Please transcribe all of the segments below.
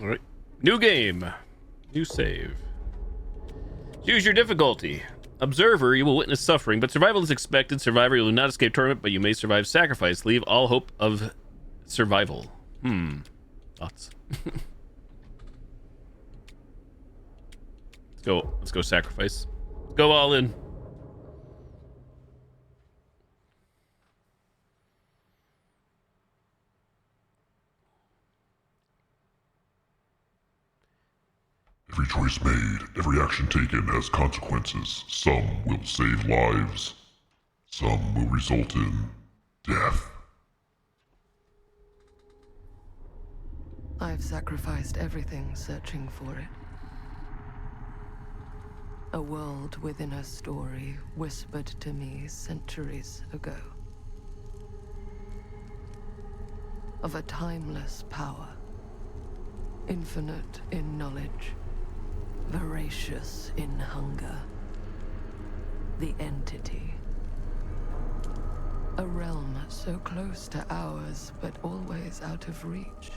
All right. New game. New save. Choose your difficulty. Observer, you will witness suffering, but survival is expected. Survivor, you will not escape torment, but you may survive sacrifice. Leave all hope of survival. Thoughts? Let's go. Let's go sacrifice. Let's go all in. Every choice made, every action taken has consequences. Some will save lives. Some will result in death. I've sacrificed everything searching for it. A world within a story whispered to me centuries ago. Of a timeless power. Infinite in knowledge. Voracious in hunger. The Entity. A realm so close to ours, but always out of reach.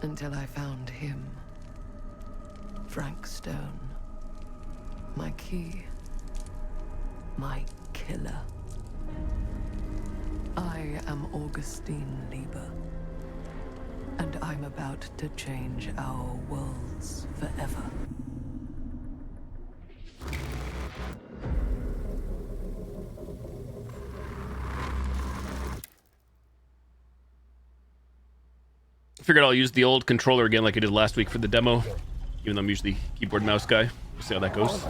Until I found him. Frank Stone. My key. My killer. I am Augustine Lieber. And I'm about to change our worlds forever. I figured I'll use the old controller again like I did last week for the demo, even though I'm usually keyboard mouse guy. We'll see how that goes.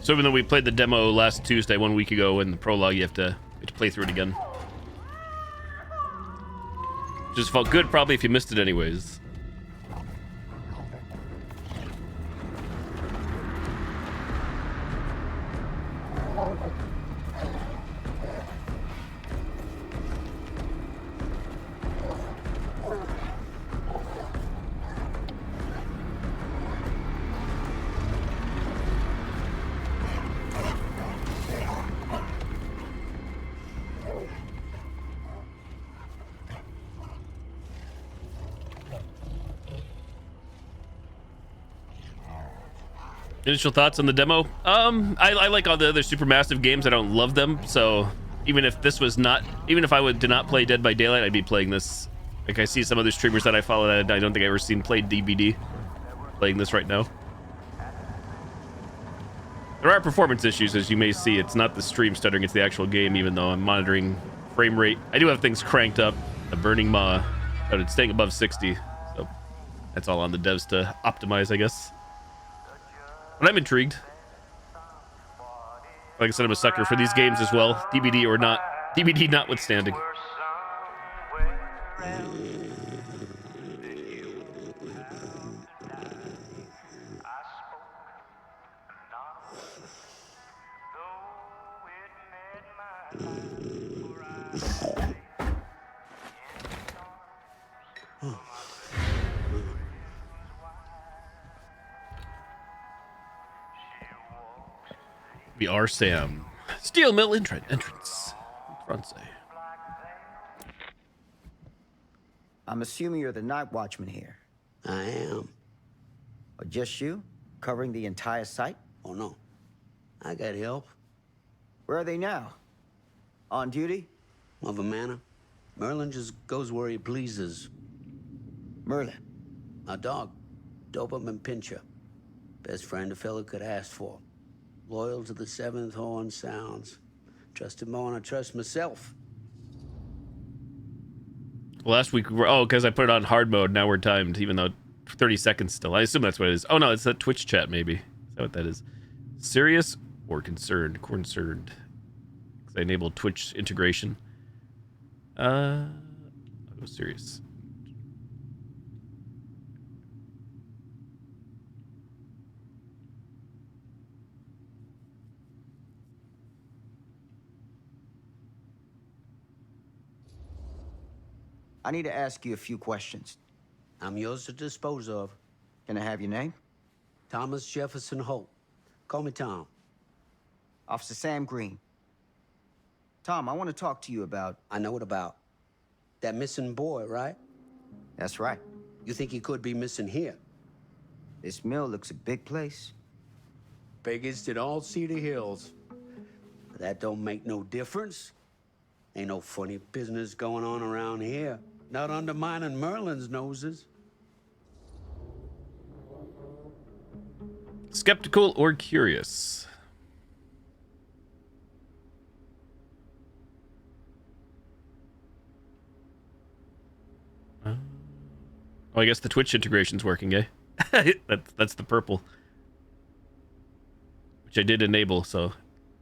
So even though we played the demo last Tuesday, 1 week ago, in the prologue, you have to play through it again. Just felt good probably if you missed it anyways. Initial thoughts on the demo? I like all the other Supermassive games. I don't love them, so even if this was not, even if I did not play Dead by Daylight, I'd be playing this. Like I see some other streamers that I follow that I don't think I've ever seen played DBD playing this right now. There are performance issues, as you may see. It's not the stream stuttering, it's the actual game, even though I'm monitoring frame rate. I do have things cranked up, a burning maw, but it's staying above 60, so that's all on the devs to optimize, I guess. But I'm intrigued. Like I said, I'm a sucker for these games as well, DBD or not, DBD notwithstanding. We are Sam. Steel Mill entrance. Front say. I'm assuming you're the night watchman here. I am. Or just you? Covering the entire site? Oh, no. I got help. Where are they now? On duty? Mother Manor. Merlin just goes where he pleases. Merlin. My dog, Doberman Pinscher. Best friend a fella could ask for. Loyal to the seventh horn sounds. Trust him more than I trust myself. Last week, because I put it on hard mode, now we're timed, even though 30 seconds still. I assume that's what it is. Oh, no, it's that Twitch chat, maybe. Is that what that is? Sirius more concerned. 'Cause I enabled Twitch integration. I'll go serious. I need to ask you a few questions. I'm yours to dispose of. Can I have your name? Thomas Jefferson Holt. Call me Tom. Officer Sam Green. Tom, I want to talk to you about... I know what about. That missing boy, right? That's right. You think he could be missing here? This mill looks a big place. Biggest in all Cedar Hills. But that don't make no difference. Ain't no funny business going on around here. Not undermining Merlin's noses. Skeptical or curious? Oh, I guess the Twitch integration's working, eh? That's the purple. Which I did enable, so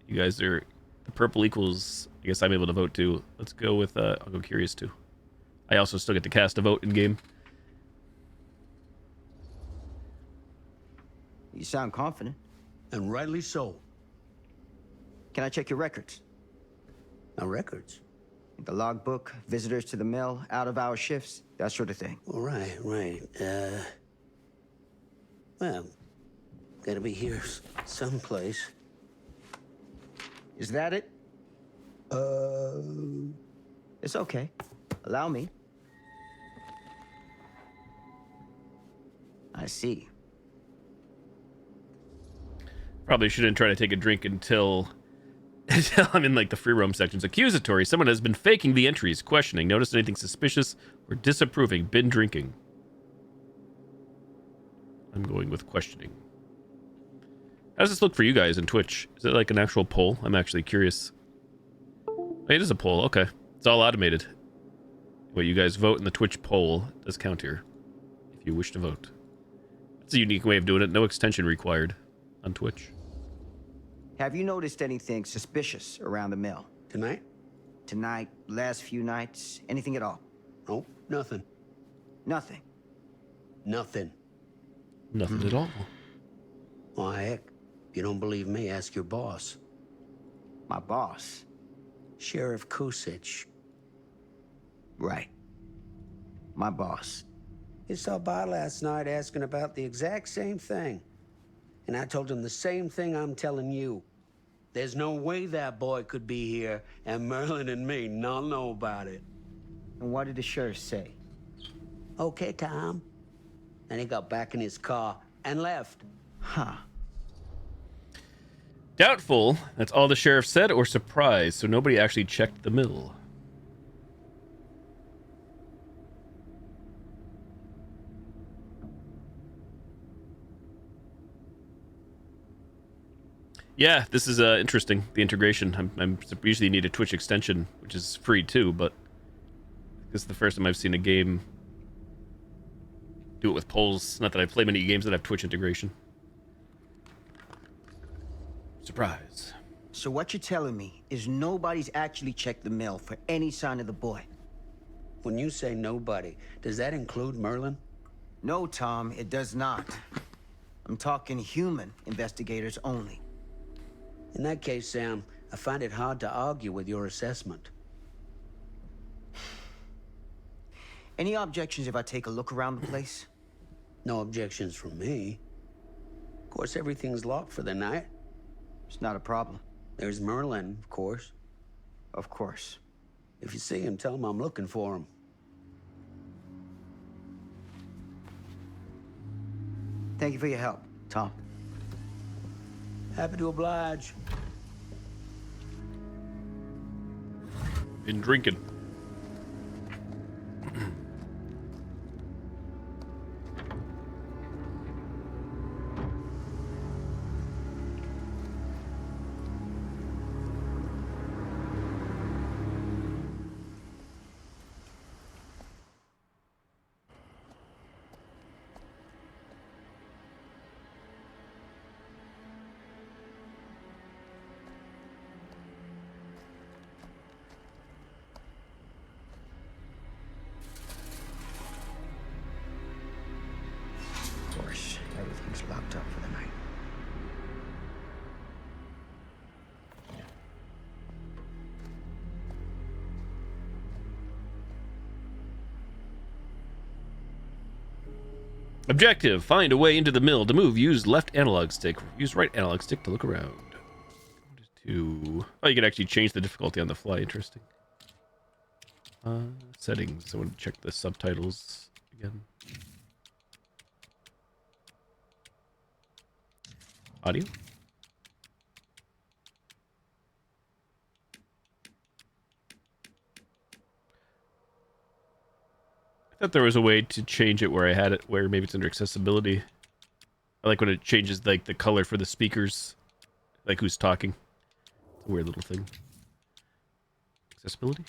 you guys are... The purple equals... I guess I'm able to vote too. Let's go with... I'll go curious too. I also still get to cast a vote in-game. You sound confident. And rightly so. Can I check your records? My records? The logbook, visitors to the mill, out-of-hour shifts, that sort of thing. All right. Well, gotta be here someplace. Is that it? It's okay. Allow me. I see. Probably shouldn't try to take a drink until I'm in like the free roam sections. Accusatory. Someone has been faking the entries. Questioning. Notice anything suspicious or disapproving. Been drinking. I'm going with questioning. How does this look for you guys in Twitch? Is it like an actual poll? I'm actually curious. It is a poll. Okay. It's all automated. What you guys vote in the Twitch poll does count here. If you wish to vote. It's a unique way of doing it. No extension required on Twitch. Have you noticed anything suspicious around the mill? Tonight? Tonight, last few nights, anything at all? Nope, nothing. Nothing. Nothing. Nothing at all. Why, heck, if you don't believe me, ask your boss. My boss? Sheriff Kusich. Right. My boss. He stopped by last night asking about the exact same thing. And I told him the same thing I'm telling you. There's no way that boy could be here, and Merlin and me not know about it. And what did the sheriff say? Okay, Tom. Then he got back in his car and left. Huh. Doubtful. That's all the sheriff said, or surprised, so nobody actually checked the mill. Yeah, this is interesting, the integration. I'm usually need a Twitch extension, which is free too, but this is the first time I've seen a game do it with polls. Not that I play many games that have Twitch integration. Surprise. So what you're telling me is nobody's actually checked the mill for any sign of the boy? When you say nobody, does that include Merlin? No, Tom, it does not. I'm talking human investigators only. In that case, Sam, I find it hard to argue with your assessment. Any objections if I take a look around the place? No objections from me. Of course, everything's locked for the night. It's not a problem. There's Merlin, of course. Of course. If you see him, tell him I'm looking for him. Thank you for your help, Tom. Happy to oblige. Been drinking. wrapped up for the night. Objective: find a way into the mill. To move, use left analog stick. Use right analog stick to look around. Oh, you can actually change the difficulty on the fly. Interesting. Settings. I want to check the subtitles again. Audio. I thought there was a way to change it where I had it, where maybe it's under accessibility. I like when it changes like the color for the speakers, like who's talking. It's a weird little thing. Accessibility.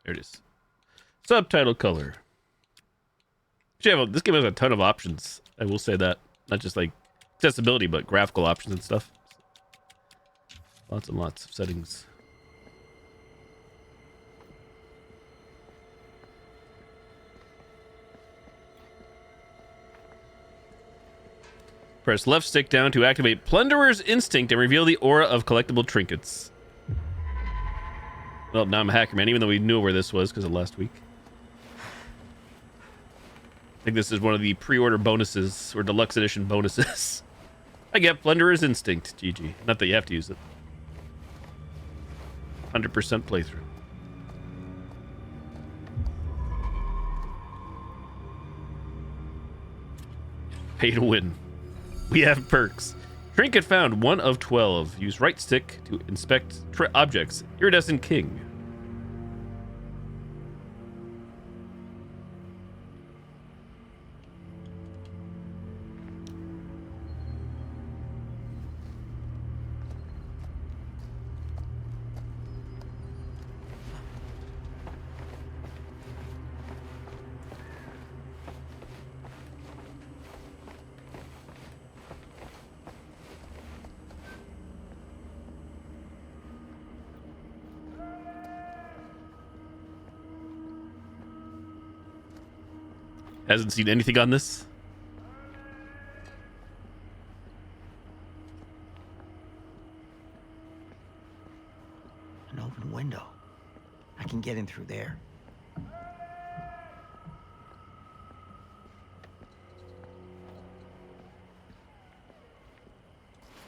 There it is. Subtitle color. Actually, this game has a ton of options. I will say that. Not just like accessibility, but graphical options and stuff. Lots and lots of settings. Press left stick down to activate Plunderer's Instinct and reveal the aura of collectible trinkets. Well, now I'm a hacker, man, even though we knew where this was because of last week. I think this is one of the pre-order bonuses, or deluxe edition bonuses. I get Plunderer's Instinct, GG. Not that you have to use it. 100% playthrough. Pay to win. We have perks. Trinket found, 1 of 12. Use right stick to inspect objects. Iridescent King. Hasn't seen anything on this? An open window. I can get in through there.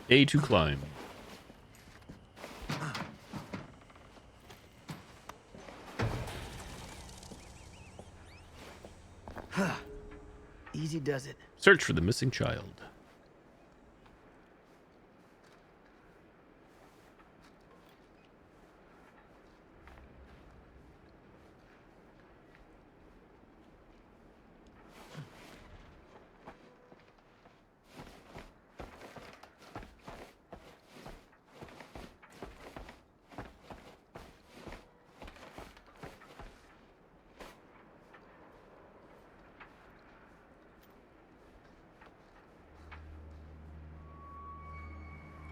A to climb. Easy does it. Search for the missing child.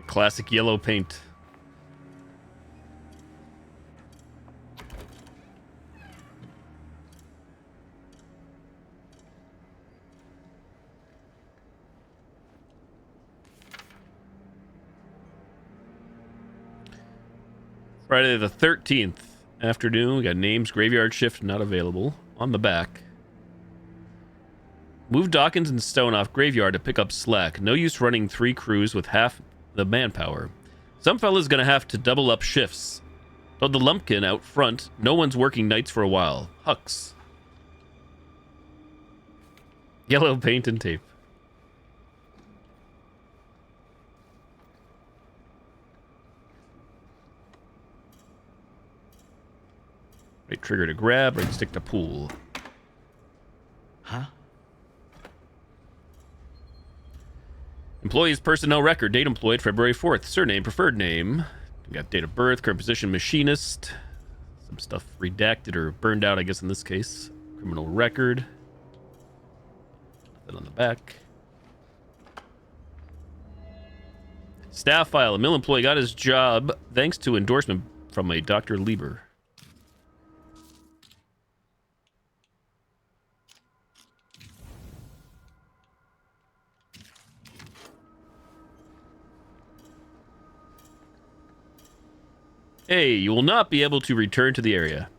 Classic yellow paint. Friday the 13th afternoon. We got names, graveyard shift not available. On the back. Move Dawkins and Stone off graveyard to pick up slack. No use running 3 crews with half the manpower. Some fella's gonna have to double up shifts. Told the lumpkin out front, no one's working nights for a while. Hux. Yellow paint and tape. Right trigger to grab, right stick to pull. Huh? Employee's personnel record. Date employed February 4th. Surname, preferred name. We got date of birth, current position, machinist. Some stuff redacted or burned out, I guess, in this case. Criminal record. Nothing on the back. Staff file. A mill employee got his job thanks to endorsement from a Dr. Lieber. Hey, you will not be able to return to the area.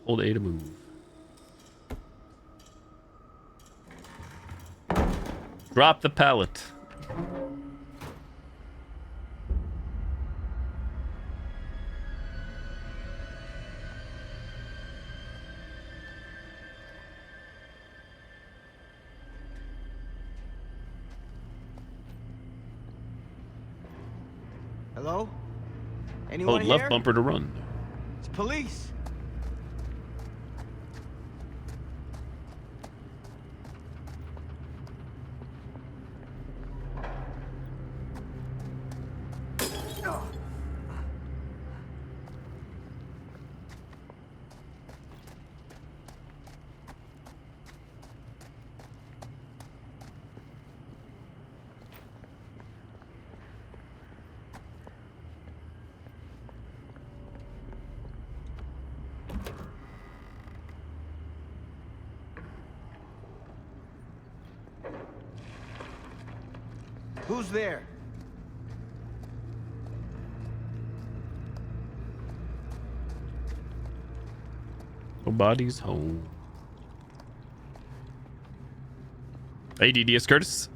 Hold A to move. Drop the pallet. Hello? Anyone Hold left here? bumper to run. It's police. Who's there? Nobody's home. Hey, DDS Curtis.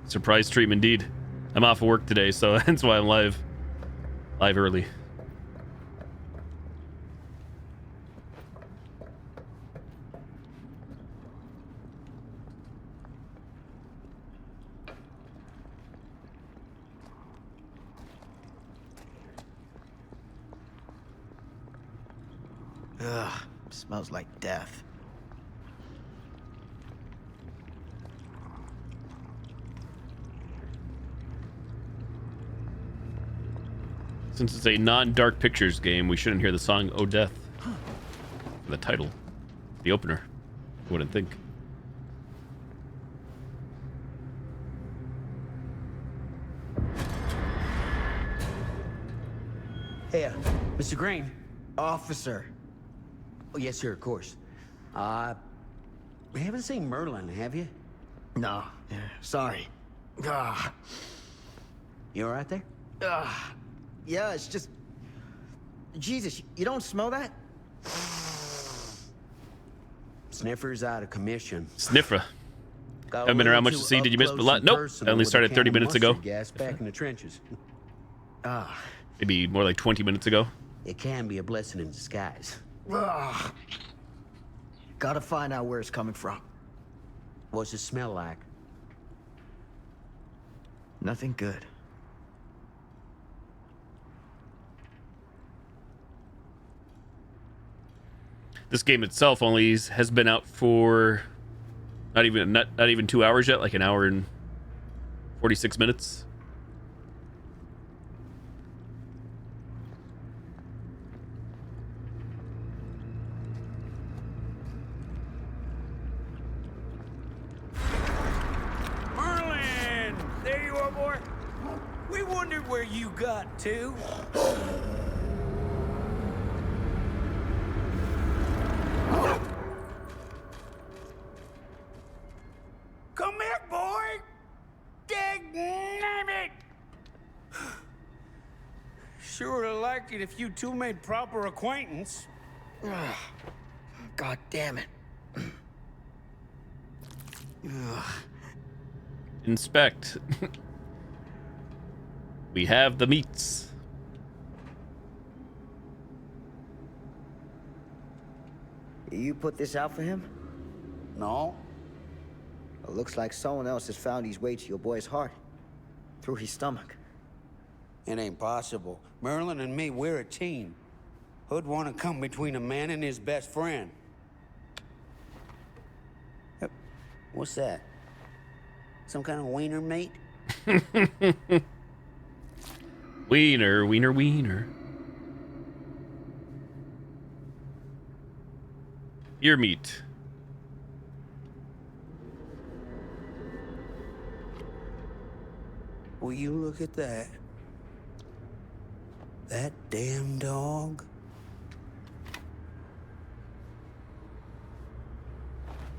Surprise stream indeed. I'm off of work today, so that's why I'm live early. Ugh, smells like death. Since it's a non-Dark Pictures game, we shouldn't hear the song "Oh Death." The title, the opener. I wouldn't think. Hey, Mr. Green. Officer. Oh, yes, sir, of course. You haven't seen Merlin, have you? No, yeah, sorry. Ah, You all right there? yeah, it's just... Jesus, you don't smell that? Sniffer's out of commission. Sniffer. Got a Haven't been around little much to too see. Did you miss up a lot? close and Nope. I personal only with a started can 30 of minutes ago. mustard gas back in the trenches. Ah, Maybe more like 20 minutes ago. It can be a blessing in disguise. ah. Gotta find out where it's coming from. What's it smell like? Nothing good. This game itself only has been out for not even 2 hours yet, like an hour and 46 minutes. Merlin! There you are, boy. We wondered where you got to. Come here, boy! Dang it! Sure would like it if you two made proper acquaintance. God damn it. Inspect. We have the meats. You put this out for him? No? It looks like someone else has found his way to your boy's heart. Through his stomach. It ain't possible. Merlin and me, we're a team. Who'd want to come between a man and his best friend? What's that? Some kind of wiener meat? Wiener, wiener, wiener. Your meat. Will you look at that? That damn dog?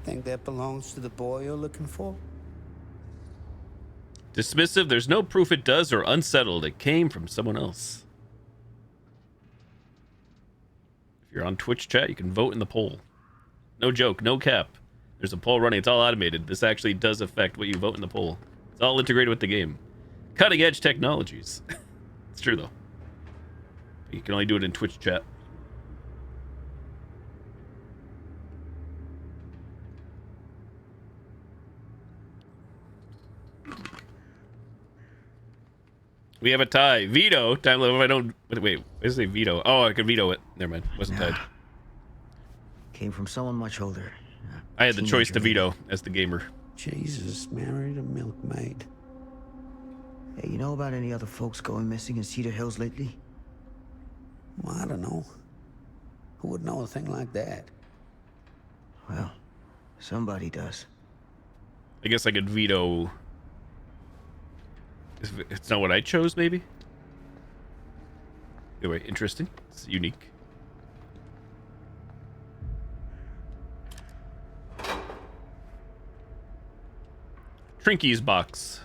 Think that belongs to the boy you're looking for? Dismissive, there's no proof it does, or unsettled. It came from someone else. you're on Twitch chat, you can vote in the poll. No joke, no cap. There's a poll running. It's all automated. This actually does affect what you vote in the poll. It's all integrated with the game. Cutting edge technologies. It's true though. You can only do it in Twitch chat. We have a tie. Veto. Time limit. If I don't. Wait. What does it say veto? Oh, I could veto it. Never mind. Wasn't tied. Came from someone much older. I had the choice to Teenager, veto as the gamer. Jesus, married a milkmaid. Hey, you know about any other folks going missing in Cedar Hills lately? Well, I don't know. Who would know a thing like that? Well, somebody does. I guess I could veto. It's not what I chose, maybe? Anyway, interesting. It's unique. Trinkies box.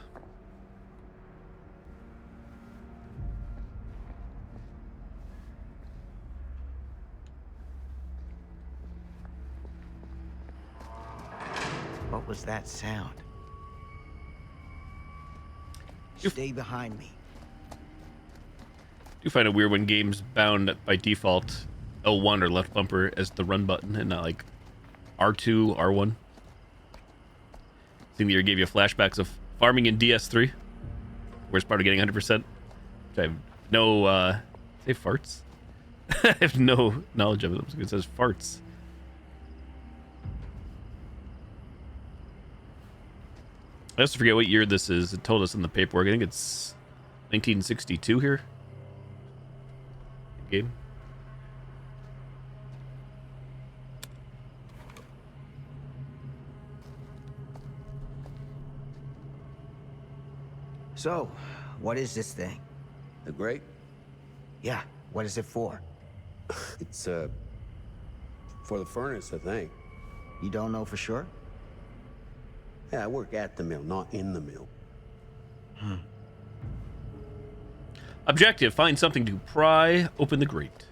What was that sound? Stay behind me. Do find it weird when games bound by default L1 or left bumper as the run button and not like R2, R1. Seeing the year gave you flashbacks of farming in DS3. Worst part of getting 100%. I have no, say farts? I have no knowledge of it. It says farts. I also forget what year this is. It told us in the paperwork. I think it's 1962 here. Game. So, what is this thing? The Great? Yeah, what is it for? It's, for the furnace, I think. You don't know for sure? Yeah, I work at the mill, not in the mill. Objective, find something to pry open the grate.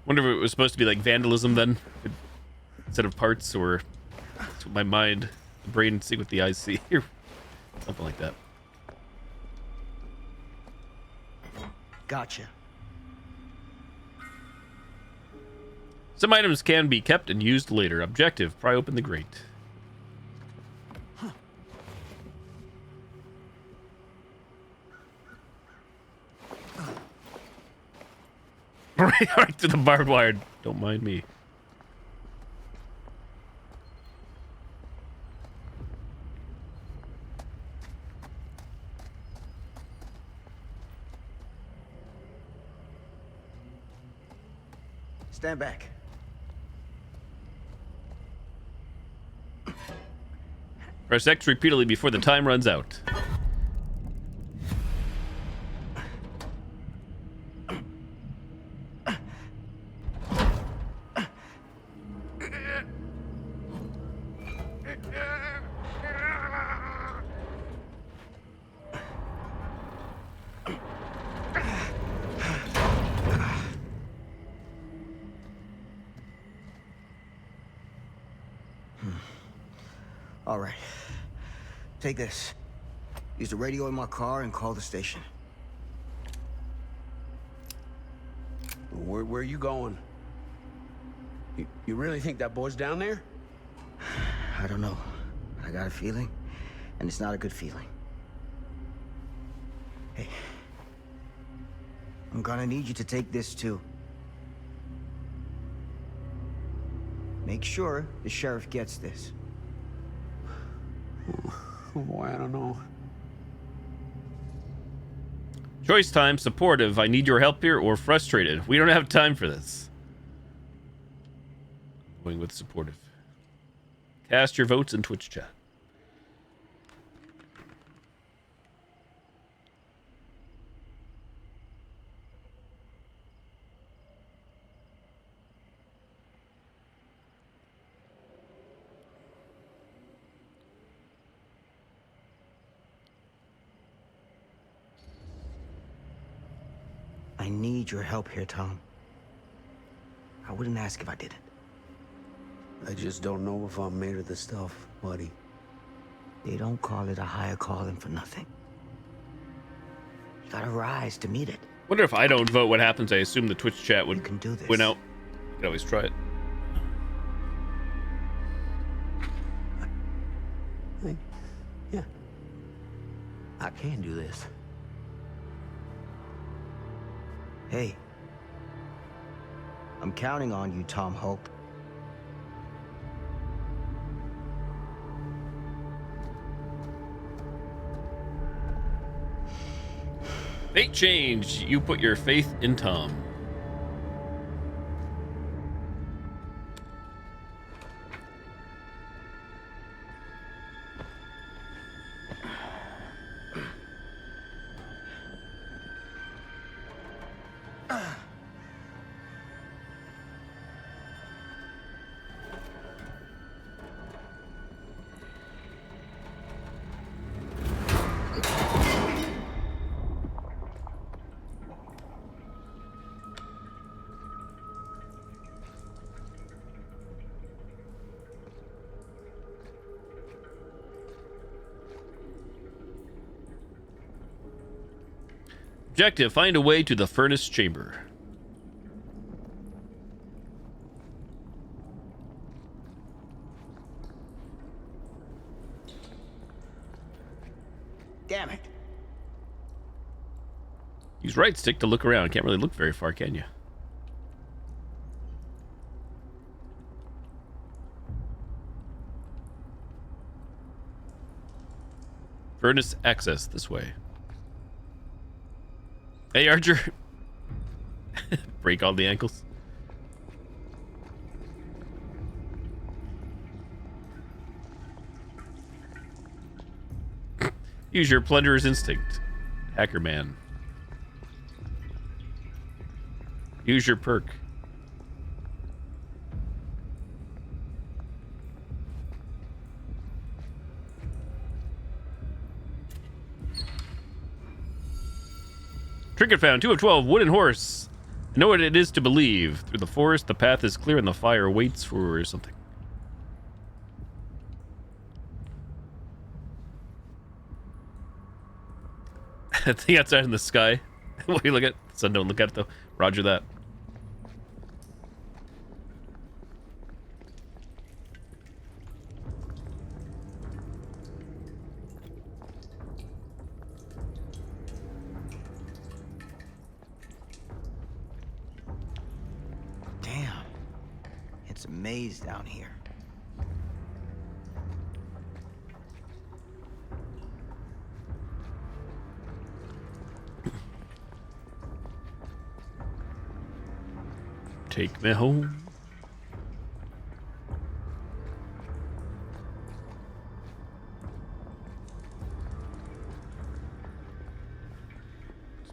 Wonder if it was supposed to be like vandalism then, instead of parts, or it's what my mind, the brain see what the eyes see, or something like that. Gotcha. Some items can be kept and used later. Objective, pry open the grate. Right to the barbed wire. Don't mind me. Stand back. Press X repeatedly before the time runs out. All right. Take this. Use the radio in my car and call the station. Where are you going? You really think that boy's down there? I don't know. I got a feeling, and it's not a good feeling. Hey. I'm gonna need you to take this too. Make sure the sheriff gets this. Oh boy, I don't know. Choice time, supportive, I need your help here, or frustrated. We don't have time for this. Going with supportive. Cast your votes in Twitch chat. I need your help here, Tom. I wouldn't ask if I didn't. I just don't know if I'm made of the stuff, buddy. They don't call it a higher calling for nothing. You gotta rise to meet it. Wonder if I don't vote, what happens? I assume the Twitch chat You would can do this. win out. You can always try it. Yeah. I can do this. Hey. I'm counting on you, Tom Hope. Fate change. You put your faith in Tom. Objective, find a way to the furnace chamber. Damn it. Use right stick to look around. Can't really look very far, can you? Furnace access this way. Hey, Archer. Break all the ankles. Use your plunderer's instinct, Hacker Man. Use your perk. Trinket found, 2 of 12, wooden horse. I know what it is to believe. Through the forest, the path is clear and the fire waits for something. Thing outside in the sky. What do you look at? Sun, don't look at it though. Roger that. Damn. It's a maze down here. Take me home.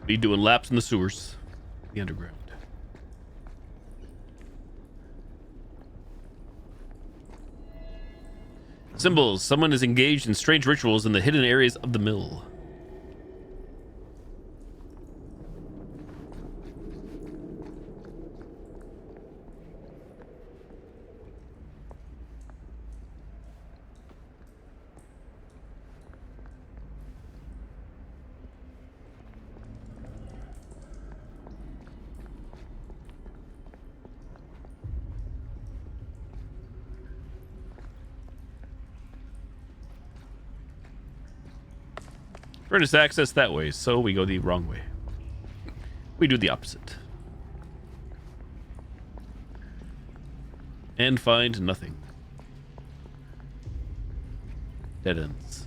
Be doing laps in the sewers, the underground. Symbols. Someone is engaged in strange rituals in the hidden areas of the mill. Furnace access that way, so we go the wrong way. We do the opposite. And find nothing. Dead ends.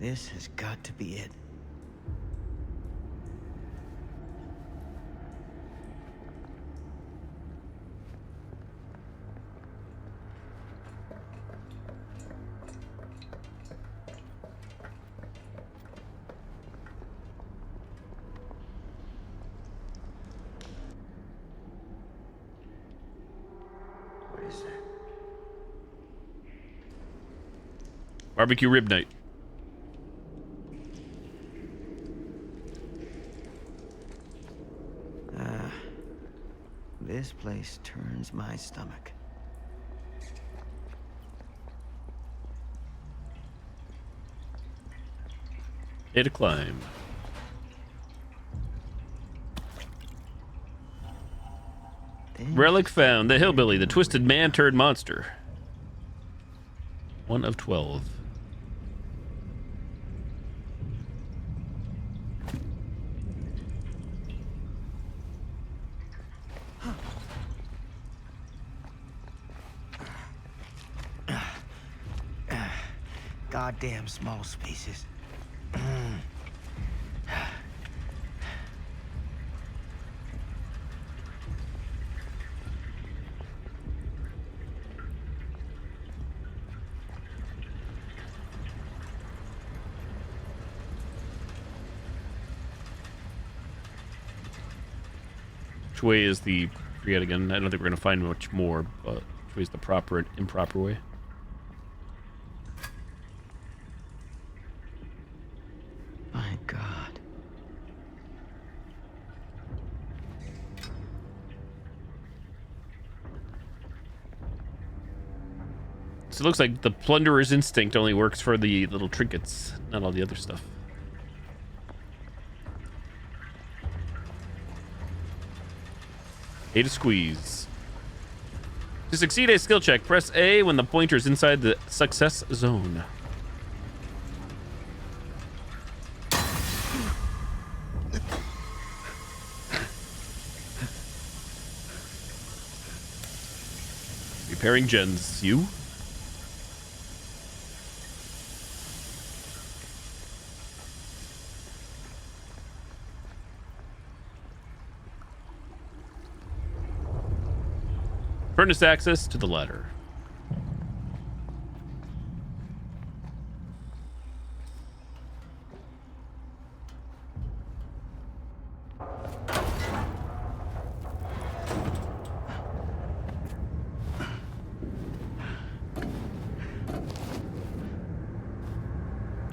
This has got to be it. What is that? Barbecue rib night. This place turns my stomach. A to climb. Relic found. The hillbilly, the twisted man-turd monster. 1 of 12. Goddamn small spaces. Which way is the... Forget again. I don't think we're going to find much more, but which way is the proper and improper way? My God. So it looks like the plunderer's instinct only works for the little trinkets, not all the other stuff. A to squeeze. To succeed a skill check, press A when the pointer's inside the success zone. Repairing gens, you? Furnace access to the ladder.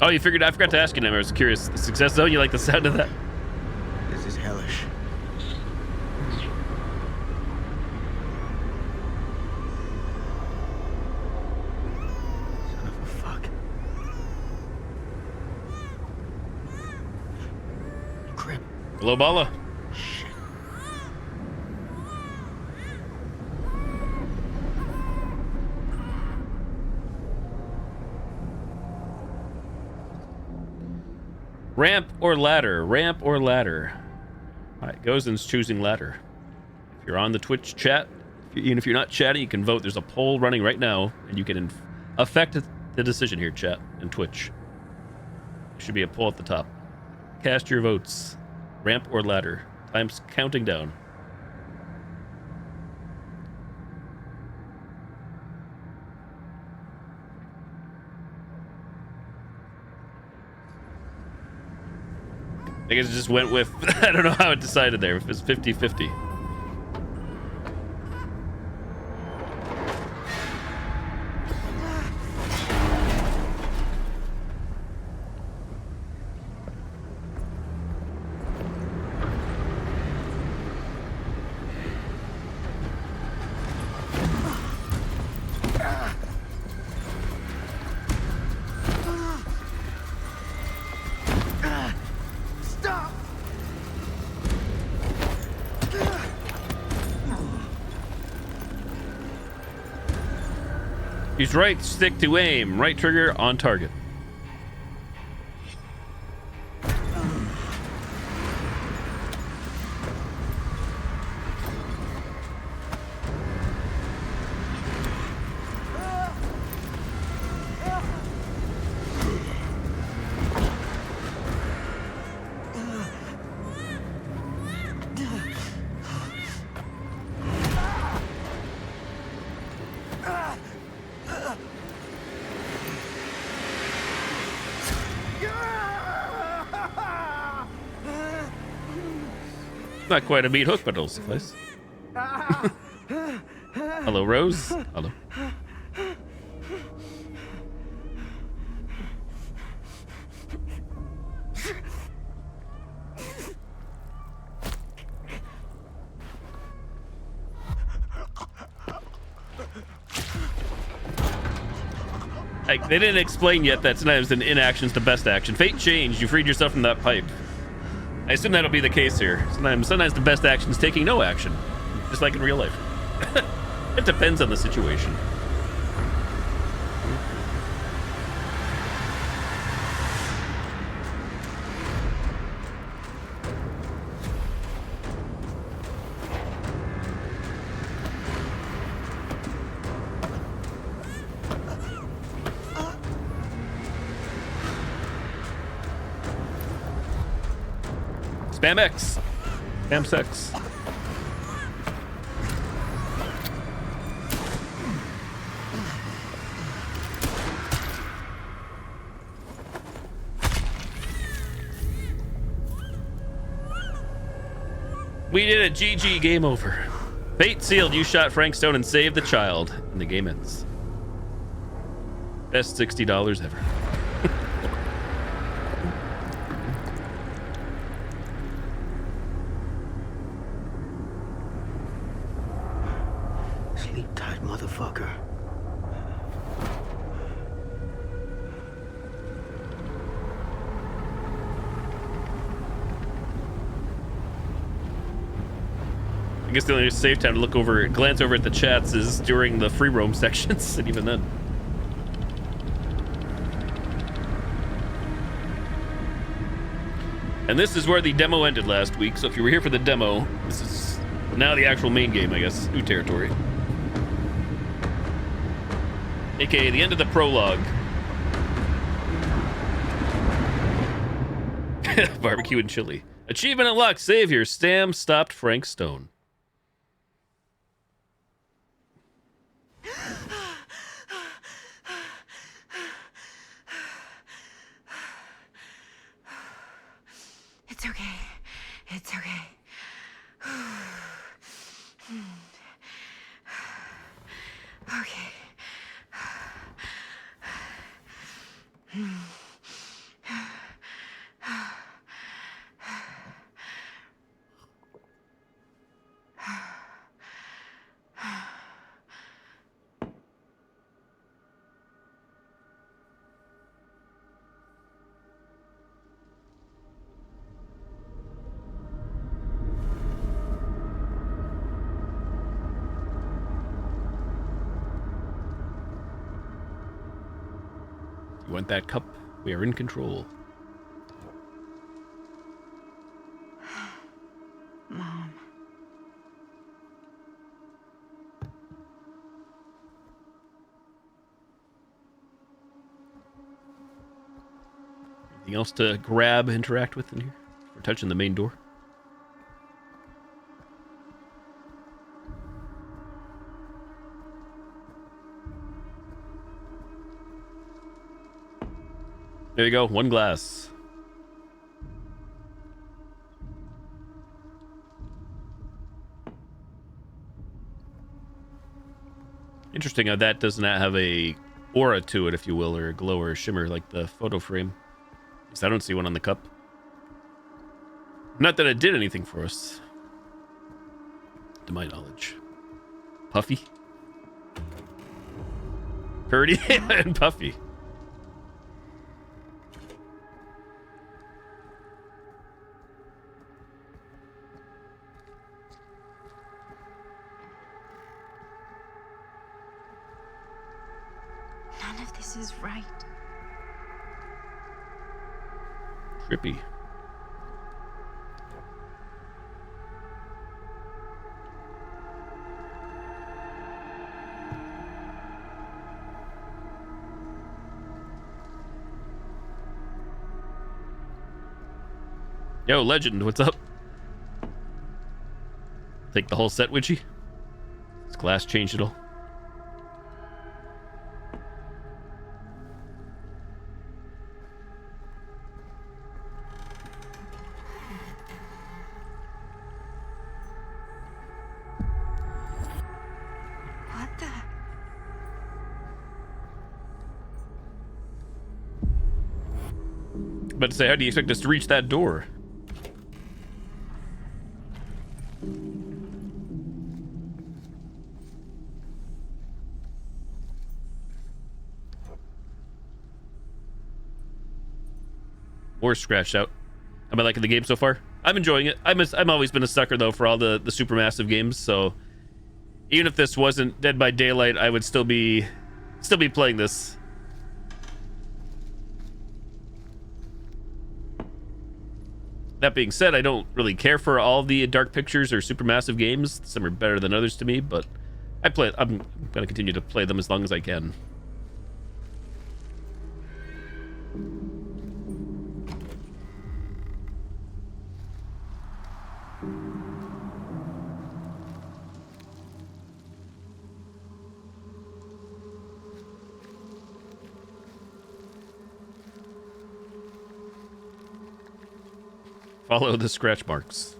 Oh, you figured? I forgot to ask you, Nemo. I was curious. The success zone, you like the sound of that? This is hellish. Son of a fuck. Crap. Hello, Bala. Shit. Ramp or ladder? Ramp or ladder? All right, Gozen's choosing ladder. If you're on the Twitch chat, even if you're not chatting, you can vote. There's a poll running right now, and you can affect the decision here, chat and Twitch. There should be a poll at the top. Cast your votes. Ramp or ladder? Time's counting down. I guess it just went with, I don't know how it decided there, if it's 50-50. Use right stick to aim. Right trigger on target. Not quite a meat hook, but it'll suffice. Hello, Rose. Hello. Like, they didn't explain yet that sometimes an inaction's the best action. Fate changed. You freed yourself from that pipe. I assume that'll be the case here. Sometimes the best action is taking no action, just like in real life. It depends on the situation. Spam X. Spam sex. We did it. GG. Game over. Fate sealed. You shot Frank Stone and saved the child. And the game ends. Best $60 ever. Sleep tight, motherfucker. I guess the only safe time to glance over at the chats is during the free roam sections, and even then. And this is where the demo ended last week, so if you were here for the demo, this is now the actual main game, I guess. New territory. AKA the end of the prologue. Barbecue and chili. Achievement unlocked. Savior. Stam stopped Frank Stone. It's okay. It's okay. Okay. You want that cup? We are in control. Mom. Anything else to grab, interact with in here? We're touching the main door. There you go, one glass. Interesting how that does not have a aura to it, if you will, or a glow or a shimmer like the photo frame. At least I don't see one on the cup. Not that it did anything for us, to my knowledge. Puffy? Purdy and Puffy. None of this is right. Trippy. Yo, Legend, what's up? Take the whole set, Witchy? This glass changed it all. What the? But to say, how do you expect us to reach that door? or scratched out. Am I liking the game so far? I'm enjoying it. I'm always been a sucker though for all the supermassive games. So even if this wasn't Dead by Daylight, I would still be playing this. That being said, I don't really care for all the Dark Pictures or supermassive games. Some are better than others to me, but I'm gonna continue to play them as long as I can. Follow the scratch marks.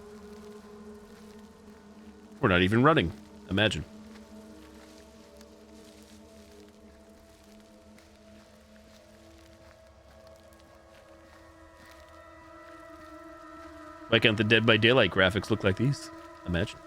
We're not even running. Imagine. Why can't the Dead by Daylight graphics look like these? Imagine.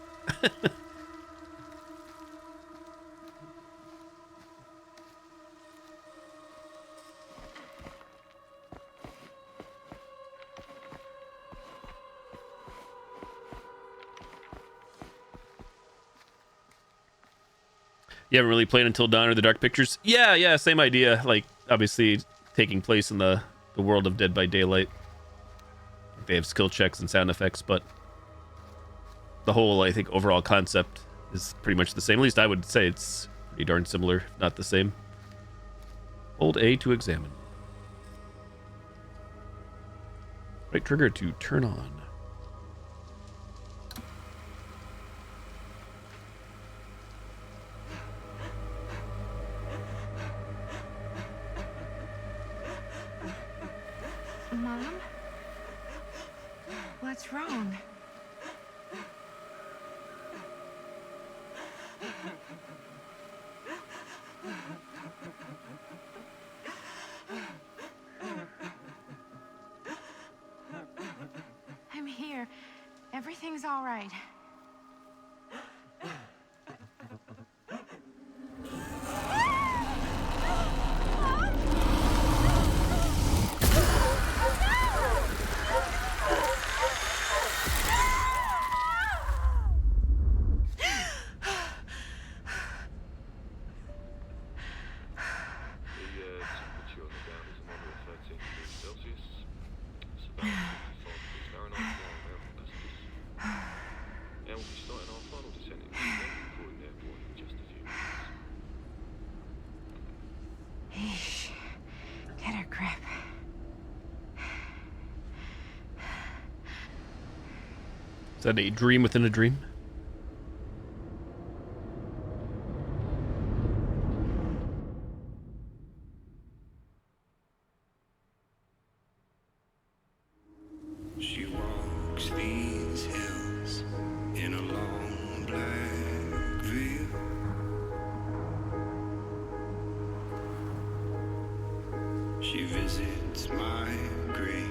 You haven't really played Until Dawn or the Dark Pictures? Yeah, same idea. Like, obviously, taking place in the world of Dead by Daylight. They have skill checks and sound effects, but the whole, I think, overall concept is pretty much the same. At least I would say it's pretty darn similar, if not the same. Hold A to examine. Right trigger to turn on. Mom? What's wrong? I'm here. Everything's all right. Get a grip. Is that a dream within a dream? She walks these hills in a long black veil. She visits my grave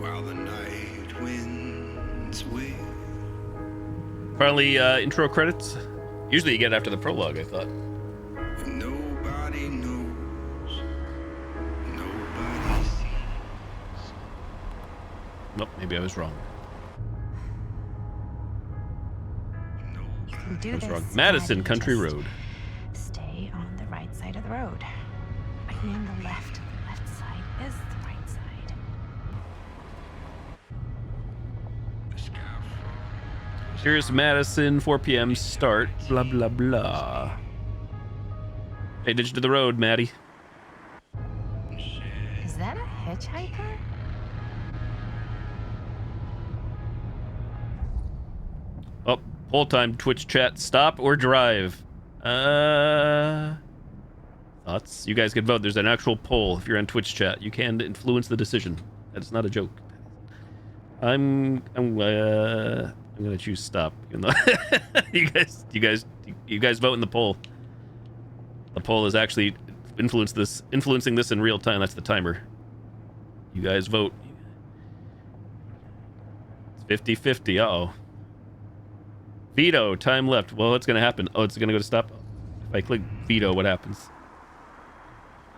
while the night winds wail. Finally, intro credits. Usually you get it after the prologue, I thought. Nobody knows, nobody sees. Nope, maybe I was wrong. You can do I was this. wrong. Madison Maddie. Country Just Road. Stay on the right side of the road. I mean the left. The left side is the right side. Here's Madison, 4 p.m. start. Blah, blah, blah. Pay attention to the road, Maddie. Is that a hitchhiker? Oh, whole time Twitch chat. Stop or drive? Thoughts? You guys can vote. There's an actual poll if you're on Twitch chat. You can influence the decision. That's not a joke. I'm gonna choose stop. Even though you guys vote in the poll. The poll is actually influencing this in real time. That's the timer. You guys vote. It's 50-50. Uh-oh. Veto. Time left. Well, what's gonna happen? Oh, it's gonna go to stop. If I click veto, what happens?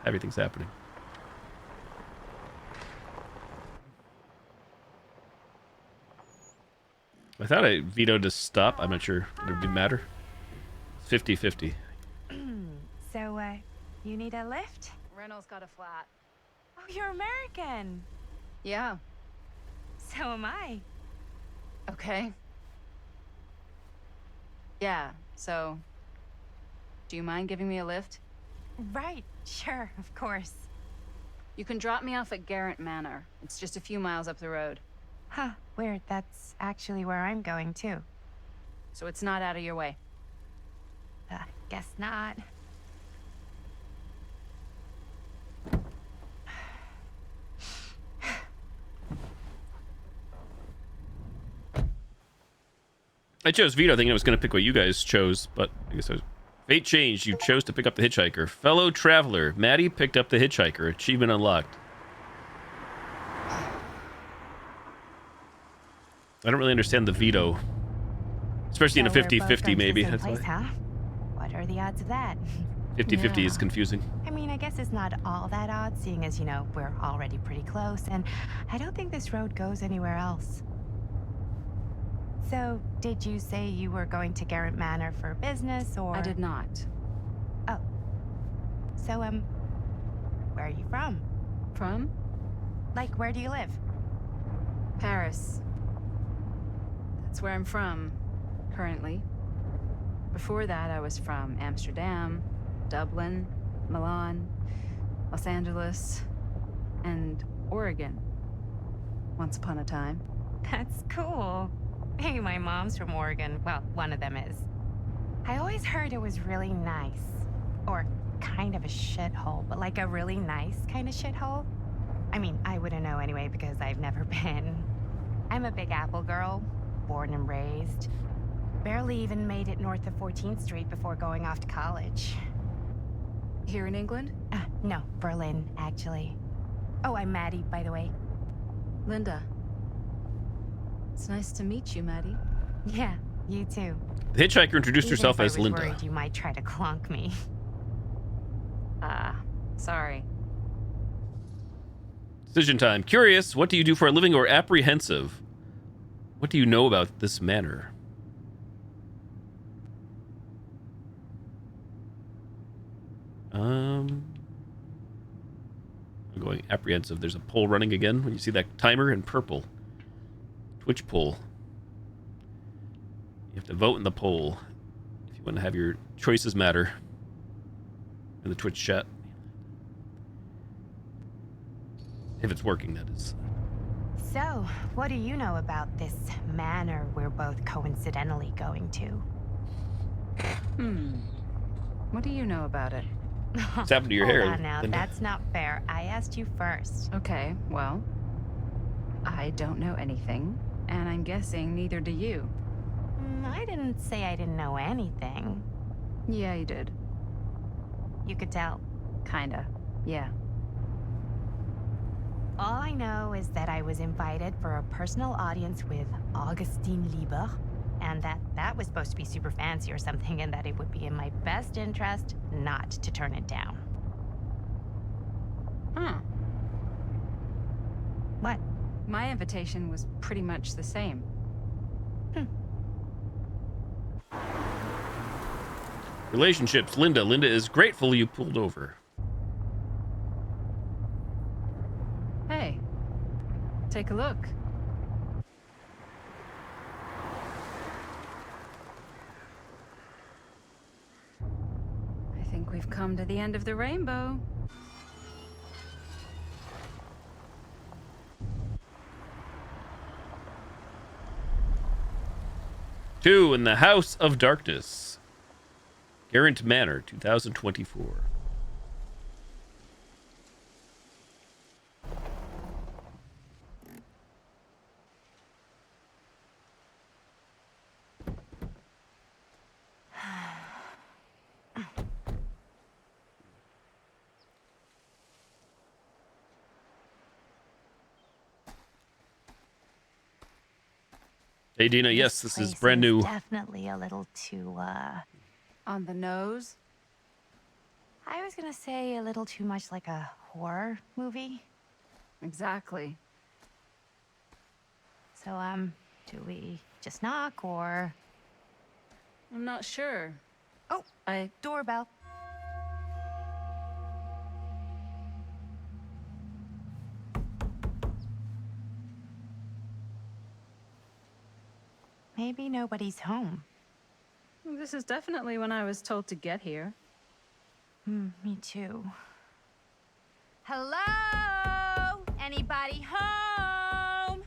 Everything's happening. I thought I vetoed to stop. I'm not sure. Would it matter? 50-50. So, you need a lift? Reynolds got a flat. Oh, you're American. Yeah. So am I. Okay. Yeah, so... Do you mind giving me a lift? Right, sure, of course. You can drop me off at Garrett Manor. It's just a few miles up the road. Huh, weird. That's actually where I'm going, too. So it's not out of your way. Guess not. I chose veto thinking I was going to pick what you guys chose, but I guess fate changed. You chose to pick up the hitchhiker. Fellow traveler, Maddie picked up the hitchhiker. Achievement unlocked. I don't really understand the veto. Especially in a 50-50 maybe. That's That's place, huh? What are the odds of that? 50-50 is confusing. I mean, I guess it's not all that odd, seeing as, you know, we're already pretty close, and I don't think this road goes anywhere else. So, did you say you were going to Garrett Manor for business, or...? I did not. Oh. So, where are you from? From? Like, where do you live? Paris. That's where I'm from, currently. Before that, I was from Amsterdam, Dublin, Milan, Los Angeles, and Oregon. Once upon a time. That's cool. Hey, my mom's from Oregon. Well, one of them is. I always heard it was really nice. Or kind of a shithole, but like a really nice kind of shithole. I mean, I wouldn't know anyway because I've never been. I'm a Big Apple girl, born and raised. Barely even made it north of 14th Street before going off to college. Here in England? No, Berlin, actually. Oh, I'm Maddie, by the way. Linda. It's nice to meet you, Maddie. Yeah, you too. The hitchhiker introduced Even herself if I as was Linda. worried you might try to clonk me. Sorry. Decision time. Curious, what do you do for a living, or apprehensive? What do you know about this manor? I'm going apprehensive. There's a poll running again. When you see that timer in purple. Twitch poll. You have to vote in the poll if you want to have your choices matter in the Twitch chat. If it's working, that is. So, what do you know about this manor we're both coincidentally going to? What do you know about it? What's happened to your hair? Hold on now, Linda? that's not fair. I asked you first. Okay, well... I don't know anything, and I'm guessing neither do you. I didn't say I didn't know anything. Yeah, you did. You could tell. Kinda. Yeah. All I know is that I was invited for a personal audience with Augustine Lieber, and that was supposed to be super fancy or something, and that it would be in my best interest not to turn it down. Huh. What? My invitation was pretty much the same. Relationships. Linda. Linda is grateful you pulled over. Hey, take a look. I think we've come to the end of the rainbow. Two in the House of Darkness. Garrett Manor, 2024. Hey Dina, yes, this is brand new. Definitely a little too, On the nose? I was gonna say a little too much like a horror movie. Exactly. So, do we just knock or... I'm not sure. Oh, doorbell. Maybe nobody's home. This is definitely when I was told to get here. Me too. Hello? Anybody home?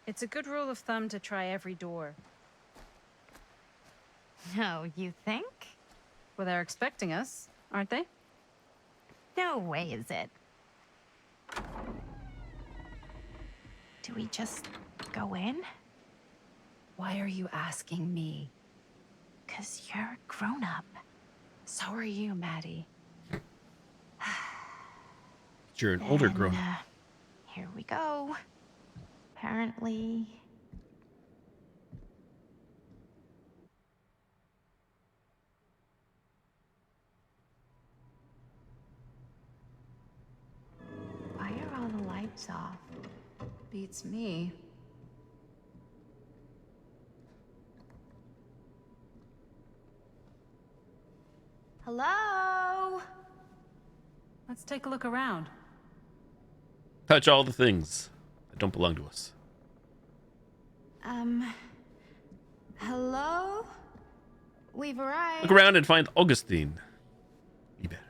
It's a good rule of thumb to try every door. No, you think? Well, they're expecting us, aren't they? No way is it. Do we just go in? Why are you asking me? 'Cause you're a grown-up. So are you, Maddie. You're an older Then, grown. Here we go. Apparently... Why are all the lights off? Beats me. Hello? Let's take a look around. Touch all the things that don't belong to us. Hello? We've arrived. Look around and find Augustine. Be better.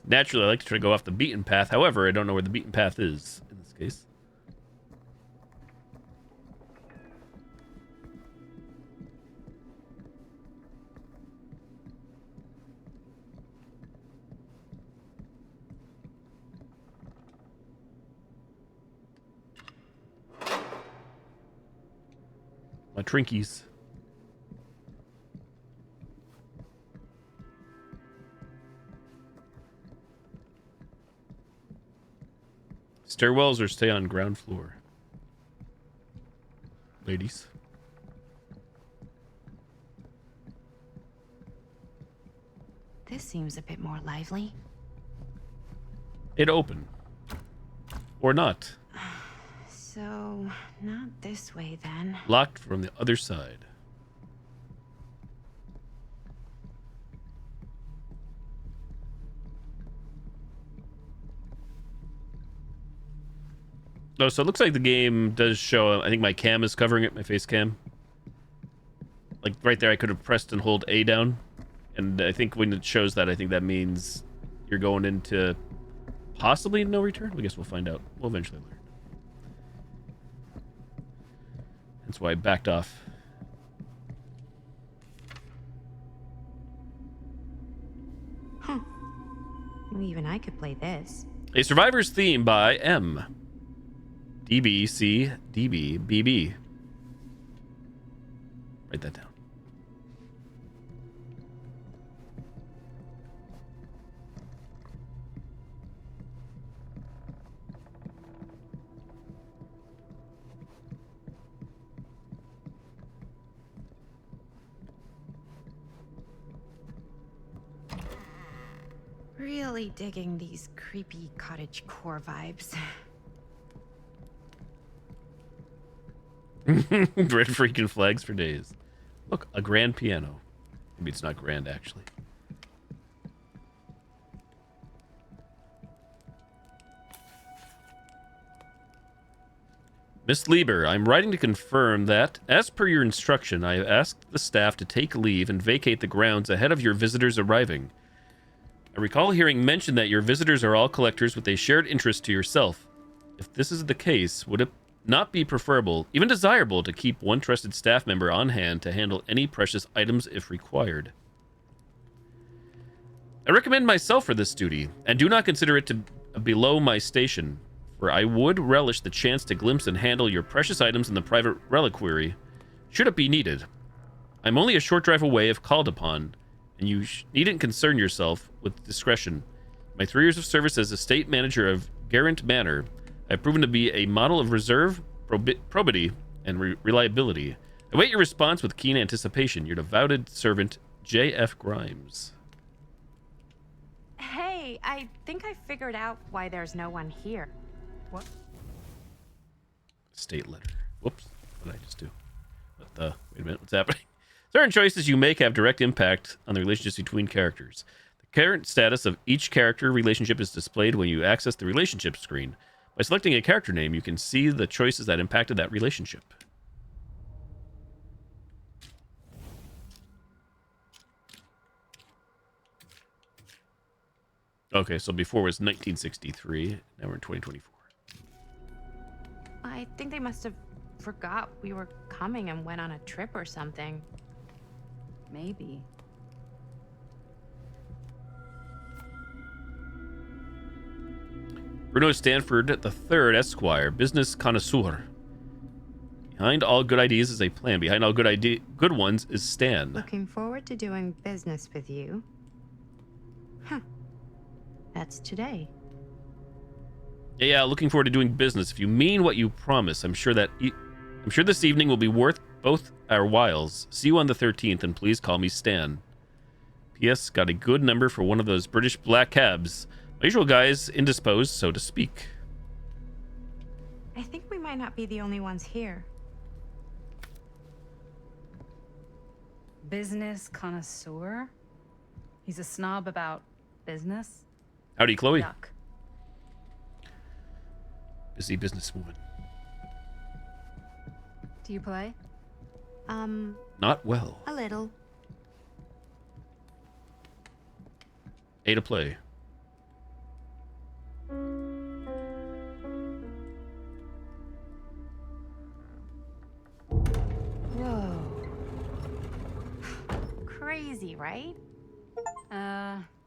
Naturally, I like to try to go off the beaten path. However, I don't know where the beaten path is in this case. My Trinkies. Stairwells or stay on ground floor? Ladies. This seems a bit more lively. It open. Or not. So, not this way then. Locked from the other side. Oh, so it looks like the game does show, I think my cam is covering it, my face cam. Like right there, I could have pressed and hold A down. And I think when it shows that, I think that means you're going into possibly no return. I guess we'll find out. We'll eventually learn. That's why I backed off. Huh. Well, even I could play this. A Survivor's Theme by M. DBC DB BB. Write that down. Really digging these creepy cottage core vibes. Red freaking flags for days. Look, a grand piano. Maybe it's not grand, actually. Miss Lieber, I'm writing to confirm that, as per your instruction, I have asked the staff to take leave and vacate the grounds ahead of your visitors arriving. I recall hearing mention that your visitors are all collectors with a shared interest to yourself. If this is the case, would it not be preferable, even desirable, to keep one trusted staff member on hand to handle any precious items if required? I recommend myself for this duty, and do not consider it to below my station, for I would relish the chance to glimpse and handle your precious items in the private reliquary, should it be needed. I'm only a short drive away if called upon, and you needn't concern yourself with discretion. My 3 years of service as estate manager of Garant Manor, I've proven to be a model of reserve, probity, and reliability. I await your response with keen anticipation. Your devoted servant, J.F. Grimes. Hey, I think I figured out why there's no one here. What? State letter. Whoops. What did I just do? Wait a minute. What's happening? Certain choices you make have direct impact on the relationships between characters. The current status of each character relationship is displayed when you access the relationship screen. By selecting a character name, you can see the choices that impacted that relationship. Okay, so before was 1963. Now we're in 2024. I think they must have forgot we were coming and went on a trip or something. Maybe. Bruno Stanford III, Esquire, business connoisseur. Behind all good ideas is a plan. Behind all good ones is Stan. Looking forward to doing business with you. Huh. That's today. Yeah, looking forward to doing business. If you mean what you promise, I'm sure this evening will be worth both our whiles. See you on the 13th, and please call me Stan. P.S. Got a good number for one of those British black cabs. My usual guy's indisposed, so to speak. I think we might not be the only ones here. Business connoisseur? He's a snob about business? Howdy, Chloe. Yuck. Busy businesswoman. Do you play? Not well. A little. A to play. Whoa. Crazy, right?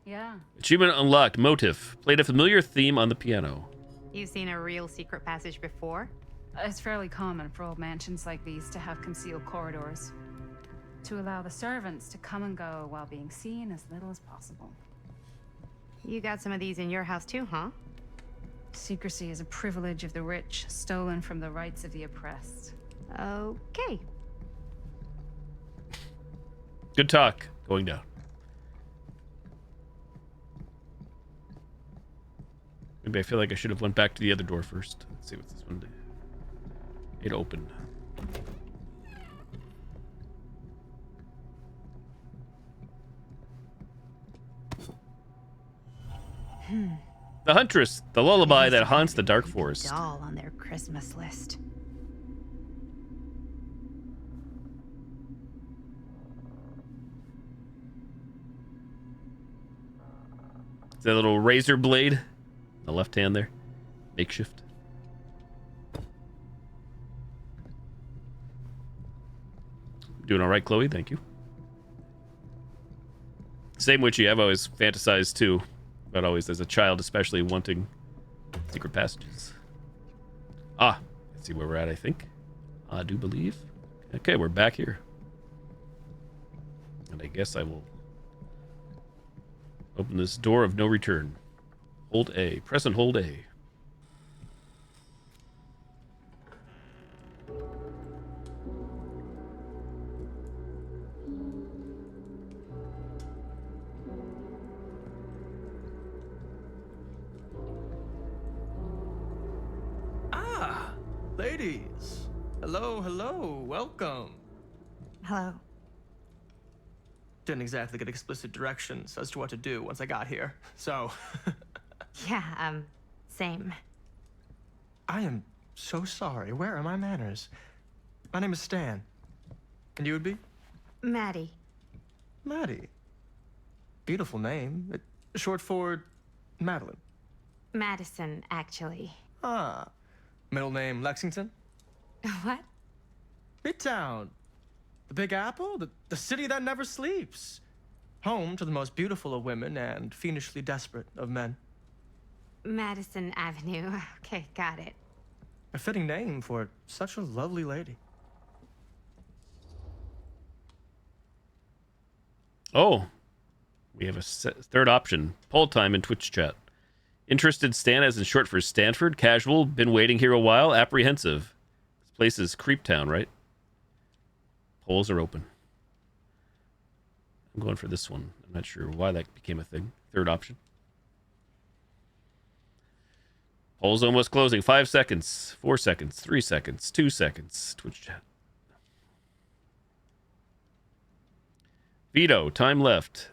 Yeah. Achievement unlocked. Motif. Played a familiar theme on the piano. You've seen a real secret passage before? It's fairly common for old mansions like these to have concealed corridors, to allow the servants to come and go while being seen as little as possible. You got some of these in your house too, huh? Secrecy is a privilege of the rich, stolen from the rights of the oppressed. Okay. Good talk. Going down. Maybe I feel like I should have went back to the other door first. Let's see what this one did. It opened. The Huntress, the lullaby that haunts the dark forest. Doll on their Christmas list. That little razor blade, the left hand there, makeshift. Doing all right, Chloe. Thank you. Same witchy. I've always fantasized too, but always as a child, especially wanting secret passages. Let's see where we're at. I think. I do believe. Okay, we're back here, and I guess I will open this door of no return. Hold A. Press and hold A. Ladies. Hello, welcome. Hello. Didn't exactly get explicit directions as to what to do once I got here, so... Yeah, same. I am so sorry. Where are my manners? My name is Stan. And you would be? Maddie. Maddie. Beautiful name. Short for Madeline. Madison, actually. Ah. Middle name Lexington? What? Midtown. The Big Apple? The city that never sleeps. Home to the most beautiful of women and fiendishly desperate of men. Madison Avenue. Okay, got it. A fitting name for such a lovely lady. Oh, we have a third option. Poll time in Twitch chat. Interested Stan, as in short for Stanford. Casual. Been waiting here a while. Apprehensive. This place is Creeptown, right? Polls are open. I'm going for this one. I'm not sure why that became a thing. Third option. Poll's almost closing. 5 seconds. 4 seconds. 3 seconds. 2 seconds. Twitch chat. Veto. Time left.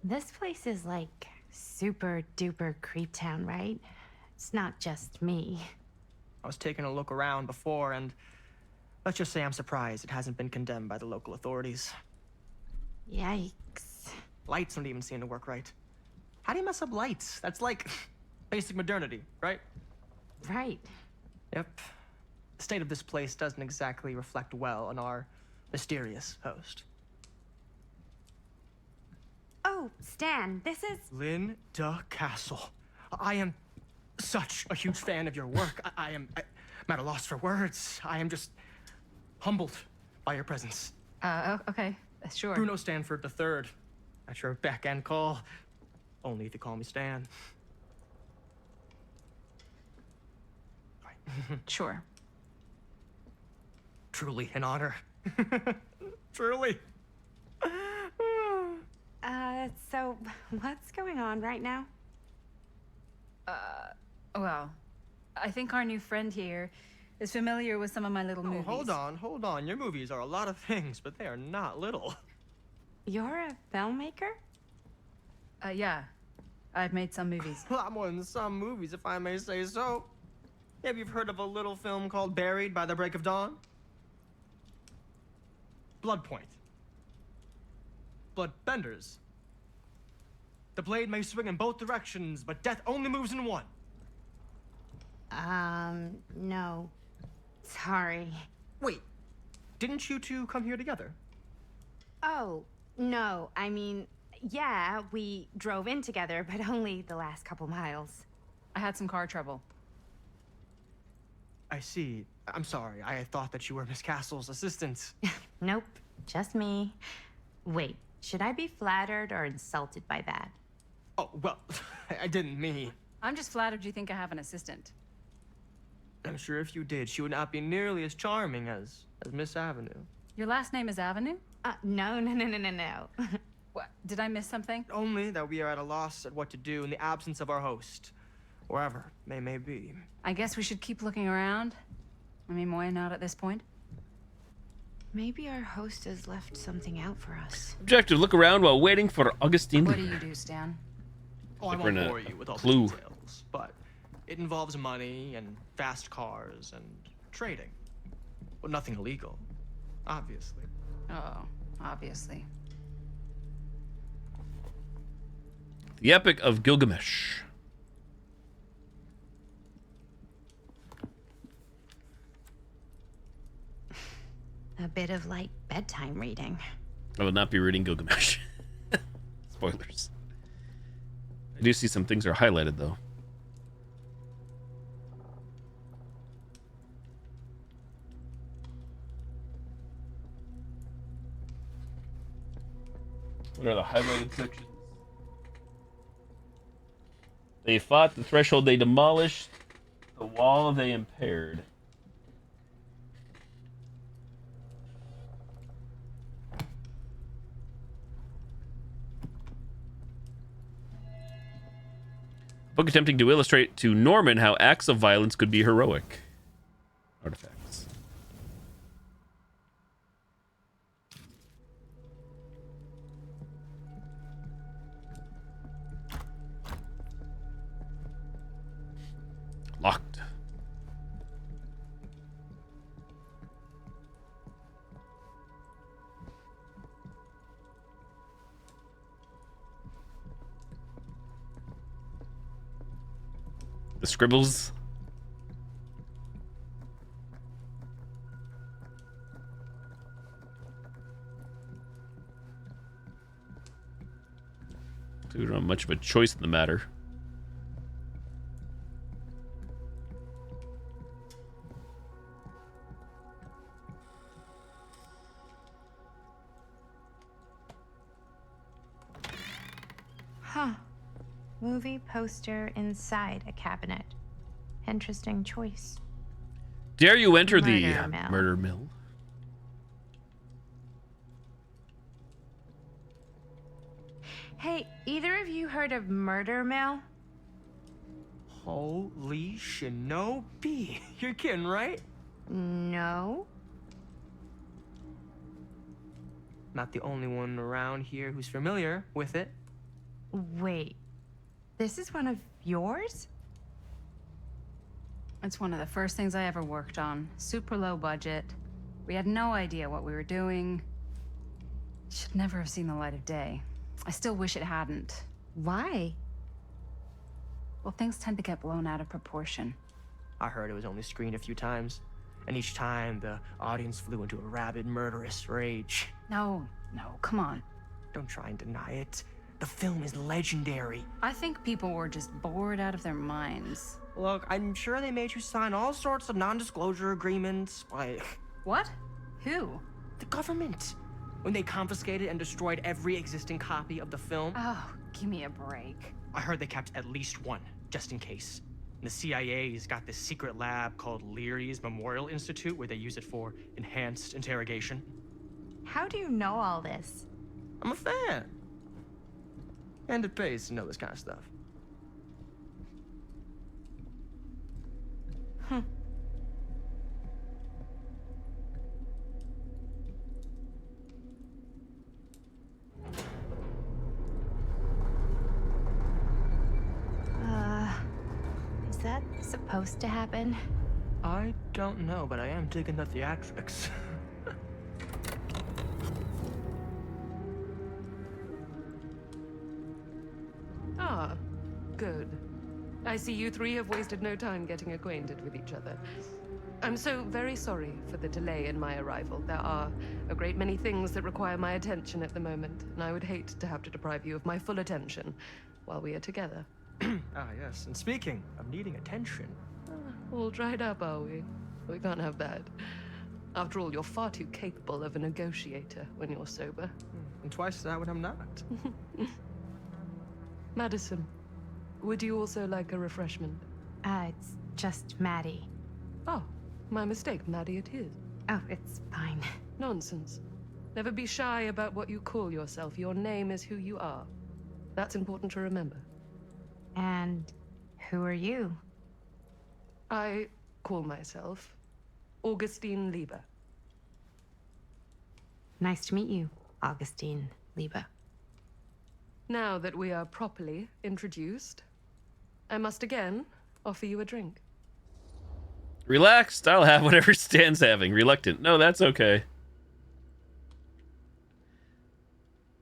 This place is like super duper creep town, right? It's not just me. I was taking a look around before, and let's just say I'm surprised it hasn't been condemned by the local authorities. Yikes. Lights don't even seem to work right. How do you mess up lights? That's like basic modernity, right? Right. Yep. The state of this place doesn't exactly reflect well on our mysterious host. Oh, Stan, this is... Linda Castle. I am such a huge fan of your work. I'm at a loss for words. I am just humbled by your presence. Okay, sure. Bruno Stanford III. At your beck and call. Only if you call me Stan. Sure. Truly an honor. Truly. So what's going on right now? Well, I think our new friend here is familiar with some of my little movies. Hold on. Your movies are a lot of things, but they are not little. You're a filmmaker? Yeah. I've made some movies. A lot more than some movies, if I may say so. Maybe you've heard of a little film called Buried by the Break of Dawn? Blood Point. Bloodbenders. The blade may swing in both directions, but death only moves in one. No. Sorry. Wait, didn't you two come here together? Oh, no. I mean, yeah, we drove in together, but only the last couple miles. I had some car trouble. I see. I'm sorry. I thought that you were Miss Castle's assistant. Nope, just me. Wait, should I be flattered or insulted by that? Oh, well, I didn't mean. I'm just flattered you think I have an assistant. I'm sure if you did, she would not be nearly as charming as Miss Avenue. Your last name is Avenue? No. What, did I miss something? Only that we are at a loss at what to do in the absence of our host. Wherever they may be. I guess we should keep looking around. I mean, why not at this point? Maybe our host has left something out for us. Objective: look around while waiting for Augustine. What do you do, Stan? Oh, I won't bore you with all the details, but it involves money and fast cars and trading. But nothing illegal, obviously. Oh, obviously. The Epic of Gilgamesh. A bit of like bedtime reading. I will not be reading Gilgamesh. Spoilers. I do see some things are highlighted though. What are the highlighted sections? They fought the threshold, they demolished the wall, they impaired. Book attempting to illustrate to Norman how acts of violence could be heroic. Artifacts. Locked. The scribbles. So we don't have much of a choice in the matter. Huh. Movie poster inside a cabinet. Interesting choice. Dare you enter the Murder mill. murder mill? Hey, either of you heard of Murder Mill? Holy shinobi. You're kidding, right? No. Not the only one around here who's familiar with it. Wait, this is one of yours? It's one of the first things I ever worked on. Super low budget. We had no idea what we were doing. Should never have seen the light of day. I still wish it hadn't. Why? Well, things tend to get blown out of proportion. I heard it was only screened a few times, and each time the audience flew into a rabid, murderous rage. No, come on. Don't try and deny it. The film is legendary. I think people were just bored out of their minds. Look, I'm sure they made you sign all sorts of non-disclosure agreements, like... What? Who? The government. When they confiscated and destroyed every existing copy of the film. Oh, give me a break. I heard they kept at least one, just in case. The CIA's got this secret lab called Leary's Memorial Institute where they use it for enhanced interrogation. How do you know all this? I'm a fan. And it pays to know this kind of stuff. Is that supposed to happen? I don't know, but I am digging the theatrics. Ah, good. I see you three have wasted no time getting acquainted with each other. I'm so very sorry for the delay in my arrival. There are a great many things that require my attention at the moment, and I would hate to have to deprive you of my full attention while we are together. Ah, yes. And speaking of needing attention... All dried up, are we? We can't have that. After all, you're far too capable of a negotiator when you're sober. And twice that when I'm not. Madison, would you also like a refreshment? It's just Maddie. Oh, my mistake. Maddie it is. Oh, it's fine. Nonsense. Never be shy about what you call yourself. Your name is who you are. That's important to remember. And who are you? I call myself Augustine Lieber. Nice to meet you, Augustine Lieber. Now that we are properly introduced, I must again offer you a drink. Relaxed. I'll have whatever Stan's having. Reluctant. No, that's okay.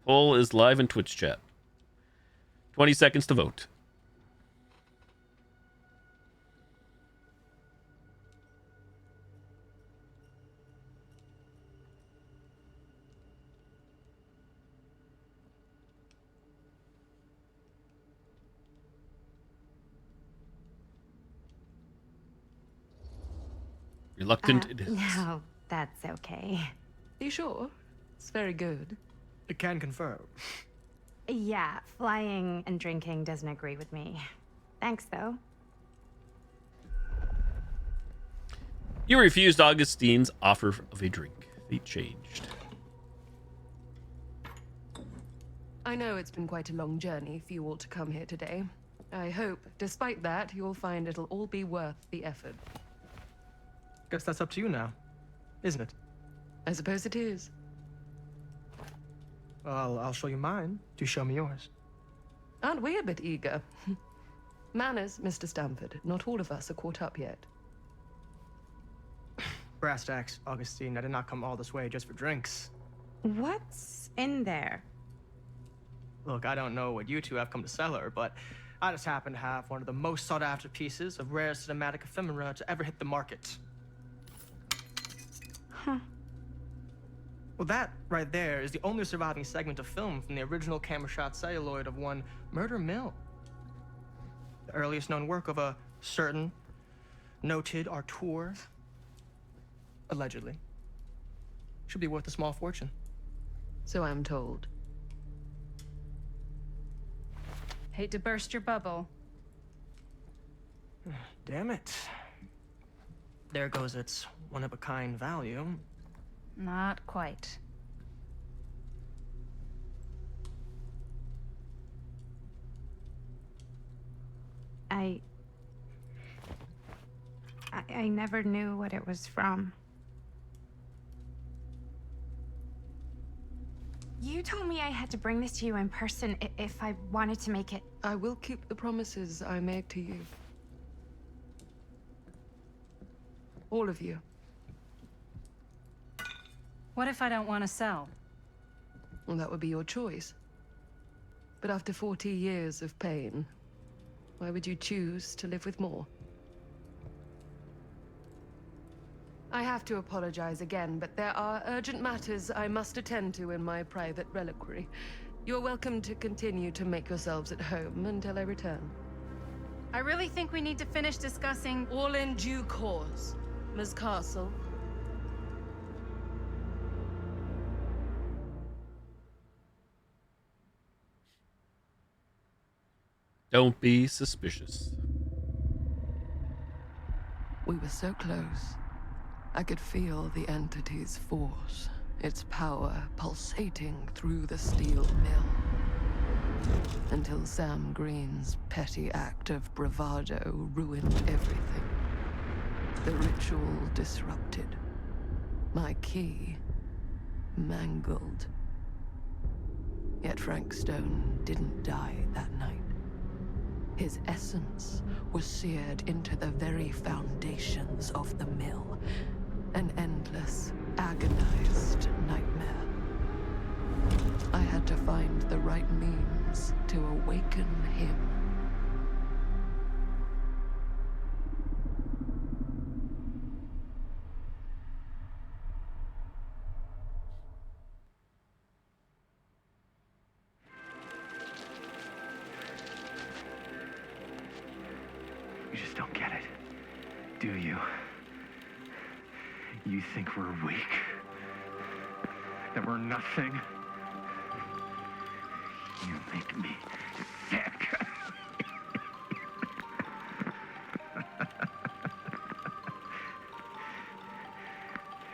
Poll is live in Twitch chat. 20 seconds to vote. Reluctant it is. No, that's okay. Are you sure? It's very good. I can confirm. Yeah, flying and drinking doesn't agree with me. Thanks, though. You refused Augustine's offer of a drink. Fate changed. I know it's been quite a long journey for you all to come here today. I hope, despite that, you'll find it'll all be worth the effort. Guess that's up to you now, isn't it? I suppose it is. Well, I'll show you mine. Do show me yours. Aren't we a bit eager? Manners, Mr. Stamford. Not all of us are caught up yet. Brass tacks, Augustine. I did not come all this way just for drinks. What's in there? Look, I don't know what you two have come to sell her, but I just happen to have one of the most sought-after pieces of rare cinematic ephemera to ever hit the market. Huh. Well, that right there is the only surviving segment of film from the original camera shot celluloid of one Murder Mill. The earliest known work of a certain noted auteur, allegedly. Should be worth a small fortune. So I'm told. Hate to burst your bubble. Damn it. There goes its one-of-a-kind value. Not quite. I never knew what it was from. You told me I had to bring this to you in person if I wanted to make it. I will keep the promises I made to you. All of you. What if I don't want to sell? Well, that would be your choice. But after 40 years of pain, why would you choose to live with more? I have to apologize again, but there are urgent matters I must attend to in my private reliquary. You're welcome to continue to make yourselves at home until I return. I really think we need to finish discussing... All in due course, Ms. Castle. Don't be suspicious. We were so close. I could feel the entity's force, its power pulsating through the steel mill. Until Sam Green's petty act of bravado ruined everything. The ritual disrupted. My key mangled. Yet Frank Stone didn't die that night. His essence was seared into the very foundations of the mill. An endless, agonized nightmare. I had to find the right means to awaken him. You just don't get it, do you? You think we're weak? That we're nothing? You make me sick.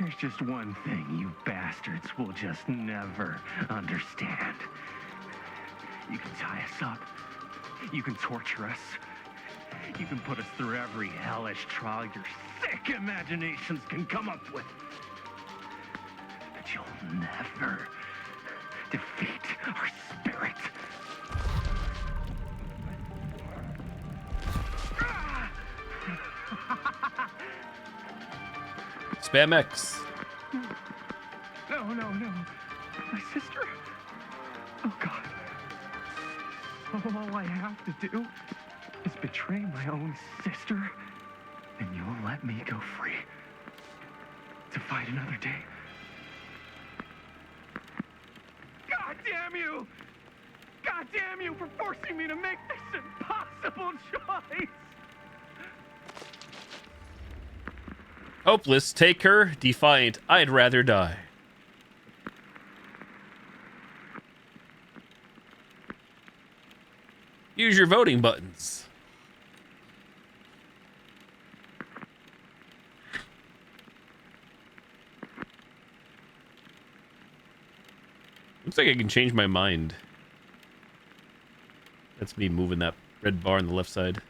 There's just one thing you bastards will just never understand. You can tie us up. You can torture us. You can put us through every hellish trial your sick imaginations can come up with. But you'll never defeat our spirit. Spam X. No. My sister? Oh, God. All I have to do is betray my own sister, and you'll let me go free to fight another day. God damn you! God damn you for forcing me to make this impossible choice! Hopeless, take her. Defiant, I'd rather die. Use your voting buttons. Looks like I can change my mind. That's me moving that red bar on the left side.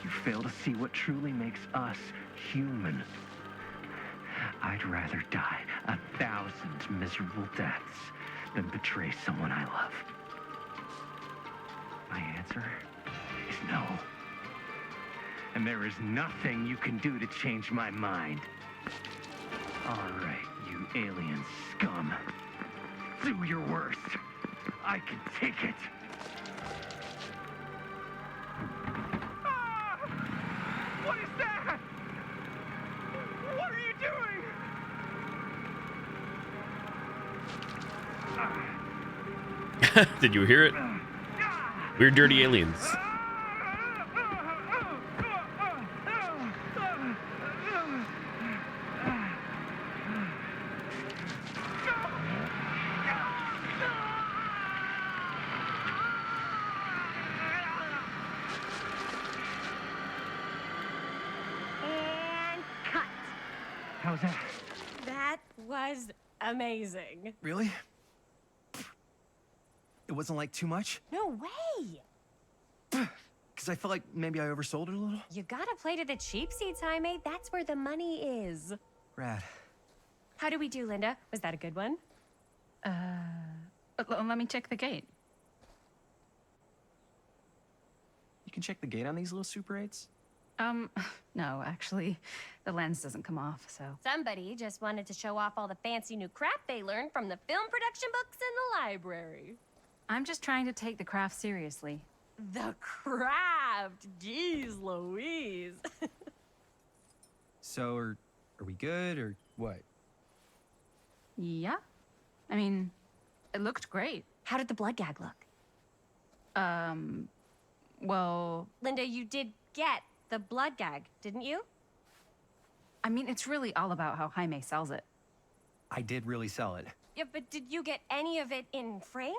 You fail to see what truly makes us human. I'd rather die 1,000 miserable deaths than betray someone I love. My answer is no. And there is nothing you can do to change my mind. All right, you alien scum. Do your worst. I can take it. Ah! What is that? What are you doing? Did you hear it? We're dirty aliens. And cut. How's that? That was amazing. Really? It wasn't like too much? No way! Because I felt like maybe I oversold it a little? You gotta play to the cheap seats, Jaime. That's where the money is. Rad. How did we do, Linda? Was that a good one? Let me check the gate. You can check the gate on these little Super 8s? No, actually, the lens doesn't come off, so. Somebody just wanted to show off all the fancy new crap they learned from the film production books in the library. I'm just trying to take the craft seriously. The craft! Jeez Louise. So, are we good, or what? Yeah. I mean, it looked great. How did the blood gag look? Well... Linda, you did get the blood gag, didn't you? I mean, it's really all about how Jaime sells it. I did really sell it. Yeah, but did you get any of it in frame?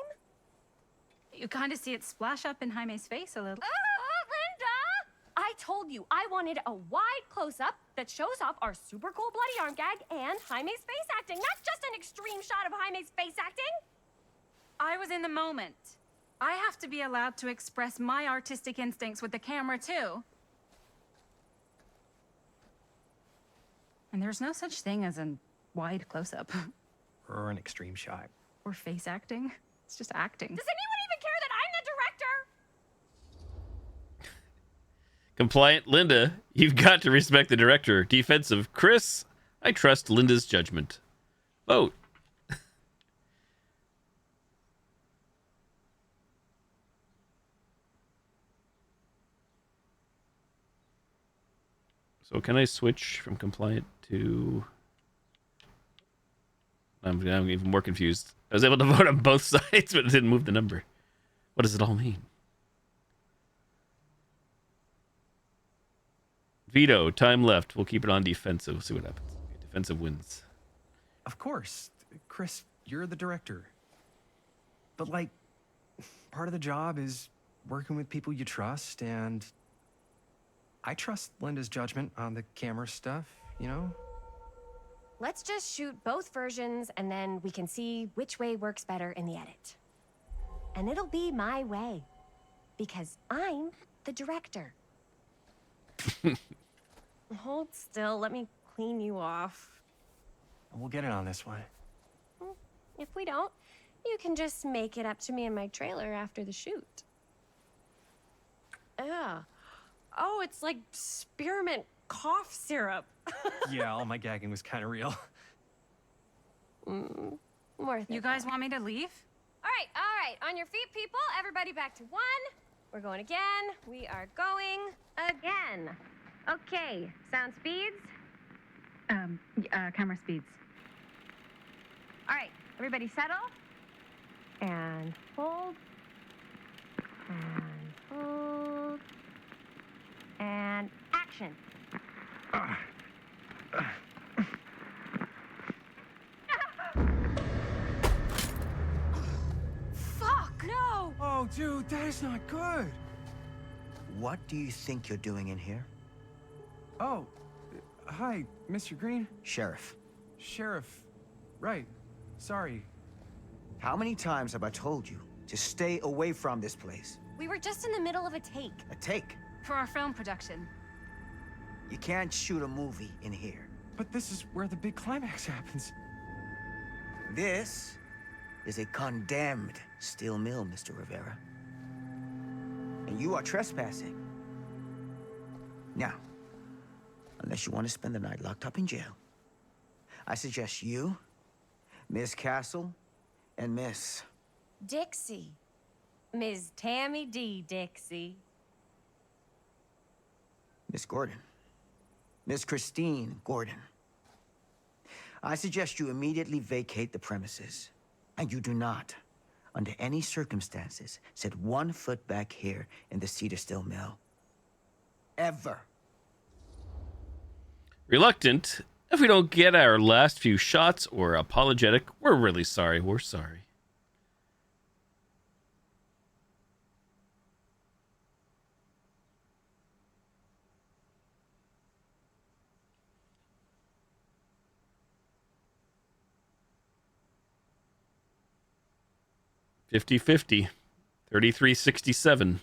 You kind of see it splash up in Jaime's face a little. Linda! I told you I wanted a wide close-up that shows off our super cool bloody arm gag and Jaime's face acting, not just an extreme shot of Jaime's face acting. I was in the moment. I have to be allowed to express my artistic instincts with the camera, too. And there's no such thing as a wide close-up. Or an extreme shot. Or face acting. It's just acting. Does anyone even care that I'm the director? Compliant Linda, you've got to respect the director. Defensive Chris, I trust Linda's judgment. Vote. So can I switch from compliant to... I'm even more confused. I was able to vote on both sides, but it didn't move the number. What does it all mean? Veto, time left. We'll keep it on defensive. We'll see what happens. Okay, defensive wins. Of course. Chris, you're the director. But, like, part of the job is working with people you trust, and I trust Linda's judgment on the camera stuff, you know? Let's just shoot both versions and then we can see which way works better in the edit. And it'll be my way. Because I'm the director. Hold still, let me clean you off. We'll get it on this one. If we don't, you can just make it up to me in my trailer after the shoot. Yeah. Oh, it's like spearmint cough syrup. Yeah, all my gagging was kind of real. Worth it. You guys want me to leave? All right. On your feet, people. Everybody back to one. We're going again. We are going again. Okay, sound speeds. Camera speeds. All right, everybody settle. And hold. And hold. And action. Fuck! No! Oh, dude, that is not good. What do you think you're doing in here? Oh, hi, Mr. Green. Sheriff. Sheriff. Right. Sorry. How many times have I told you to stay away from this place? We were just in the middle of a take. A take? For our film production. You can't shoot a movie in here. But this is where the big climax happens. This is a condemned steel mill, Mr. Rivera. And you are trespassing. Now, unless you want to spend the night locked up in jail, I suggest you, Miss Castle, and Miss... Dixie. Ms. Tammy D. Dixie. Miss Gordon. Miss Christine Gordon. I suggest you immediately vacate the premises. And you do not, under any circumstances, set 1 foot back here in the Cedar Still Mill. Ever. Reluctant. If we don't get our last few shots or apologetic, we're really sorry. We're sorry. 50-50. 3367.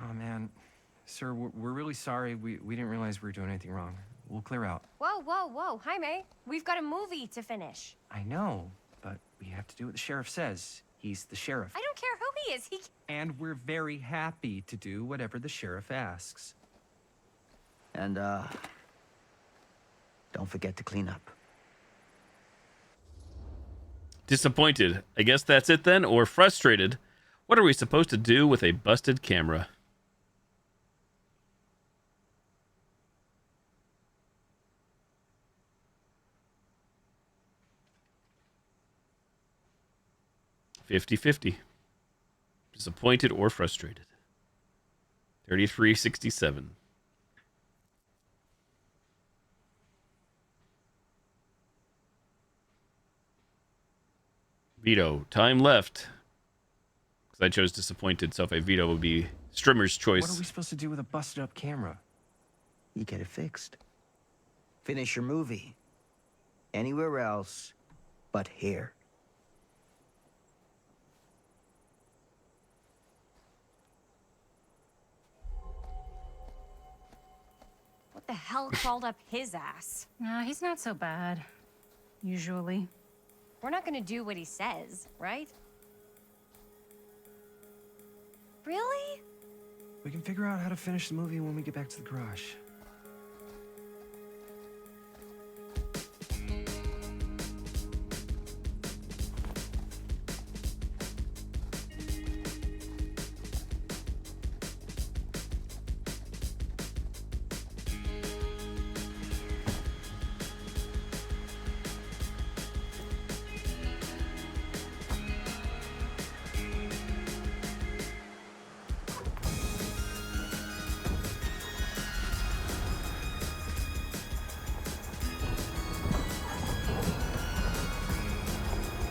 Oh, man. Sir, we're really sorry. We didn't realize we were doing anything wrong. We'll clear out. Whoa, whoa, whoa. Jaime, we've got a movie to finish. I know, but we have to do what the sheriff says. He's the sheriff. I don't care who he is. And we're very happy to do whatever the sheriff asks. And, don't forget to clean up. Disappointed. I guess that's it then, or frustrated. What are we supposed to do with a busted camera? $50-50. Disappointed or frustrated. 3367. Veto. Time left. Because I chose disappointed, so if I veto, it would be Strimmer's choice. What are we supposed to do with a busted up camera? You get it fixed. Finish your movie. Anywhere else but here. What the hell crawled up his ass? Nah, he's not so bad. Usually. We're not gonna do what he says, right? Really? We can figure out how to finish the movie when we get back to the garage.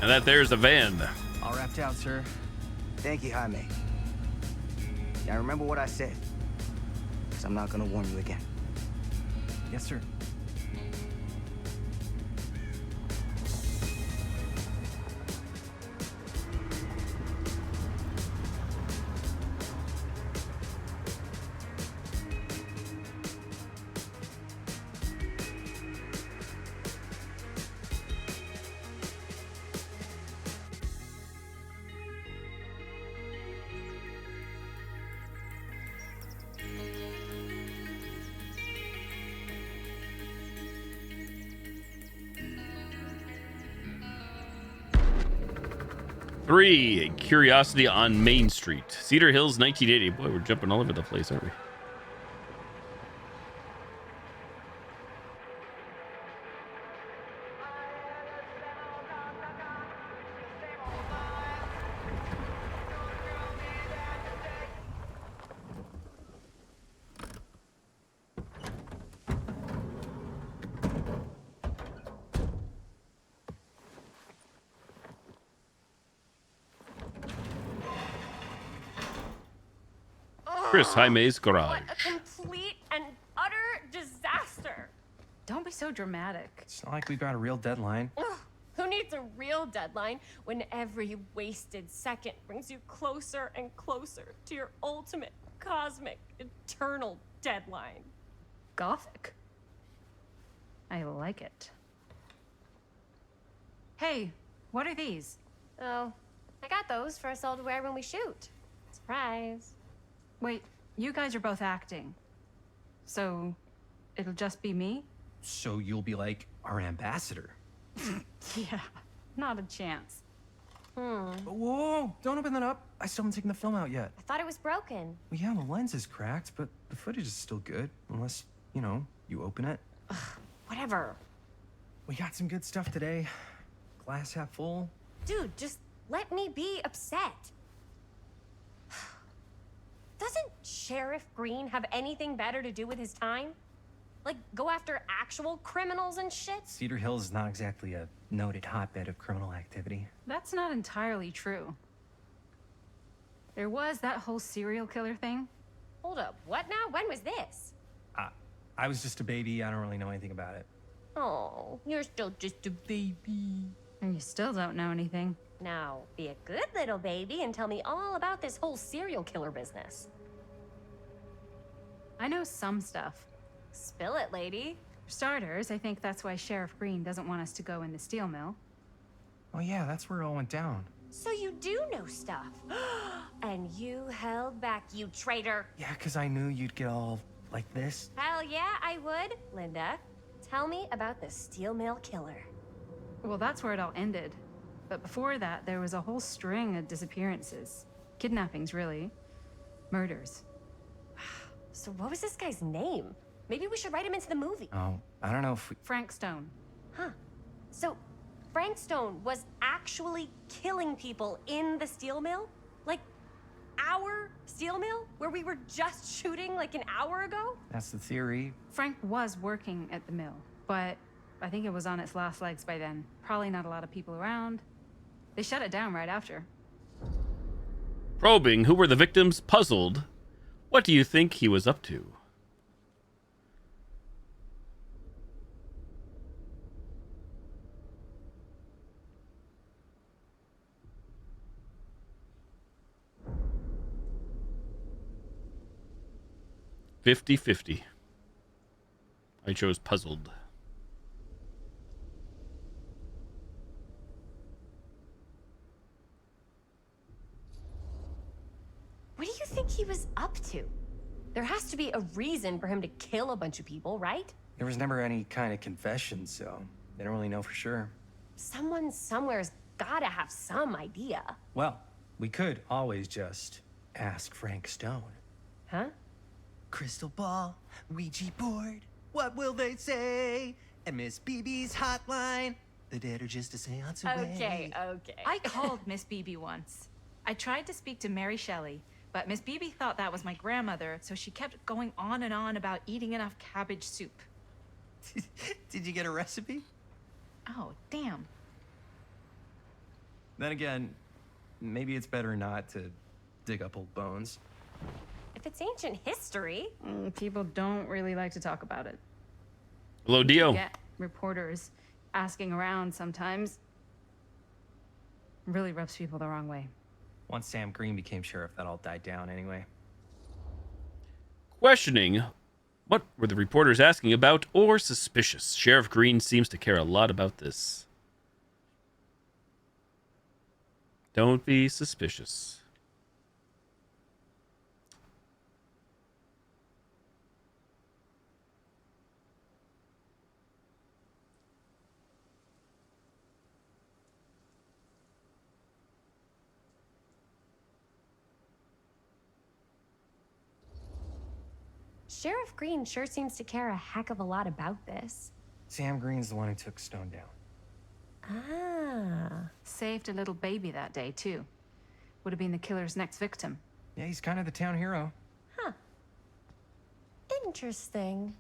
And that there's a van. All wrapped out, sir. Thank you, Jaime. Now remember what I said, because I'm not gonna warn you again. Yes, sir. Three, Curiosity on Main Street. Cedar Hills, 1980. Boy, we're jumping all over the place, aren't we? Chris Jaime's garage. What a complete and utter disaster. Don't be so dramatic. It's not like we've got a real deadline. Ugh, who needs a real deadline when every wasted second brings you closer and closer to your ultimate, cosmic, eternal deadline? Gothic. I like it. Hey, what are these? Oh, I got those for us all to wear when we shoot. Surprise. Wait, you guys are both acting. So, it'll just be me? So you'll be like our ambassador. Yeah, not a chance. Whoa, don't open that up. I still haven't taken the film out yet. I thought it was broken. Well, yeah, the lens is cracked, but the footage is still good. Unless, you know, you open it. Whatever. We got some good stuff today. Glass half full. Dude, just let me be upset. Doesn't Sheriff Green have anything better to do with his time? Like, go after actual criminals and shit? Cedar Hills is not exactly a noted hotbed of criminal activity. That's not entirely true. There was that whole serial killer thing. Hold up, what now? When was this? I was just a baby. I don't really know anything about it. Oh, you're still just a baby. And you still don't know anything. Now, be a good little baby and tell me all about this whole serial killer business. I know some stuff. Spill it, lady. For starters, I think that's why Sheriff Green doesn't want us to go in the steel mill. Oh yeah, that's where it all went down. So you do know stuff. And you held back, you traitor. Yeah, 'cause I knew you'd get all like this. Hell yeah, I would. Linda, tell me about the steel mill killer. Well, that's where it all ended. But before that, there was a whole string of disappearances. Kidnappings, really. Murders. So what was this guy's name? Maybe we should write him into the movie. Oh, I don't know if we... Frank Stone. Huh. So Frank Stone was actually killing people in the steel mill? Like, our steel mill? Where we were just shooting like an hour ago? That's the theory. Frank was working at the mill, but I think it was on its last legs by then. Probably not a lot of people around. They shut it down right after. Probing who were the victims, puzzled. What do you think he was up to? "50-50." I chose puzzled. What do you think he was up to? There has to be a reason for him to kill a bunch of people, right? There was never any kind of confession, so they don't really know for sure. Someone somewhere's gotta have some idea. Well, we could always just ask Frank Stone. Huh? Crystal ball, Ouija board, what will they say? And Miss BB's hotline, the dead are just a seance away. Okay. I called Miss Beebe once. I tried to speak to Mary Shelley, but Miss Beebe thought that was my grandmother, so she kept going on and on about eating enough cabbage soup. Did you get a recipe? Oh, damn. Then again, maybe it's better not to dig up old bones. If it's ancient history. People don't really like to talk about it. Hello, Dio. Get reporters asking around sometimes. Really rubs people the wrong way. Once Sam Green became sheriff, that all died down anyway. Questioning what were the reporters asking about or suspicious. Sheriff Green seems to care a lot about this. Don't be suspicious. Sheriff Green sure seems to care a heck of a lot about this. Sam Green's the one who took Stone down. Ah. Saved a little baby that day, too. Would have been the killer's next victim. Yeah, he's kind of the town hero. Huh. Interesting.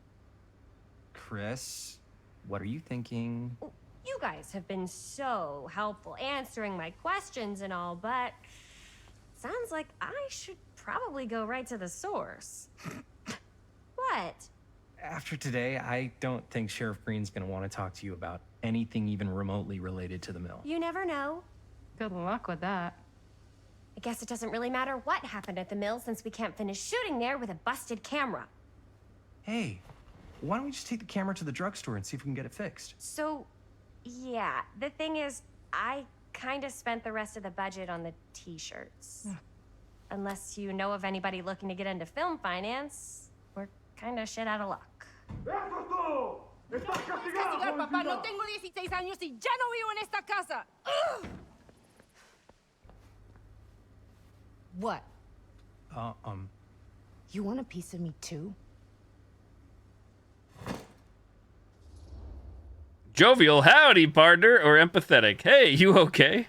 Chris, what are you thinking? You guys have been so helpful answering my questions and all, but sounds like I should probably go right to the source. What? After today, I don't think Sheriff Green's gonna want to talk to you about anything even remotely related to the mill. You never know. Good luck with that. I guess it doesn't really matter what happened at the mill since we can't finish shooting there with a busted camera. Hey, why don't we just take the camera to the drugstore and see if we can get it fixed? So, yeah, the thing is, I kind of spent the rest of the budget on the t-shirts. Unless you know of anybody looking to get into film finance, we're kind of shit out of luck. Castigar, papá. No tengo 16 años y ya no vivo en esta casa. Ugh. What? You want a piece of me too? Jovial, howdy, partner, or empathetic? Hey, you okay?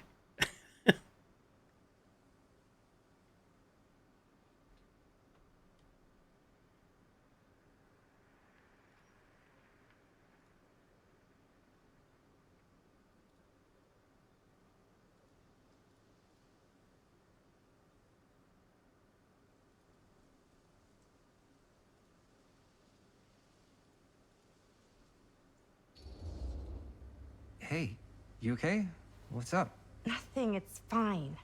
Hey, you okay? What's up? Nothing, it's fine.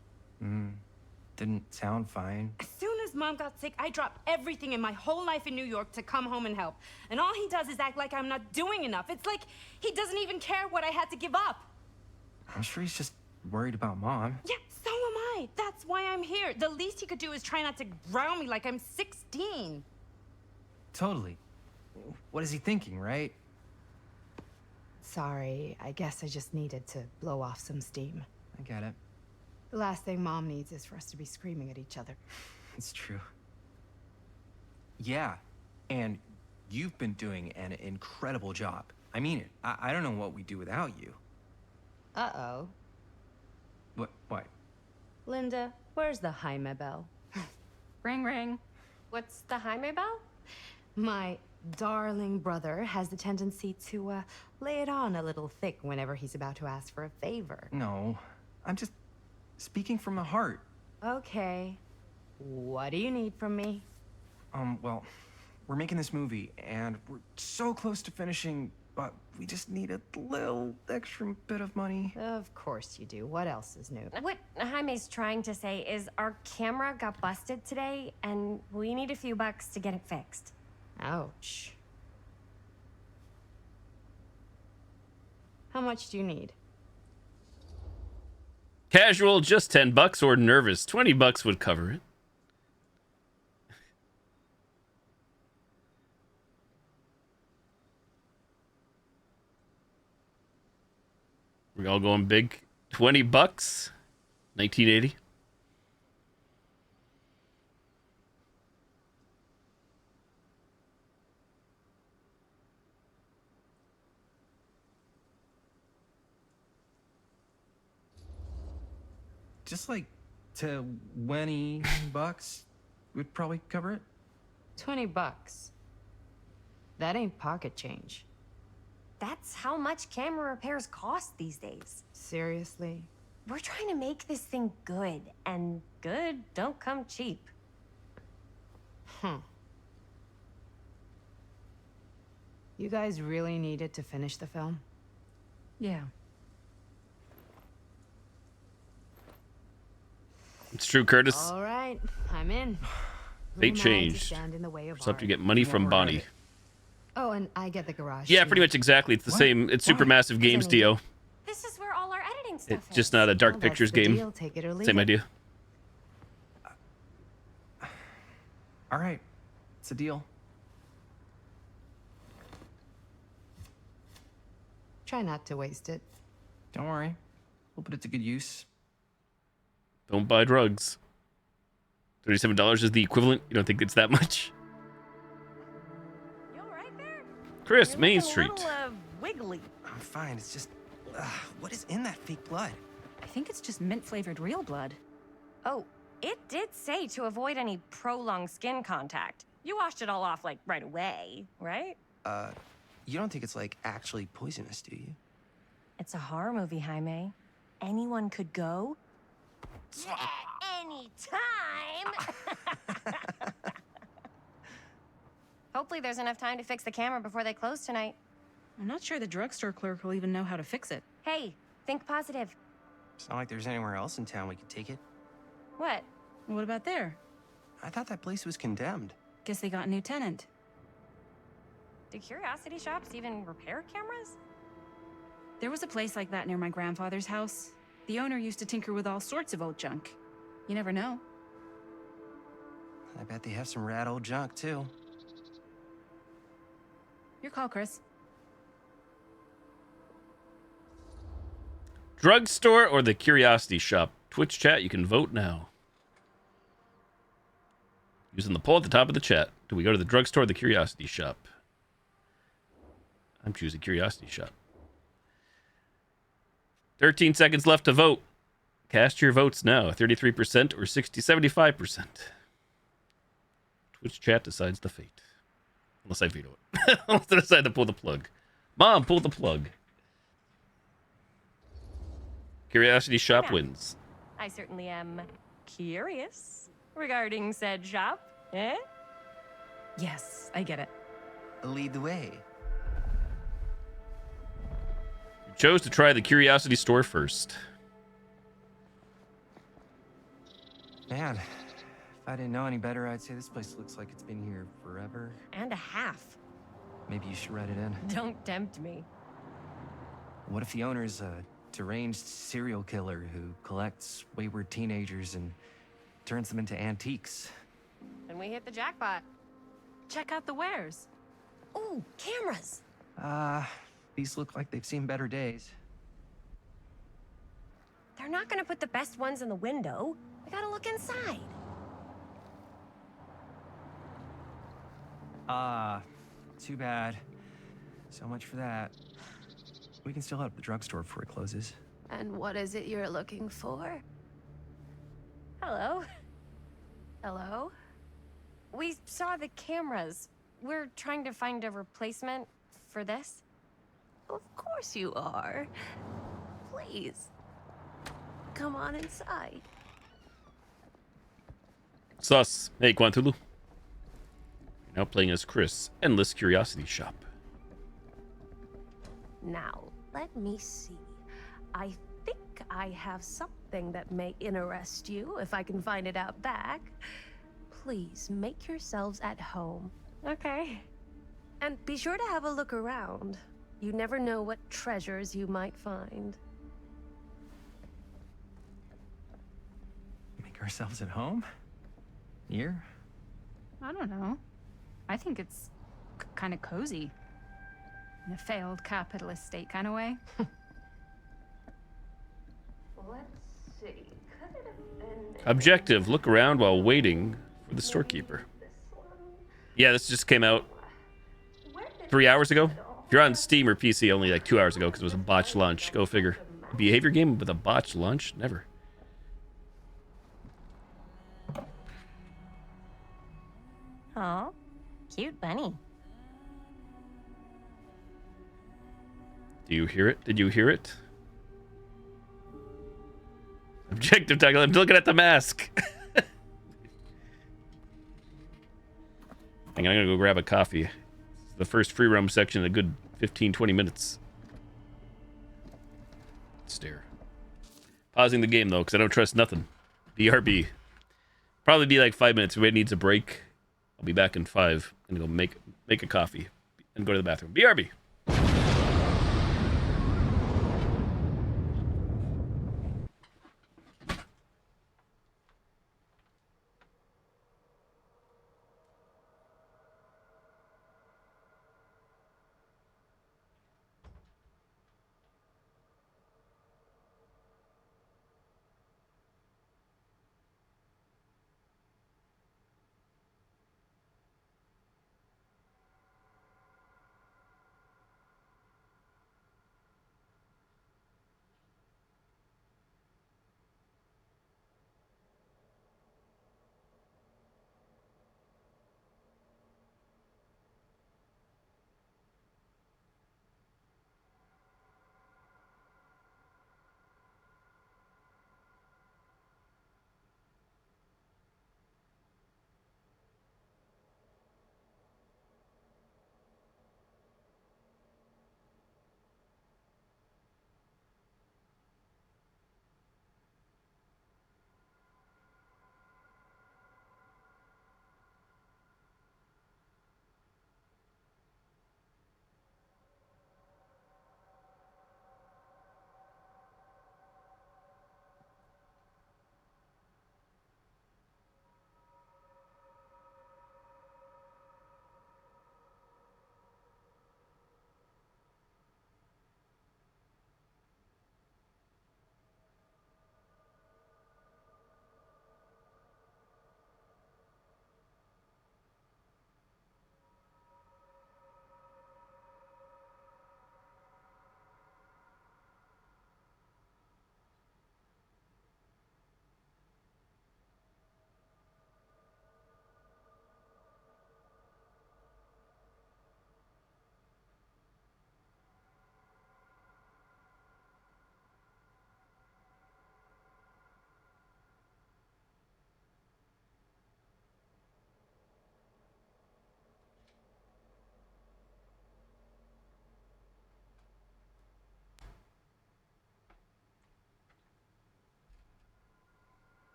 Didn't sound fine. As soon as Mom got sick, I dropped everything in my whole life in New York to come home and help. And all he does is act like I'm not doing enough. It's like he doesn't even care what I had to give up. I'm sure he's just worried about Mom. Yeah, so am I. That's why I'm here. The least he could do is try not to ground me like I'm 16. Totally. What is he thinking, right? Sorry, I guess I just needed to blow off some steam. I get it. The last thing Mom needs is for us to be screaming at each other. It's true. Yeah, and you've been doing an incredible job. I mean it. I don't know what we'd do without you. Uh-oh. What? Linda, where's the Jaime bell? Ring, ring. What's the Jaime bell? My darling brother has the tendency to lay it on a little thick whenever he's about to ask for a favor. No, I'm just speaking from the heart. Okay. What do you need from me? Well, we're making this movie, and we're so close to finishing, but we just need a little extra bit of money. Of course you do. What else is new? What Jaime's trying to say is our camera got busted today, and we need a few bucks to get it fixed. Ouch. How much do you need? Casual, just $10, or nervous, $20 would cover it. We're all going big. $20, 1980. Just like $20 would probably cover it. $20. That ain't pocket change. That's how much camera repairs cost these days. Seriously? We're trying to make this thing good, and good don't come cheap. You guys really needed to finish the film? Yeah. It's true, Curtis. All right, I'm in. They Who am I to changed. stand in the way of Just have to art? get money from Never Bonnie. heard it. Oh, and I get the garage. Yeah, too. pretty much exactly. It's the same. It's Supermassive Games, Isn't it? Dio. This is where all our editing stuff It's just not a Dark Well, that's Pictures the game. deal. Take it or leave Same it. idea. All right, it's a deal. Try not to waste it. Don't worry, we'll put it to good use. Don't buy drugs. $37 is the equivalent. You don't think it's that much? You all right there? Chris, You're Main looking a Street. little, wiggly. I'm fine. It's just, what is in that fake blood? I think it's just mint-flavored real blood. Oh, it did say to avoid any prolonged skin contact. You washed it all off, like, right away, right? You don't think it's, like, actually poisonous, do you? It's a horror movie, Jaime. Anyone could go. Yeah, anytime! Hopefully there's enough time to fix the camera before they close tonight. I'm not sure the drugstore clerk will even know how to fix it. Hey, think positive. It's not like there's anywhere else in town we could take it. What? What about there? I thought that place was condemned. Guess they got a new tenant. Do curiosity shops even repair cameras? There was a place like that near my grandfather's house. The owner used to tinker with all sorts of old junk. You never know. I bet they have some rad old junk, too. Your call, Chris. Drugstore or the Curiosity Shop? Twitch chat, you can vote now. Using the poll at the top of the chat. Do we go to the drugstore or the Curiosity Shop? I'm choosing Curiosity Shop. 13 seconds left to vote. Cast your votes now. 33% or 75%. Twitch chat decides the fate. Unless I veto it. Unless I decide to pull the plug. Mom, pull the plug. Curiosity Shop Yeah. wins. I certainly am curious regarding said shop, eh? Yes, I get it. Lead the way. You're Chose to try the Curiosity Store first. Man, if I didn't know any better, I'd say this place looks like it's been here forever. And a half. Maybe you should write it in. Don't tempt me. What if the owner's a deranged serial killer who collects wayward teenagers and turns them into antiques? Then we hit the jackpot. Check out the wares. Ooh, cameras. These look like they've seen better days. They're not gonna put the best ones in the window. We gotta look inside. Too bad. So much for that. We can still hit up the drugstore before it closes. And what is it you're looking for? Hello. Hello? We saw the cameras. We're trying to find a replacement for this. Of course you are. Please. Come on inside. Sus. Hey, Quantulu. Now playing as Chris. Endless Curiosity Shop. Now, let me see. I think I have something that may interest you, if I can find it out back. Please make yourselves at home. Okay. And be sure to have a look around. You never know what treasures you might find. Make ourselves at home? Here? I don't know. I think it's kind of cozy. In a failed capitalist state kind of way. Let's see. Could it have been... Objective. Look around while waiting for the storekeeper. Yeah, this just came out 3 hours ago. If you're on Steam or PC, only like 2 hours ago because it was a botched launch. Go figure. A behavior game with a botched launch? Never. Aw, cute bunny. Do you hear it? Did you hear it? Objective title. I'm looking at the mask. Hang on, I'm gonna go grab a coffee. It's the first free roam section in a good 15-20 minutes. Stare. Pausing the game though, because I don't trust nothing. BRB. Probably be like 5 minutes. Everybody needs a break. I'll be back in 5. I'm gonna go make a coffee and go to the bathroom. BRB.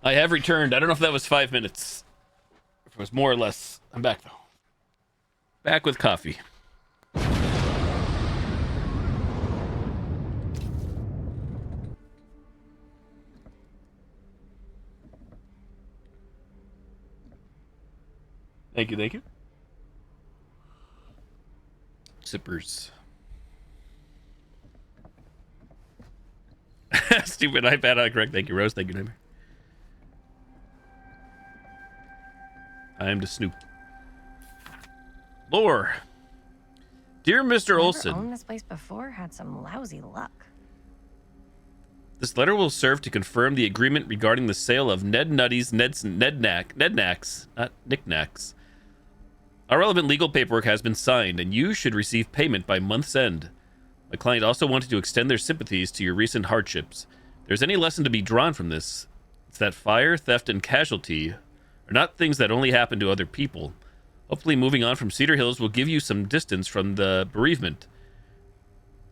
I have returned. I don't know if that was 5 minutes. If it was more or less. I'm back, though. Back with coffee. Thank you, thank you. Sippers. Stupid iPad autocorrect. Thank you, Rose. Thank you, Nightmare. Time to snoop. Lore. Dear Mr. Whoever Olson. owned this place before had some lousy luck. This letter will serve to confirm the agreement regarding the sale of Ned Nutty's Nednacks, not knickknacks. Our relevant legal paperwork has been signed, and you should receive payment by month's end. My client also wanted to extend their sympathies to your recent hardships. If there's any lesson to be drawn from this, it's that fire, theft, and casualty are not things that only happen to other people. Hopefully moving on from Cedar Hills will give you some distance from the bereavement.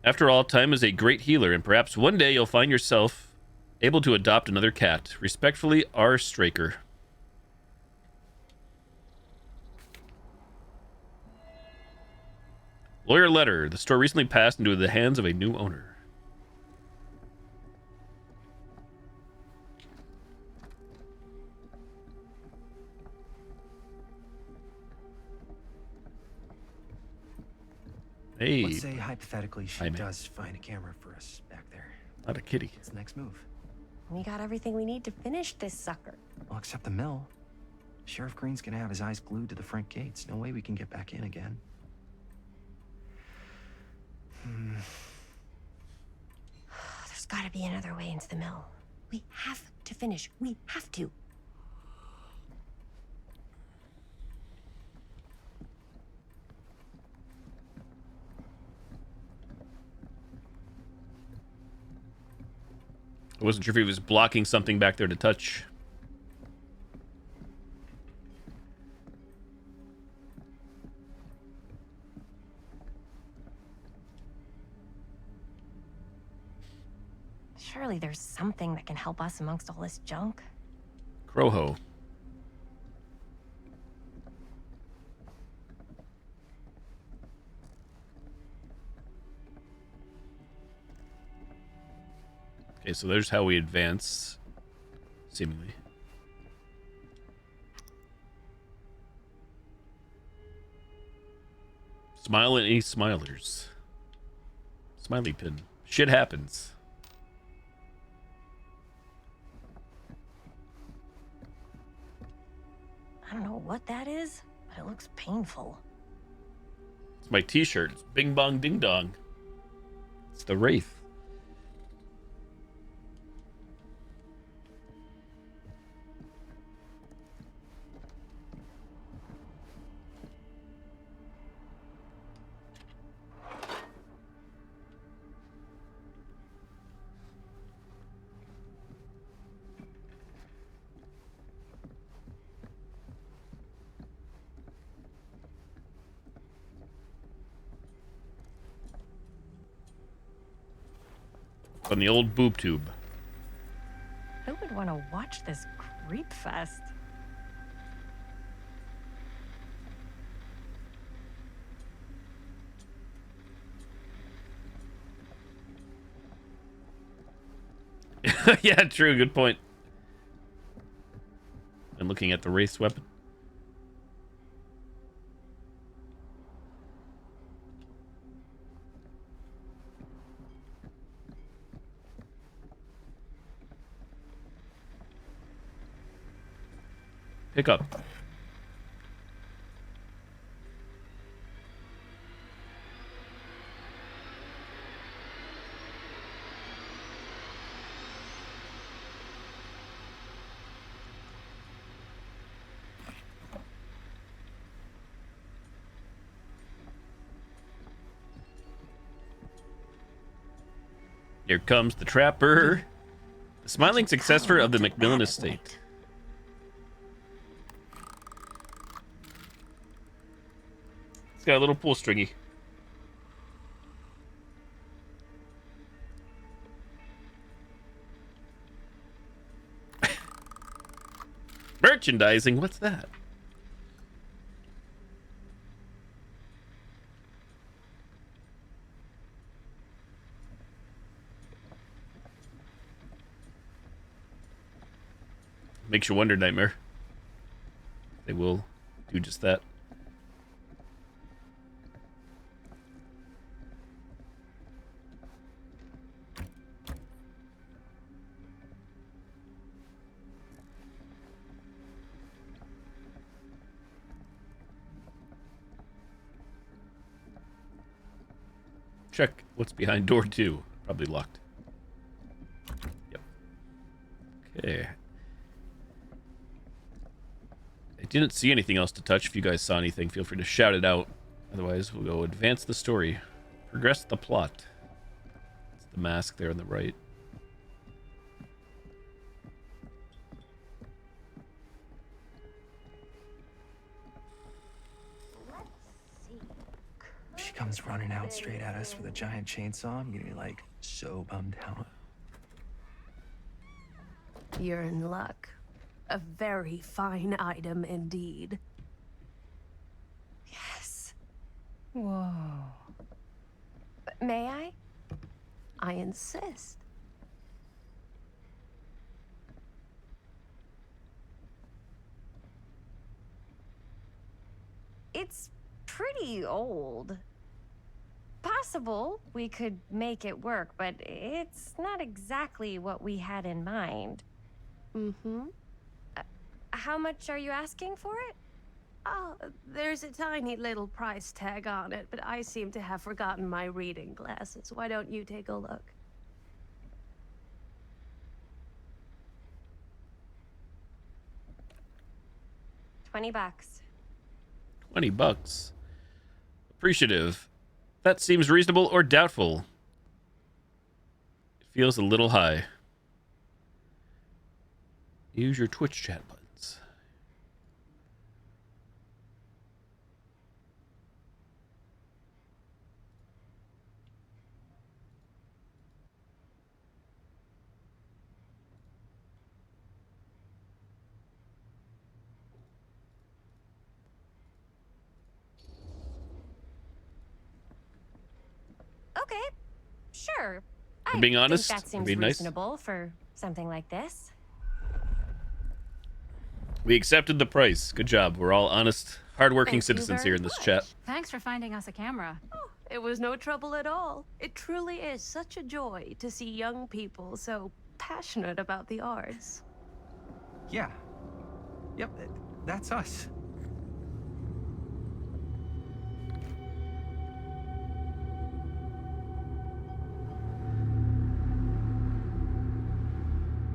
After all, time is a great healer, and perhaps one day you'll find yourself able to adopt another cat. Respectfully, R. Straker. Lawyer letter. The store recently passed into the hands of a new owner. Hey. Let's say hypothetically she Hi, man. does find a camera for us back there. Not a kitty. What's the next move? We got everything we need to finish this sucker. Well, except the mill. Sheriff Green's gonna have his eyes glued to the front gates. No way we can get back in again. There's gotta be another way into the mill. We have to finish. We have to. I wasn't sure if he was blocking something back there to touch. Surely there's something that can help us amongst all this junk. Croho. Okay, so there's how we advance, seemingly. Smile at any smilers. Smiley pin. Shit happens. I don't know what that is, but it looks painful. It's my t-shirt. It's Bing Bong Ding Dong. It's the Wraith. On the old boob tube. Who would want to watch this creep fest? Yeah, true. Good point. And looking at the Wraith's weapon. Pick up. Here comes the trapper. The smiling successor of the Macmillan estate. It's got a little pull stringy. Merchandising? What's that? Makes you wonder, Nightmare. They will do just that. Check what's behind door 2. Probably locked. Yep. Okay. I didn't see anything else to touch. If you guys saw anything, feel free to shout it out. Otherwise, we'll go advance the story. Progress the plot. It's the mask there on the right. She comes running out straight at us with a giant chainsaw. I'm gonna be like so bummed out. You're in luck. A very fine item indeed. Yes. Whoa. May I? I insist. It's pretty old. Possible we could make it work, but it's not exactly what we had in mind. Mm-hmm. How much are you asking for it? Oh, there's a tiny little price tag on it, but I seem to have forgotten my reading glasses. Why don't you take a look? $20. $20. Appreciative. That seems reasonable or doubtful. It feels a little high. Use your Twitch chat buttons. Okay, sure. For being honest, think that seems being nice. reasonable for something like this. We accepted the price. Good job. We're all honest, hardworking Thank you citizens very here in this chat. Thanks for finding us a camera. Oh, it was no trouble at all. It truly is such a joy to see young people so passionate about the arts. Yeah. Yep, that's us.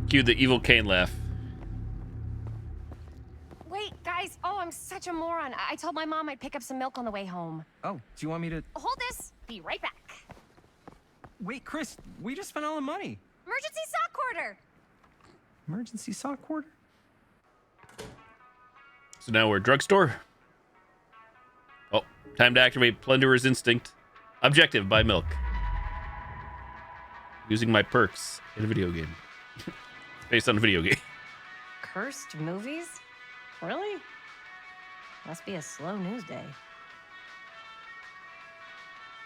Cue the evil Kane laugh. Wait, guys. Oh, I'm such a moron. I told my mom I'd pick up some milk on the way home. Oh, do you want me to... Hold this. Be right back. Wait, Chris, we just spent all the money. Emergency sock quarter. Emergency sock quarter? So now we're at drugstore. Oh, time to activate Plunderer's Instinct. Objective, buy milk. Using my perks in a video game. Based on a video game. Cursed movies? Really? Must be a slow news day.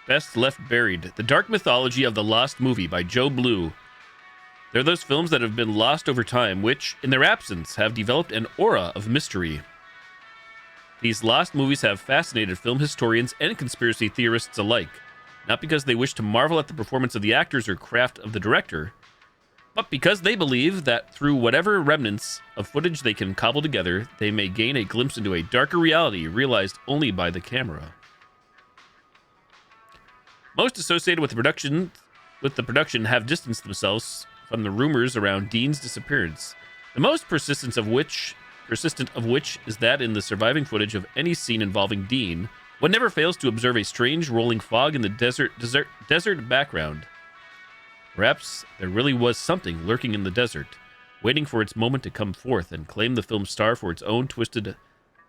Best Left Buried. The Dark Mythology of the Lost Movie by Joe Blue. They're those films that have been lost over time, which, in their absence, have developed an aura of mystery. These lost movies have fascinated film historians and conspiracy theorists alike, not because they wish to marvel at the performance of the actors or craft of the director, but because they believe that through whatever remnants of footage they can cobble together, they may gain a glimpse into a darker reality realized only by the camera. Most associated with the production have distanced themselves from the rumors around Dean's disappearance. The most persistent of which is that in the surviving footage of any scene involving Dean, one never fails to observe a strange rolling fog in the desert background. Perhaps there really was something lurking in the desert, waiting for its moment to come forth and claim the film's star for its own twisted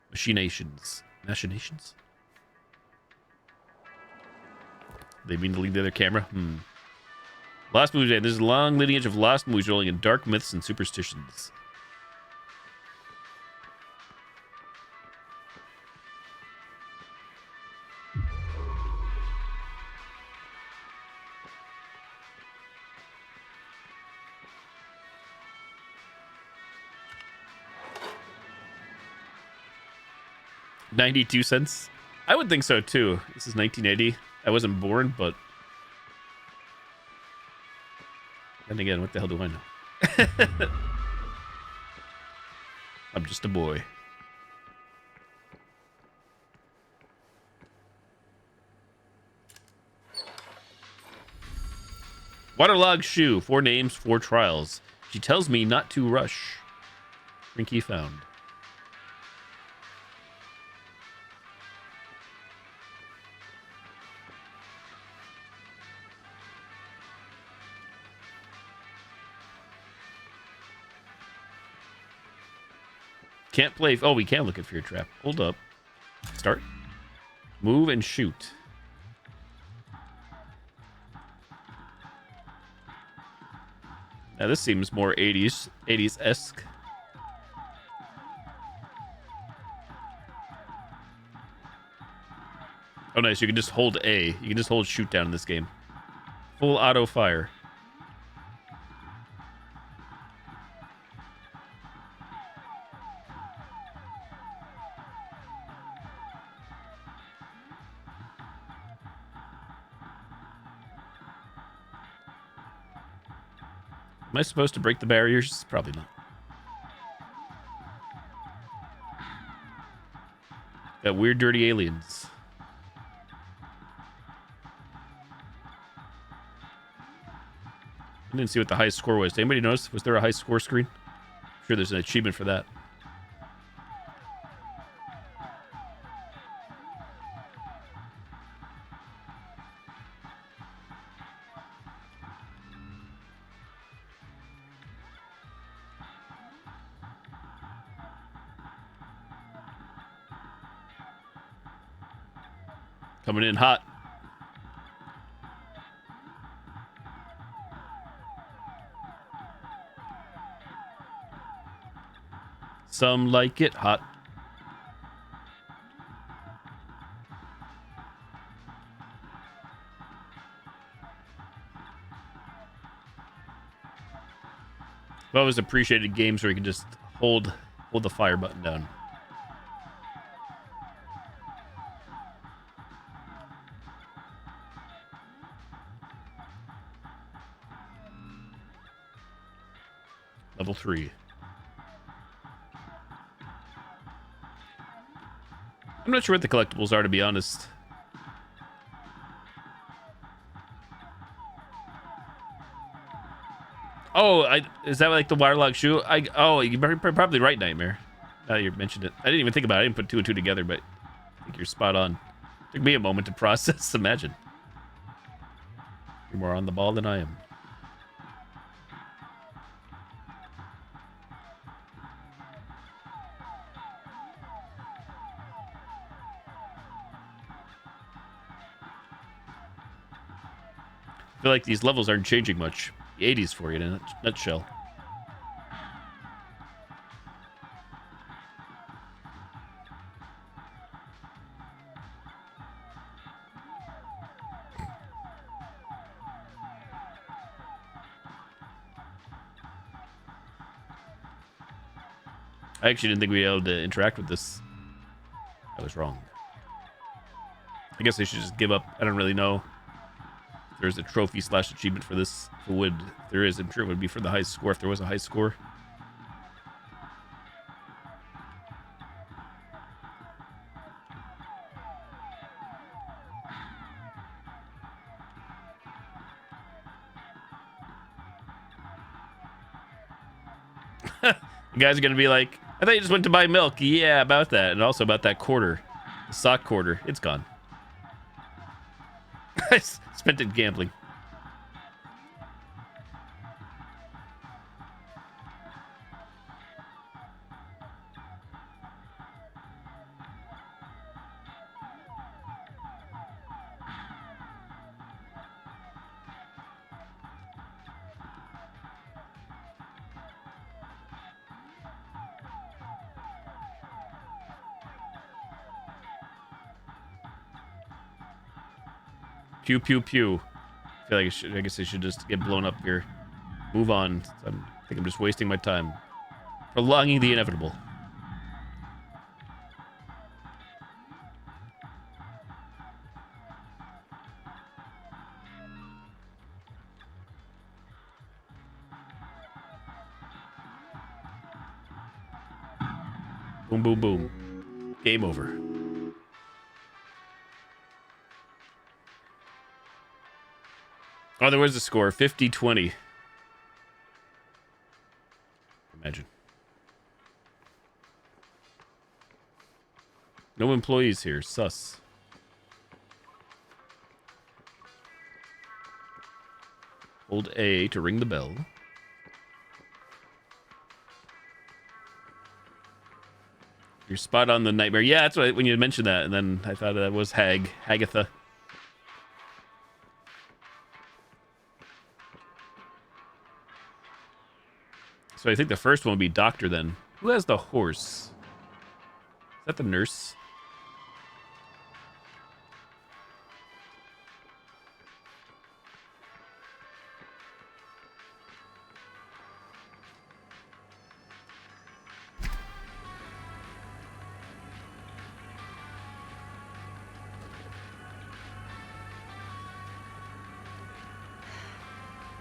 machinations. Machinations? They mean to leave the other camera? Lost Movies. There's a long lineage of lost movies rolling in dark myths and superstitions. 92 cents? I would think so too. This is 1980. I wasn't born, but then again, what the hell do I know? I'm just a boy. Waterlogged shoe. 4 names, 4 trials. She tells me not to rush. Rinky found. Can't play. Oh, we can look at Fear Trap. Hold up. Start. Move and shoot. Now this seems more 80s-esque. Oh, nice. You can just hold A. You can just hold shoot down in this game. Full auto fire. Am I supposed to break the barriers? Probably not. Got weird, dirty aliens. I didn't see what the highest score was. Did anybody notice? Was there a high score screen? I'm sure there's an achievement for that. Coming in hot. Some like it hot. I've always appreciated games where you can just hold the fire button down. Level 3. I'm not sure what the collectibles are, to be honest. Oh, is that like the waterlogged shoe? Oh, you're probably right, Nightmare. Now that you mentioned it. I didn't even think about it. I didn't put 2 and 2 together, but I think you're spot on. Took me a moment to process. Imagine. You're more on the ball than I am. I feel like these levels aren't changing much. The 80s for you in a nutshell. I actually didn't think we'd be able to interact with this. I was wrong. I guess I should just give up. I don't really know. There's a trophy / achievement for this. If it would, if there is, I'm sure it would be for the high score if there was a high score. You guys are going to be like, I thought you just went to buy milk. Yeah, about that. And also about that quarter. The sock quarter. It's gone. I spent it gambling. Pew, pew, pew. I feel like I guess I should just get blown up here. Move on. I think I'm just wasting my time. Prolonging the inevitable. Boom, boom, boom. Game over. Oh, there was a score. 50-20. Imagine. No employees here. Sus. Hold A to ring the bell. You're spot on the nightmare. Yeah, that's what when you mentioned that, and then I thought that was Hagatha. So I think the first one would be Doctor then. Who has the horse? Is that the nurse?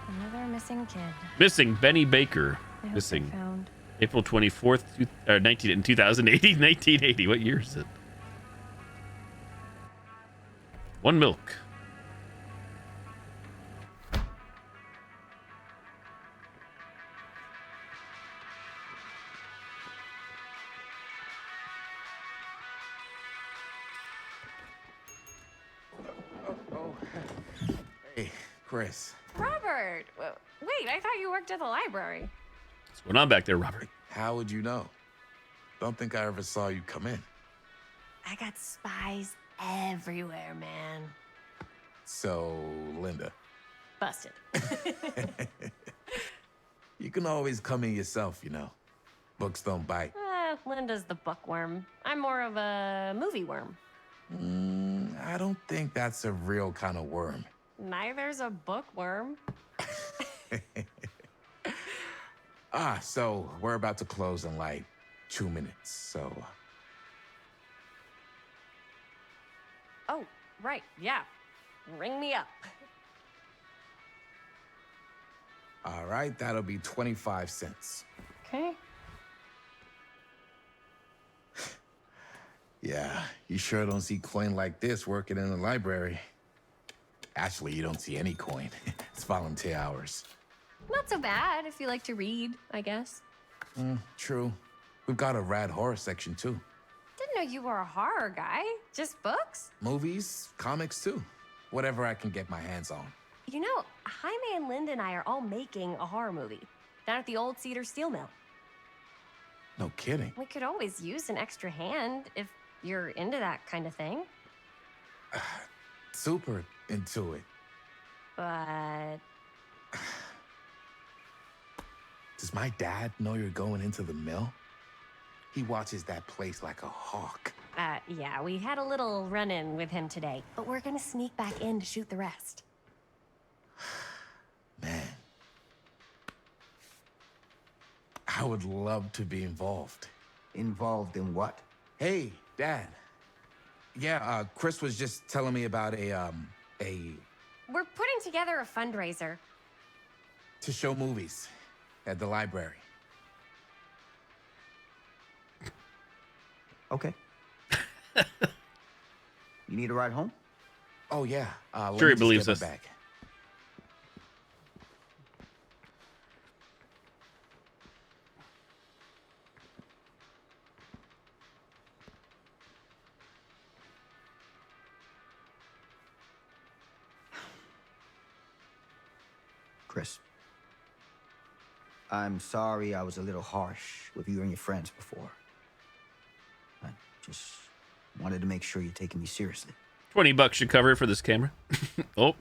Another missing kid. Missing Benny Baker. I hope Missing. they're found. April 24th, 2080. 1980. What year is it? One milk. Hey, Chris. Robert! Wait, I thought you worked at the library. What's going on back there, Robert? How would you know? Don't think I ever saw you come in. I got spies everywhere, man. So, Linda, Busted. you can always come in yourself, you know. Books don't bite. Linda's the bookworm. I'm more of a movie worm. I don't think that's a real kind of worm. Neither's a bookworm. So we're about to close in like 2 minutes, so... Oh, right, yeah. Ring me up. All right, that'll be 25 cents. Okay. Yeah, you sure don't see coin like this working in the library. Actually, you don't see any coin. It's volunteer hours. Not so bad if you like to read, I guess. True. We've got a rad horror section, too. Didn't know you were a horror guy. Just books? Movies, comics, too. Whatever I can get my hands on. You know, Jaime and Linda and I are all making a horror movie down at the old Cedar Steel Mill. No kidding. We could always use an extra hand if you're into that kind of thing. Super into it. But Does my dad know you're going into the mill? He watches that place like a hawk. Yeah, we had a little run-in with him today, but we're gonna sneak back in to shoot the rest. Man. I would love to be involved. Involved in what? Hey, Dad. Yeah, Chris was just telling me about a... We're putting together a fundraiser. to show movies at the library. Okay. You need a ride home? Oh, yeah. Let Sure, me he just believes get us. my bag. Chris. I'm sorry I was a little harsh with you and your friends before. I just wanted to make sure you're taking me seriously. $20 should cover it for this camera. Oh.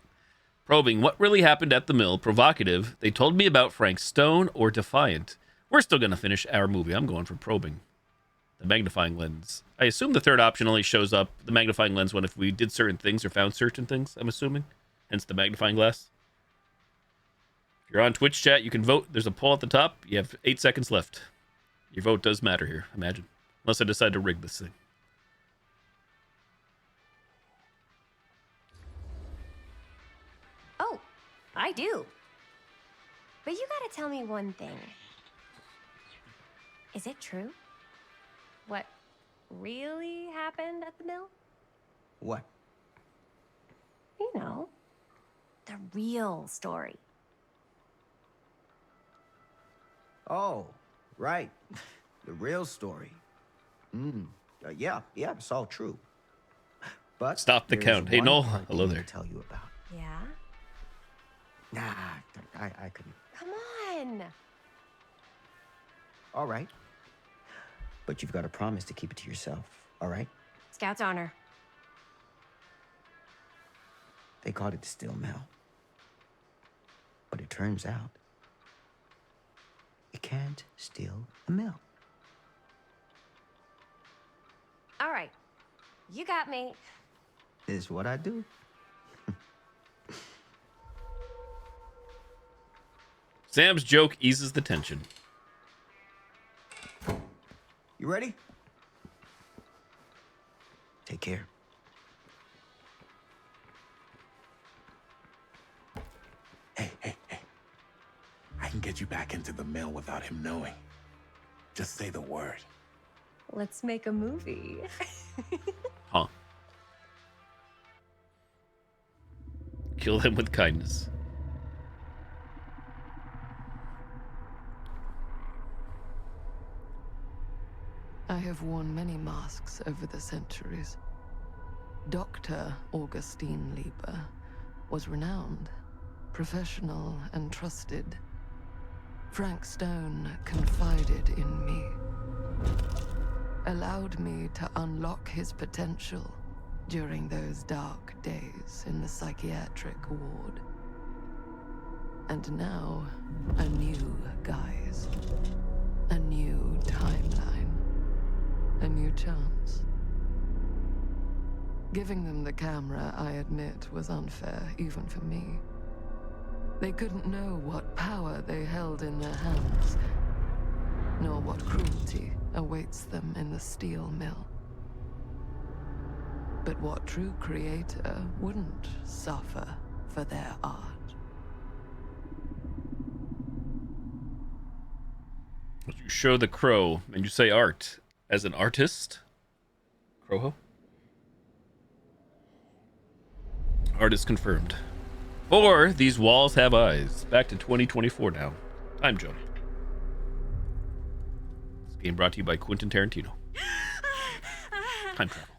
Probing what really happened at the mill. Provocative. They told me about Frank Stone or Defiant. We're still going to finish our movie. I'm going for probing. The magnifying lens. I assume the third option only shows up, the magnifying lens, one if we did certain things or found certain things, I'm assuming. Hence the magnifying glass. If you're on Twitch chat, you can vote. There's a poll at the top. You have 8 seconds left. Your vote does matter here, imagine. Unless I decide to rig this thing. Oh, I do. But you gotta tell me one thing. Is it true? what really happened at the mill? What? You know, the real story. Oh, right. The real story. Yeah, it's all true. But Stop the there's count. Hey, one Noel. part Hello I need there. to tell you about. Yeah? Nah, I couldn't. Come on! All right. But you've got to promise to keep it to yourself, all right? Scout's honor. They called it the Still Mill. But it turns out, you can't steal a mill. All right. You got me. Is what I do. Sam's joke eases the tension. You ready? Take care. Hey. I can get you back into the mill without him knowing. Just say the word. Let's make a movie. Huh. Kill them with kindness. I have worn many masks over the centuries. Dr. Augustine Lieber was renowned, professional, and trusted. Frank Stone confided in me, allowed me to unlock his potential during those dark days in the psychiatric ward. And now, a new guise, a new timeline, a new chance. Giving them the camera, I admit, was unfair, even for me. They couldn't know what power they held in their hands, nor what cruelty awaits them in the steel mill. But what true creator wouldn't suffer for their art? You show the crow and you say art. As an artist? Croho? Art is confirmed. Or these walls have eyes. Back to 2024 now. Time jump. This game brought to you by Quentin Tarantino. Time travel.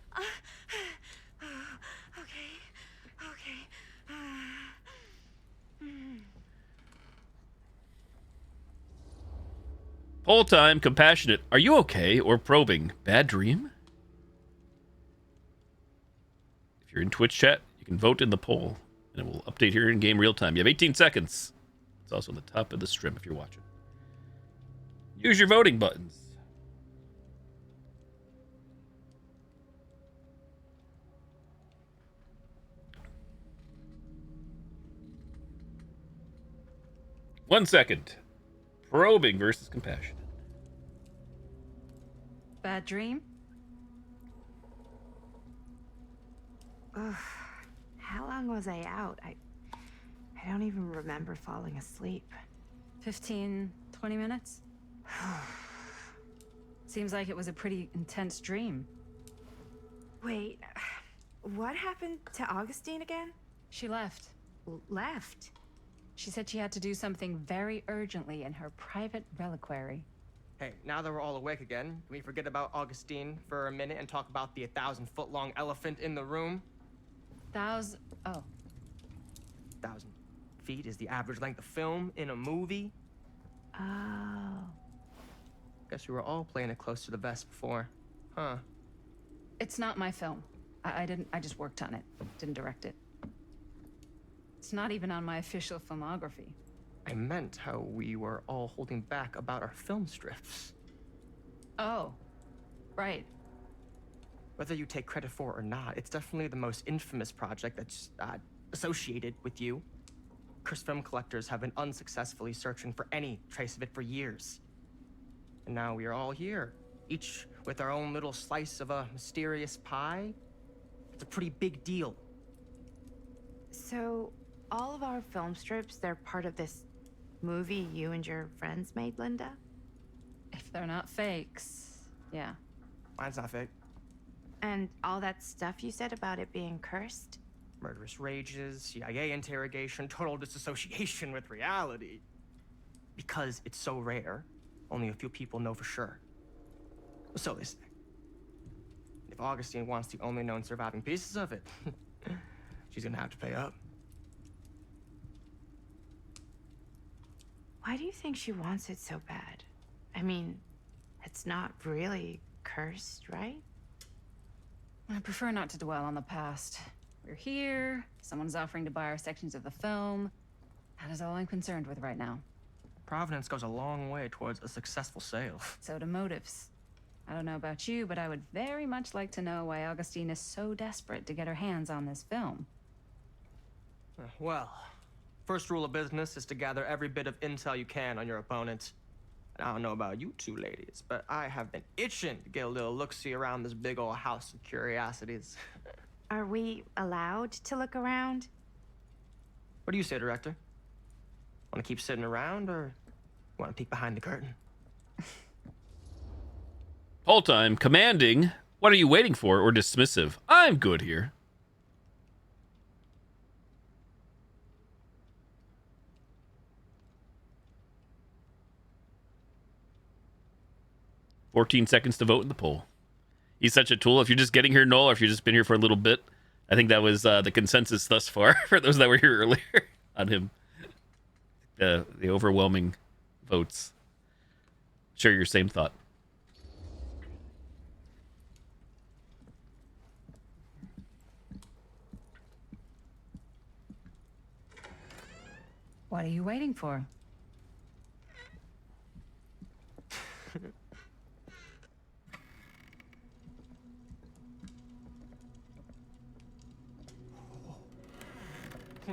Poll time, compassionate. Are you okay? Or probing. Bad dream? If you're in Twitch chat, you can vote in the poll. And it will update here in game real time. You have 18 seconds. It's also on the top of the stream if you're watching. Use your voting buttons. One second. Probing versus compassionate. Bad dream? Ugh. How long was I out? I don't even remember falling asleep. 15, 20 minutes? Seems like it was a pretty intense dream. Wait, what happened to Augustine again? She left. Left? She said she had to do something very urgently in her private reliquary. Hey, now that we're all awake again, can we forget about Augustine for a minute and talk about the 1,000-foot-long elephant in the room? 1,000... oh. 1,000 feet is the average length of film in a movie. Oh. Guess we were all playing it close to the vest before. Huh. It's not my film. I just worked on it. Didn't direct it. It's not even on my official filmography. I meant how we were all holding back about our film strips. Oh. Right. Whether you take credit for it or not, it's definitely the most infamous project that's associated with you. Cursed film collectors have been unsuccessfully searching for any trace of it for years. And now we are all here, each with our own little slice of a mysterious pie. It's a pretty big deal. So, all of our film strips, they're part of this movie you and your friends made, Linda? If they're not fakes, yeah. Mine's not fake. And all that stuff you said about it being cursed? Murderous rages, CIA interrogation, total disassociation with reality. Because it's so rare, only a few people know for sure. So they say. If Augustine wants the only known surviving pieces of it, she's gonna have to pay up. Why do you think she wants it so bad? I mean, it's not really cursed, right? I prefer not to dwell on the past. We're here, someone's offering to buy our sections of the film. That is all I'm concerned with right now. Providence goes a long way towards a successful sale. So do motives. I don't know about you, but I would very much like to know why Augustine is so desperate to get her hands on this film. Well, first rule of business is to gather every bit of intel you can on your opponent. And I don't know about you two ladies, but I have been itching to get a little look-see around this big old house of curiosities. Are we allowed to look around? What do you say, director? Want to keep sitting around, or want to peek behind the curtain? Whole time, commanding. What are you waiting for? Or dismissive? I'm good here. "14 seconds to vote in the poll." He's such a tool. If you're just getting here, Noel, or if you've just been here for a little bit, I think that was the consensus thus far for those that were here earlier on him. The overwhelming votes. Share your same thought. What are you waiting for?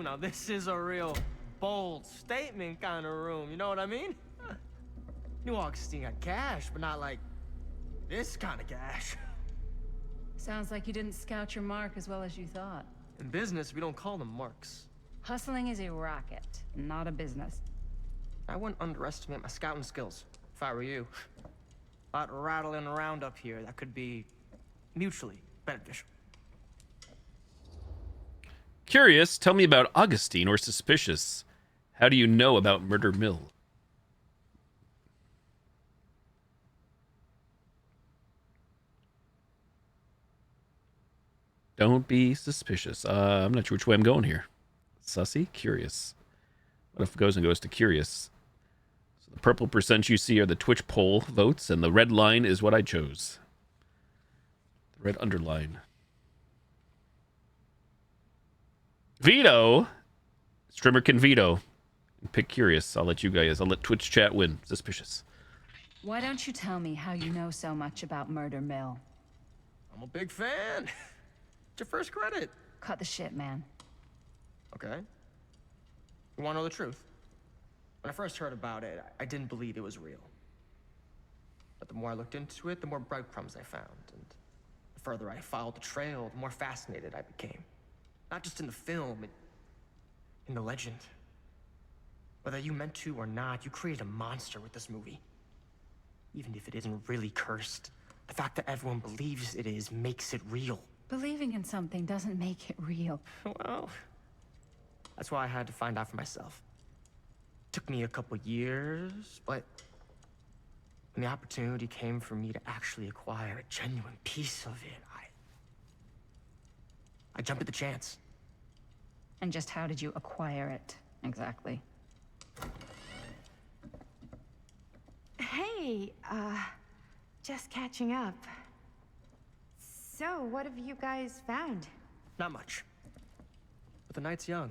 Now this is a real bold statement kind of room, you know what I mean? New Augustine got cash, but not like this kind of cash. Sounds like you didn't scout your mark as well as you thought. In business, we don't call them marks. Hustling is a racket, not a business. I wouldn't underestimate my scouting skills, if I were you. A lot rattling around up here that could be mutually beneficial. Curious, tell me about Augustine, or suspicious. How do you know about Murder Mill? Don't be suspicious. I'm not sure which way I'm going here. Sussy? Curious. What if it goes to curious? So the purple percent you see are the Twitch poll votes, and the red line is what I chose. The red underline. Veto? Streamer can veto. Pick curious. I'll let Twitch chat win. Suspicious. Why don't you tell me how you know so much about Murder Mill? I'm a big fan. It's your first credit. Cut the shit, man. Okay. You want to know the truth? When I first heard about it, I didn't believe it was real. But the more I looked into it, the more breadcrumbs I found. And the further I followed the trail, the more fascinated I became. Not just in the film, in the legend. Whether you meant to or not, you created a monster with this movie. Even if it isn't really cursed, the fact that everyone believes it is makes it real. Believing in something doesn't make it real. Well, that's why I had to find out for myself. Took me a couple years, but when the opportunity came for me to actually acquire a genuine piece of it, I jumped at the chance. And just how did you acquire it, exactly? Hey, just catching up. So, what have you guys found? Not much. But the night's young.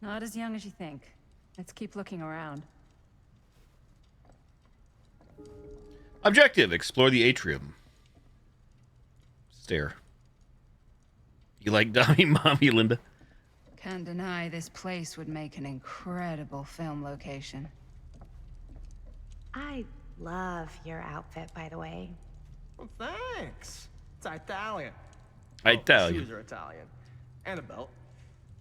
Not as young as you think. Let's keep looking around. Objective: explore the atrium. Stare. You like Dommy Mommy, Linda? Can't deny this place would make an incredible film location. I love your outfit, by the way. Well, thanks. It's Italian. Italian. Shoes are Italian. And a belt.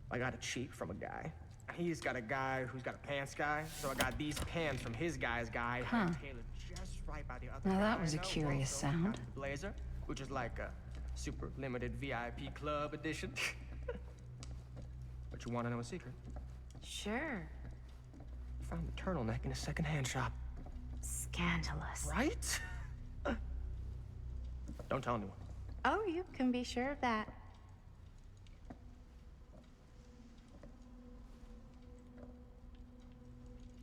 I got it cheap from a guy. He's got a guy who's got a pants guy, so I got these pants from his guy's guy. Huh. Tailored just right by the other Now that guy was a I know curious also has sound. the Blazer, which is like a super limited VIP club edition. But you want to know a secret? Sure. Found the turtleneck in a secondhand shop. Scandalous. Right? Don't tell anyone. Oh, you can be sure of that.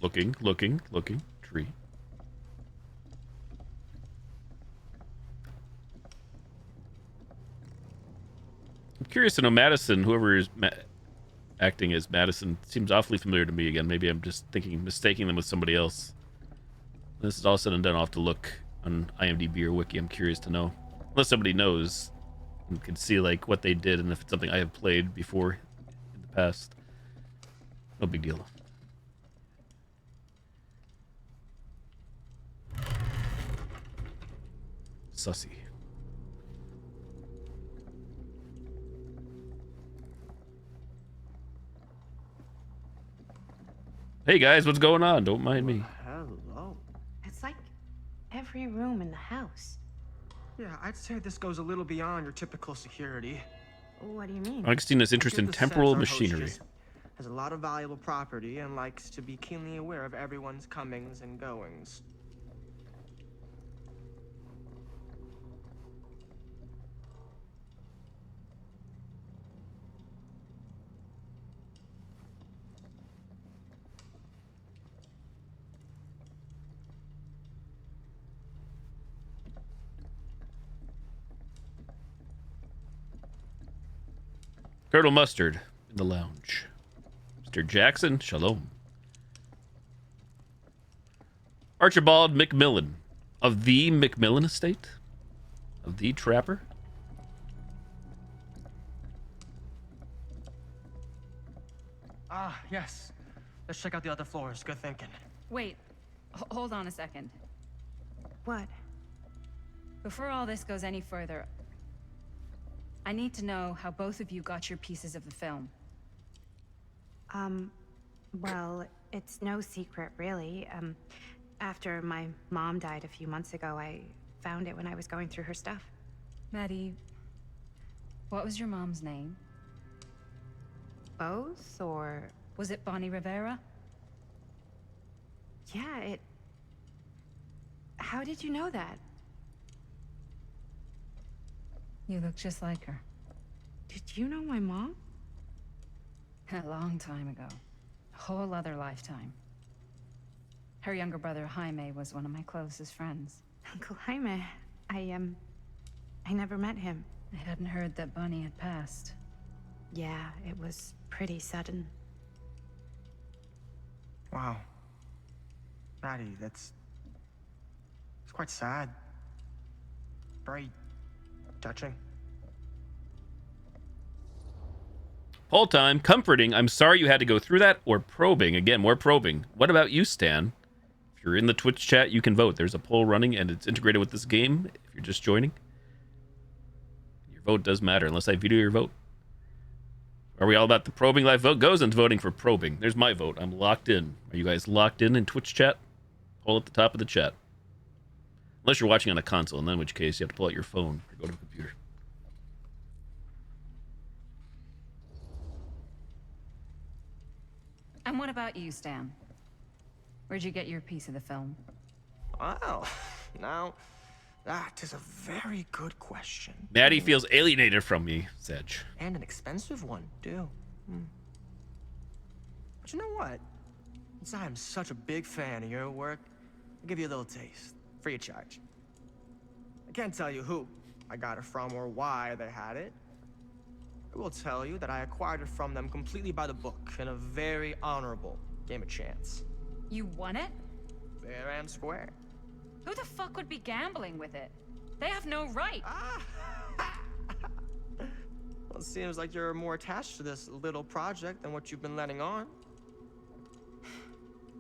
Looking. Tree. I'm curious to know Madison, whoever is acting as Madison, seems awfully familiar to me again. Maybe I'm just mistaking them with somebody else. This is all said and done. I'll have to look on IMDb or Wiki. I'm curious to know. Unless somebody knows and can see like what they did and if it's something I have played before in the past. No big deal. Sussy. Hey guys, what's going on? Don't mind me. Hello. It's like every room in the house. Yeah, I'd say this goes a little beyond your typical security. What do you mean? Augustina's interest in Get the temporal sense our host machinery. just has a lot of valuable property and likes to be keenly aware of everyone's comings and goings. Colonel Mustard in the lounge. Mr. Jackson, shalom. Archibald McMillan of the McMillan estate? Of the Trapper? Ah, yes. Let's check out the other floors. Good thinking. Wait, hold on a second. What? Before all this goes any further, I need to know how both of you got your pieces of the film. Well, it's no secret, really. After my mom died a few months ago, I found it when I was going through her stuff. Maddie, what was your mom's name? Both, or... Was it Bonnie Rivera? Yeah, it... How did you know that? You look just like her. Did you know my mom? A long time ago. A whole other lifetime. Her younger brother, Jaime, was one of my closest friends. Uncle Jaime, I never met him. I hadn't heard that Bonnie had passed. Yeah, it was pretty sudden. Wow. Maddie, it's quite sad. Very touching. Whole time, comforting. I'm sorry you had to go through that, or probing. Again, more probing. What about you, Stan? If you're in the Twitch chat, you can vote. There's a poll running, and it's integrated with this game. If you're just joining, your vote does matter, unless I veto your vote. Are we all about the probing live vote? Goes into voting for probing. There's my vote. I'm locked in. Are you guys locked in Twitch chat? Pull at the top of the chat. Unless you're watching on a console, in which case you have to pull out your phone or go to a computer. And what about you, Stan? Where'd you get your piece of the film? Well, now, that is a very good question. Maddie feels alienated from me, Sedge. And an expensive one, too. But you know what? Since I am such a big fan of your work, I'll give you a little taste, free of charge. I can't tell you who I got it from or why they had it. I will tell you that I acquired it from them completely by the book in a very honorable game of chance. You won it? Fair and square. Who the fuck would be gambling with it? They have no right. Well, it seems like you're more attached to this little project than what you've been letting on.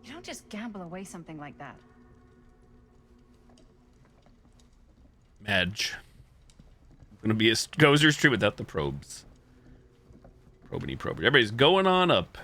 You don't just gamble away something like that. Madge. Gonna be a Gozer stream without the probes. Probity. Everybody's going on up.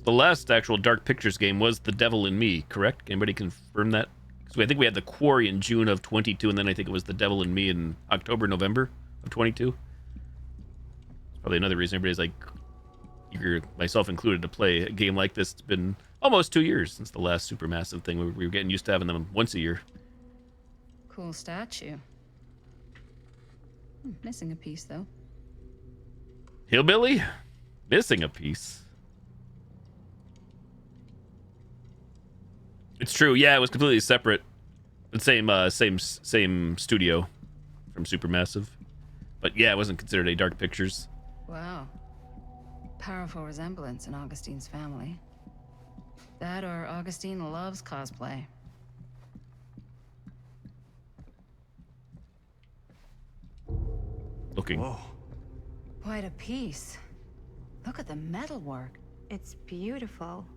the last actual Dark Pictures game was The Devil in Me, correct? Anybody confirm that? Because I think we had The Quarry in June of 22, and then I think it was The Devil in Me in October, November of 22. It's probably another reason everybody's like eager, myself included, to play a game like this. It's been almost 2 years since the last Supermassive thing. We were getting used to having them once a year. Cool statue. Missing a piece, though. Hillbilly? Missing a piece. It's true. Yeah, it was completely separate. The same studio from Supermassive. But yeah, it wasn't considered a Dark Pictures. Wow. Powerful resemblance in Augustine's family. That or Augustine loves cosplay. Looking. Whoa. Quite a piece. Look at the metalwork. It's beautiful.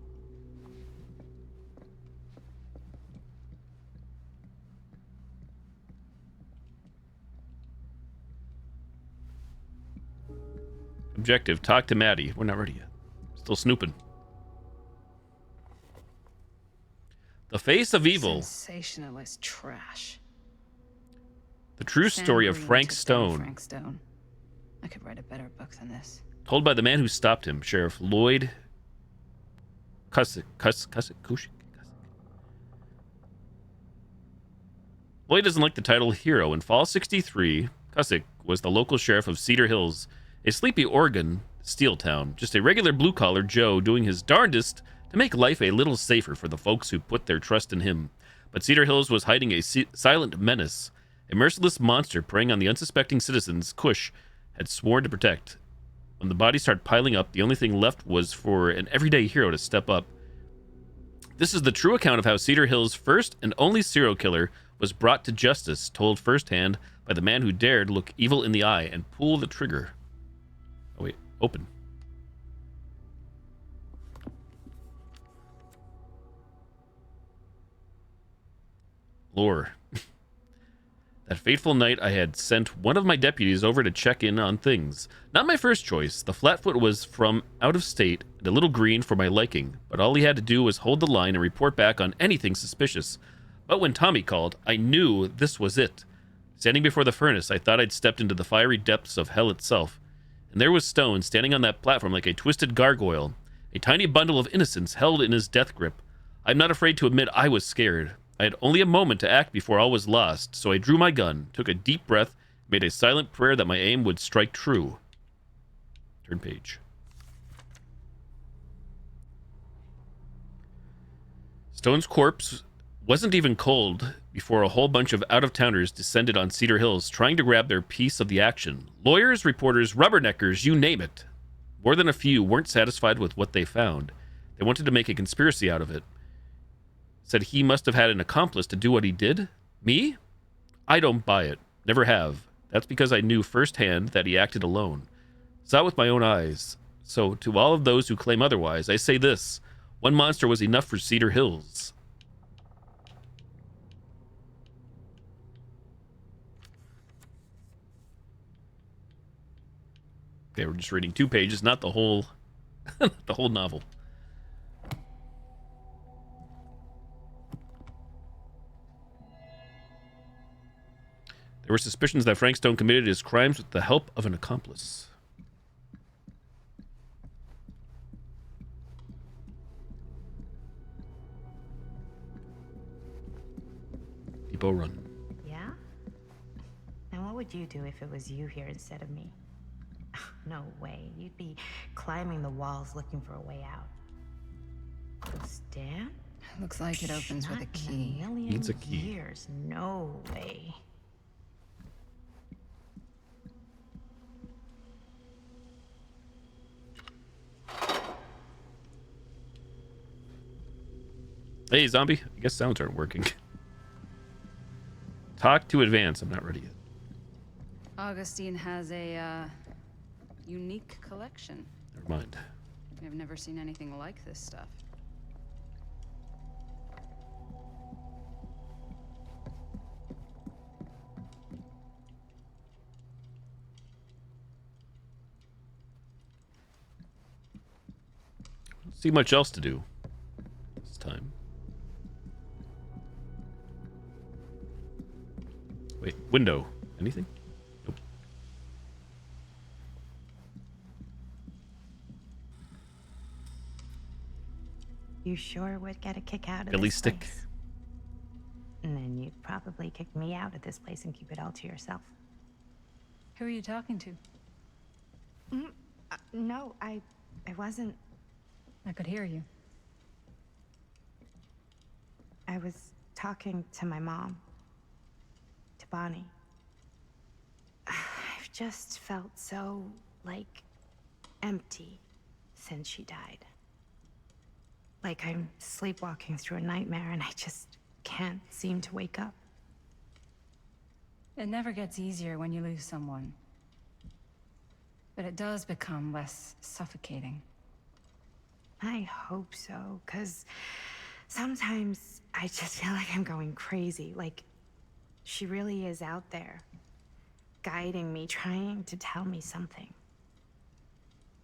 Objective, talk to Maddie. We're not ready yet. Still snooping. The Face of Evil. Sensationalist trash. The true story of Sam Frank Green took down Stone. Frank Stone. I could write a better book than this. Told by the man who stopped him, Sheriff Lloyd Cusick. Lloyd doesn't like the title hero. In Fall 63, Cusick was the local sheriff of Cedar Hills, a sleepy Oregon steel town. Just a regular blue-collar Joe doing his darndest to make life a little safer for the folks who put their trust in him. But Cedar Hills was hiding a silent menace, a merciless monster preying on the unsuspecting citizens Cush had sworn to protect. When the bodies started piling up, the only thing left was for an everyday hero to step up. This is the true account of how Cedar Hills' first and only serial killer was brought to justice, told firsthand by the man who dared look evil in the eye and pull the trigger. Oh wait, open. Lore. That fateful night, I had sent one of my deputies over to check in on things. Not my first choice. The Flatfoot was from out of state and a little green for my liking, but all he had to do was hold the line and report back on anything suspicious. But when Tommy called, I knew this was it. Standing before the furnace, I thought I'd stepped into the fiery depths of hell itself. And there was Stone standing on that platform like a twisted gargoyle, a tiny bundle of innocence held in his death grip. I'm not afraid to admit I was scared. I had only a moment to act before all was lost, so I drew my gun, took a deep breath, made a silent prayer that my aim would strike true. Turn page. Stone's corpse wasn't even cold before a whole bunch of out-of-towners descended on Cedar Hills, trying to grab their piece of the action. Lawyers, reporters, rubberneckers, you name it. More than a few weren't satisfied with what they found. They wanted to make a conspiracy out of it. Said he must have had an accomplice to do what he did? Me? I don't buy it. Never have. That's because I knew firsthand that he acted alone. Saw it with my own eyes. So, to all of those who claim otherwise, I say this. One monster was enough for Cedar Hills. Okay, we're just reading 2 pages, not the whole the whole novel. There were suspicions that Frank Stone committed his crimes with the help of an accomplice. Depot Run. Yeah? And what would you do if it was you here instead of me? No way. You'd be climbing the walls looking for a way out. Stan? Looks like it opens with a key. Needs a key. Years. No way. Hey, zombie. I guess sounds aren't working. Talk to advance. I'm not ready yet. Augustine has a unique collection. Never mind. I've never seen anything like this stuff. see much else to do this time. Wait, window. Anything? Nope. You sure would get a kick out of Billy this stick. place. And then you'd probably kick me out of this place and keep it all to yourself. Who are you talking to? No, I wasn't. I could hear you. I was talking to my mom. To Bonnie. I've just felt so, like, empty since she died. Like I'm sleepwalking through a nightmare and I just can't seem to wake up. It never gets easier when you lose someone. But it does become less suffocating. I hope so, because sometimes I just feel like I'm going crazy. Like, she really is out there, guiding me, trying to tell me something.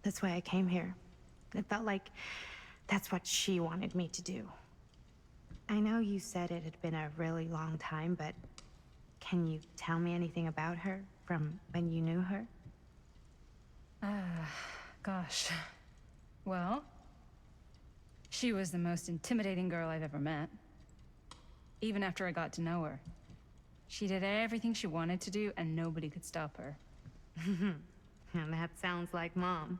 That's why I came here. It felt like that's what she wanted me to do. I know you said it had been a really long time, but can you tell me anything about her from when you knew her? Gosh. Well, she was the most intimidating girl I've ever met. Even after I got to know her. She did everything she wanted to do, and nobody could stop her. And that sounds like Mom.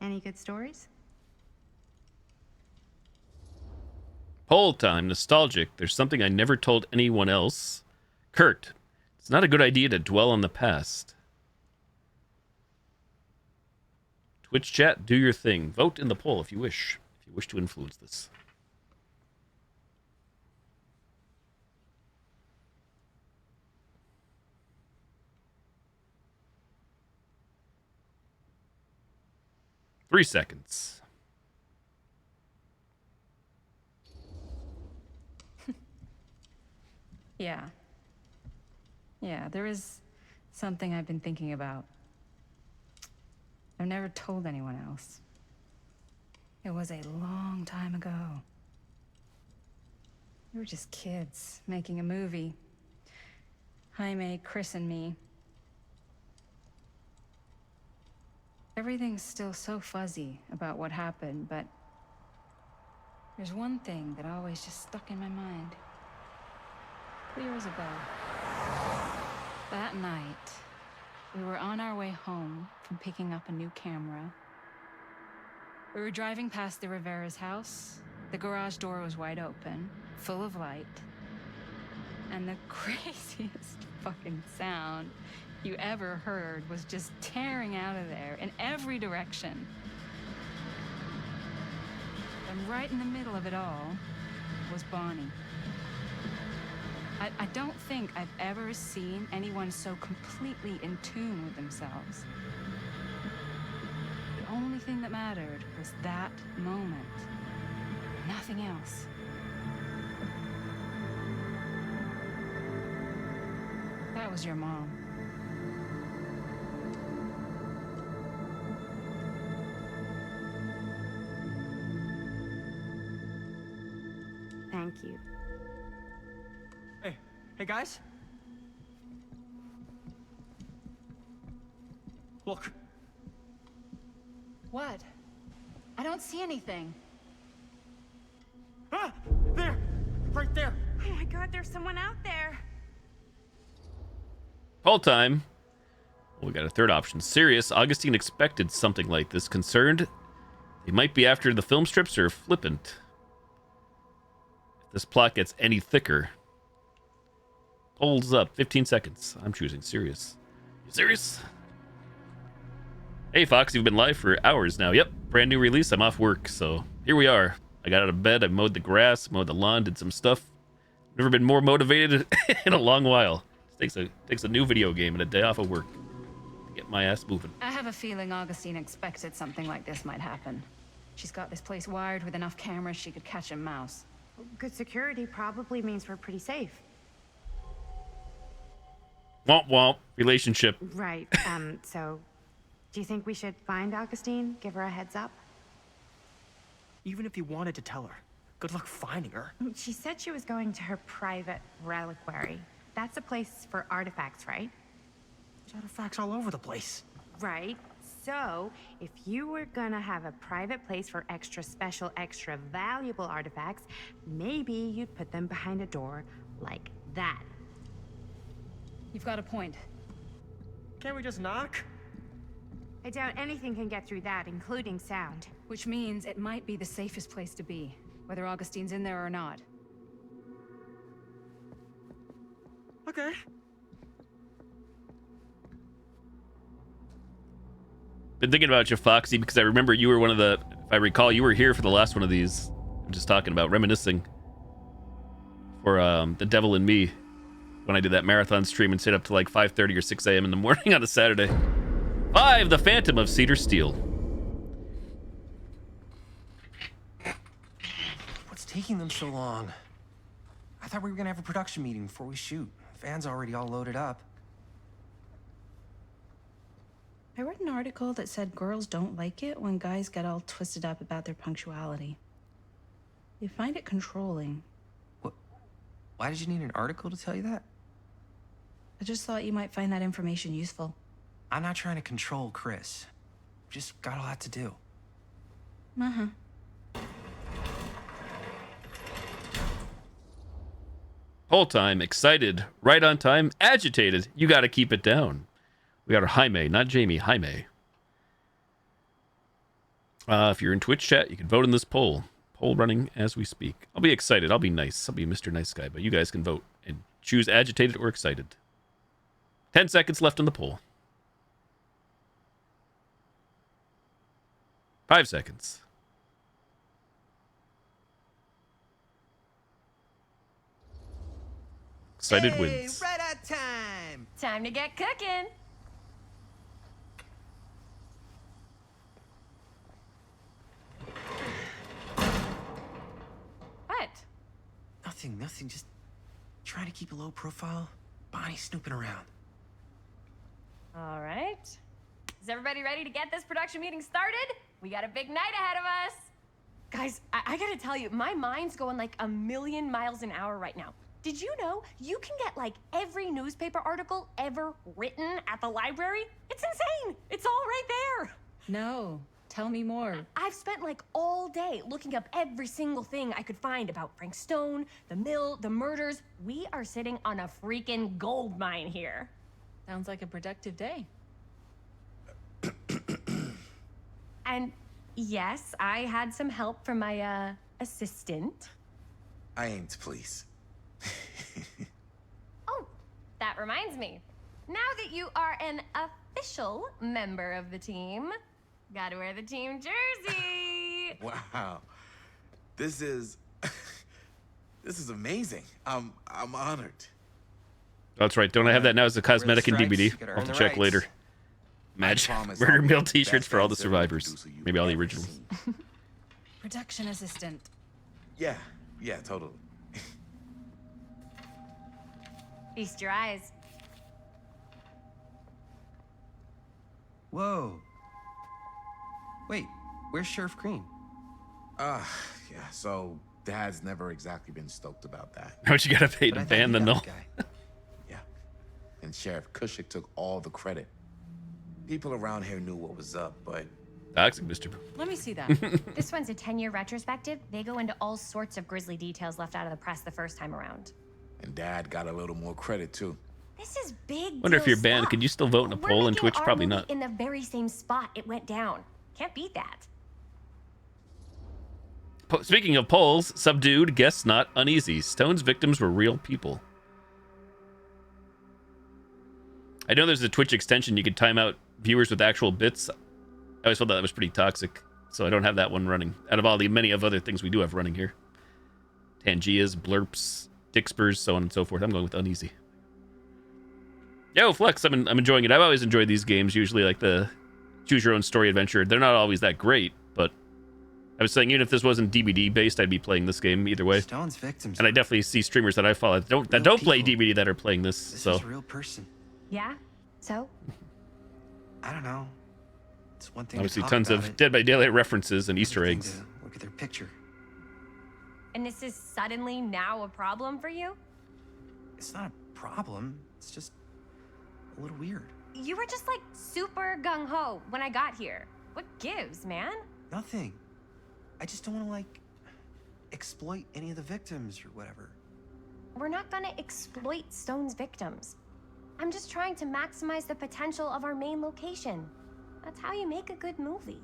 Any good stories? Poll time, nostalgic. There's something I never told anyone else. Kurt, it's not a good idea to dwell on the past. Twitch chat, do your thing. Vote in the poll if you wish. If you wish to influence this. Three seconds. Yeah. Yeah, there is something I've been thinking about. I've never told anyone else. It was a long time ago. We were just kids making a movie. Jaime, Chris, and me. Everything's still so fuzzy about what happened, but there's one thing that always just stuck in my mind. Clear as a bell. That night, we were on our way home from picking up a new camera. We were driving past the Rivera's house. The garage door was wide open, full of light. And the craziest fucking sound you ever heard was just tearing out of there in every direction. And right in the middle of it all was Bonnie. I don't think I've ever seen anyone so completely in tune with themselves. The only thing that mattered was that moment. Nothing else. That was your mom. Thank you. Hey guys? Look. What? I don't see anything. Ah! There! Right there! Oh my god, there's someone out there! Poll time. We got a third option. Serious. Augustine expected something like this. Concerned they might be after the film strips or flippant. If this plot gets any thicker. Polls up. 15 seconds. I'm choosing serious. You serious? Hey, Fox, you've been live for hours now. Yep, brand new release. I'm off work, so here we are. I got out of bed. I mowed the grass, mowed the lawn, did some stuff. Never been more motivated in a long while. It takes a new video game and a day off of work to get my ass moving. I have a feeling Augustine expected something like this might happen. She's got this place wired with enough cameras she could catch a mouse. Good security probably means we're pretty safe. Womp womp. Relationship. Right, so do you think we should find Augustine? Give her a heads up? Even if he wanted to tell her, good luck finding her. She said she was going to her private reliquary. That's a place for artifacts, right? There's artifacts all over the place. Right. So, if you were gonna have a private place for extra special, extra valuable artifacts, maybe you'd put them behind a door like that. You've got a point. Can't we just knock? I doubt anything can get through that, including sound. Which means it might be the safest place to be, whether Augustine's in there or not. Okay. Been thinking about you, Foxy, because I remember you were one of the, if I recall, you were here for the last one of these. I'm just talking about reminiscing for The Devil in Me when I did that marathon stream and stayed up to like 5:30 or 6 a.m. in the morning on a Saturday. 5, The Phantom of Cedar Steel. What's taking them so long? I thought we were gonna have a production meeting before we shoot. Van's already all loaded up. I read an article that said girls don't like it when guys get all twisted up about their punctuality. They find it controlling. Why did you need an article to tell you that? I just thought you might find that information useful. I'm not trying to control Chris. Just got a lot to do. Uh-huh. Whole time, excited, right on time, agitated. You got to keep it down. We got our Jaime, not Jamie, Jaime. If you're in Twitch chat, you can vote in this poll. Poll running as we speak. I'll be excited. I'll be nice. I'll be Mr. Nice Guy, but you guys can vote and choose agitated or excited. 10 seconds left on the poll. 5 seconds. Excited wins. Right on time. Time to get cooking. What? Nothing. Just trying to keep a low profile. Bonnie snooping around. All right. Is everybody ready to get this production meeting started? We got a big night ahead of us. Guys, I gotta tell you, my mind's going like a million miles an hour right now. Did you know you can get like every newspaper article ever written at the library? It's insane. It's all right there. No, tell me more. I've spent like all day looking up every single thing I could find about Frank Stone, the mill, the murders. We are sitting on a freaking gold mine here. Sounds like a productive day. And yes, I had some help from my assistant. I aim to please. Oh, that reminds me. Now that you are an official member of the team, gotta wear the team jersey. Wow. This is amazing. I'm honored. That's right. Don't I have that now as a cosmetic and stripes, DVD? you gotta I'll have earn to the check rights. later. Match promise Murder I'll Mill make the t-shirts best for all the fan service survivors. producer you've Maybe all the ever originals. seen. Production assistant. Yeah, totally. Feast your eyes. Whoa. Wait, where's Sheriff Green? Yeah, so Dad's never exactly been stoked about that. How much you gotta pay to ban the null? Yeah. And Sheriff Kushik took all the credit. People around here knew what was up, but... Toxic, Mr. Let me see that. This one's a 10-year retrospective. They go into all sorts of grisly details left out of the press the first time around. And Dad got a little more credit, too. This is big Wonder if deal you're banned. stuff. Could you still vote in a We're poll on making Twitch? our Probably movie not. in the very same spot it went down. Can't beat that. Speaking of polls, subdued, guess not, uneasy. Stone's victims were real people. I know there's a Twitch extension you could time out viewers with actual bits. I always felt that was pretty toxic, so I don't have that one running. Out of all the many of other things we do have running here. Tangias, blurps, Dixpers, so on and so forth. I'm going with uneasy. Yo, Flex, I'm enjoying it. I've always enjoyed these games, usually like the choose your own story adventure. They're not always that great, but I was saying even if this wasn't DVD based, I'd be playing this game either way. Stone's victims. And I definitely see streamers that I follow that don't play DVD that are playing this. This So is a real person. Yeah? So? I don't know. It's one thing obviously to talk tons about of it. Dead by Daylight references and Easter eggs. Look at their picture. And this is suddenly now a problem for you? It's not a problem. It's just a little weird. You were just like super gung-ho when I got here. What gives, man? Nothing. I just don't want to, like, exploit any of the victims or whatever. We're not gonna exploit Stone's victims. I'm just trying to maximize the potential of our main location. That's how you make a good movie.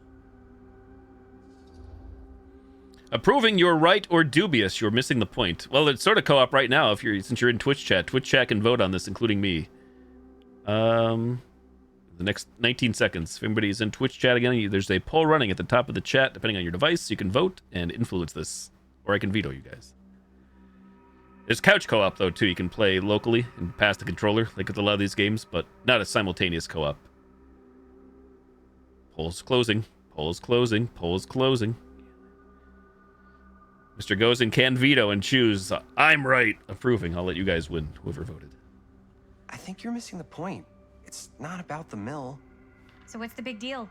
Approving, you're right, or dubious, you're missing the point. Well, it's sort of co-op right now since you're in Twitch chat. Twitch chat can vote on this, including me. The next 19 seconds. If anybody's in Twitch chat again, there's a poll running at the top of the chat. Depending on your device, you can vote and influence this. Or I can veto you guys. There's couch co-op, though, too. You can play locally and pass the controller, like with a lot of these games, but not a simultaneous co-op. Polls closing. Polls closing. Polls closing. Mr. Gozen can veto and choose. I'm right. Approving. I'll let you guys win, whoever voted. I think you're missing the point. It's not about the mill. So what's the big deal?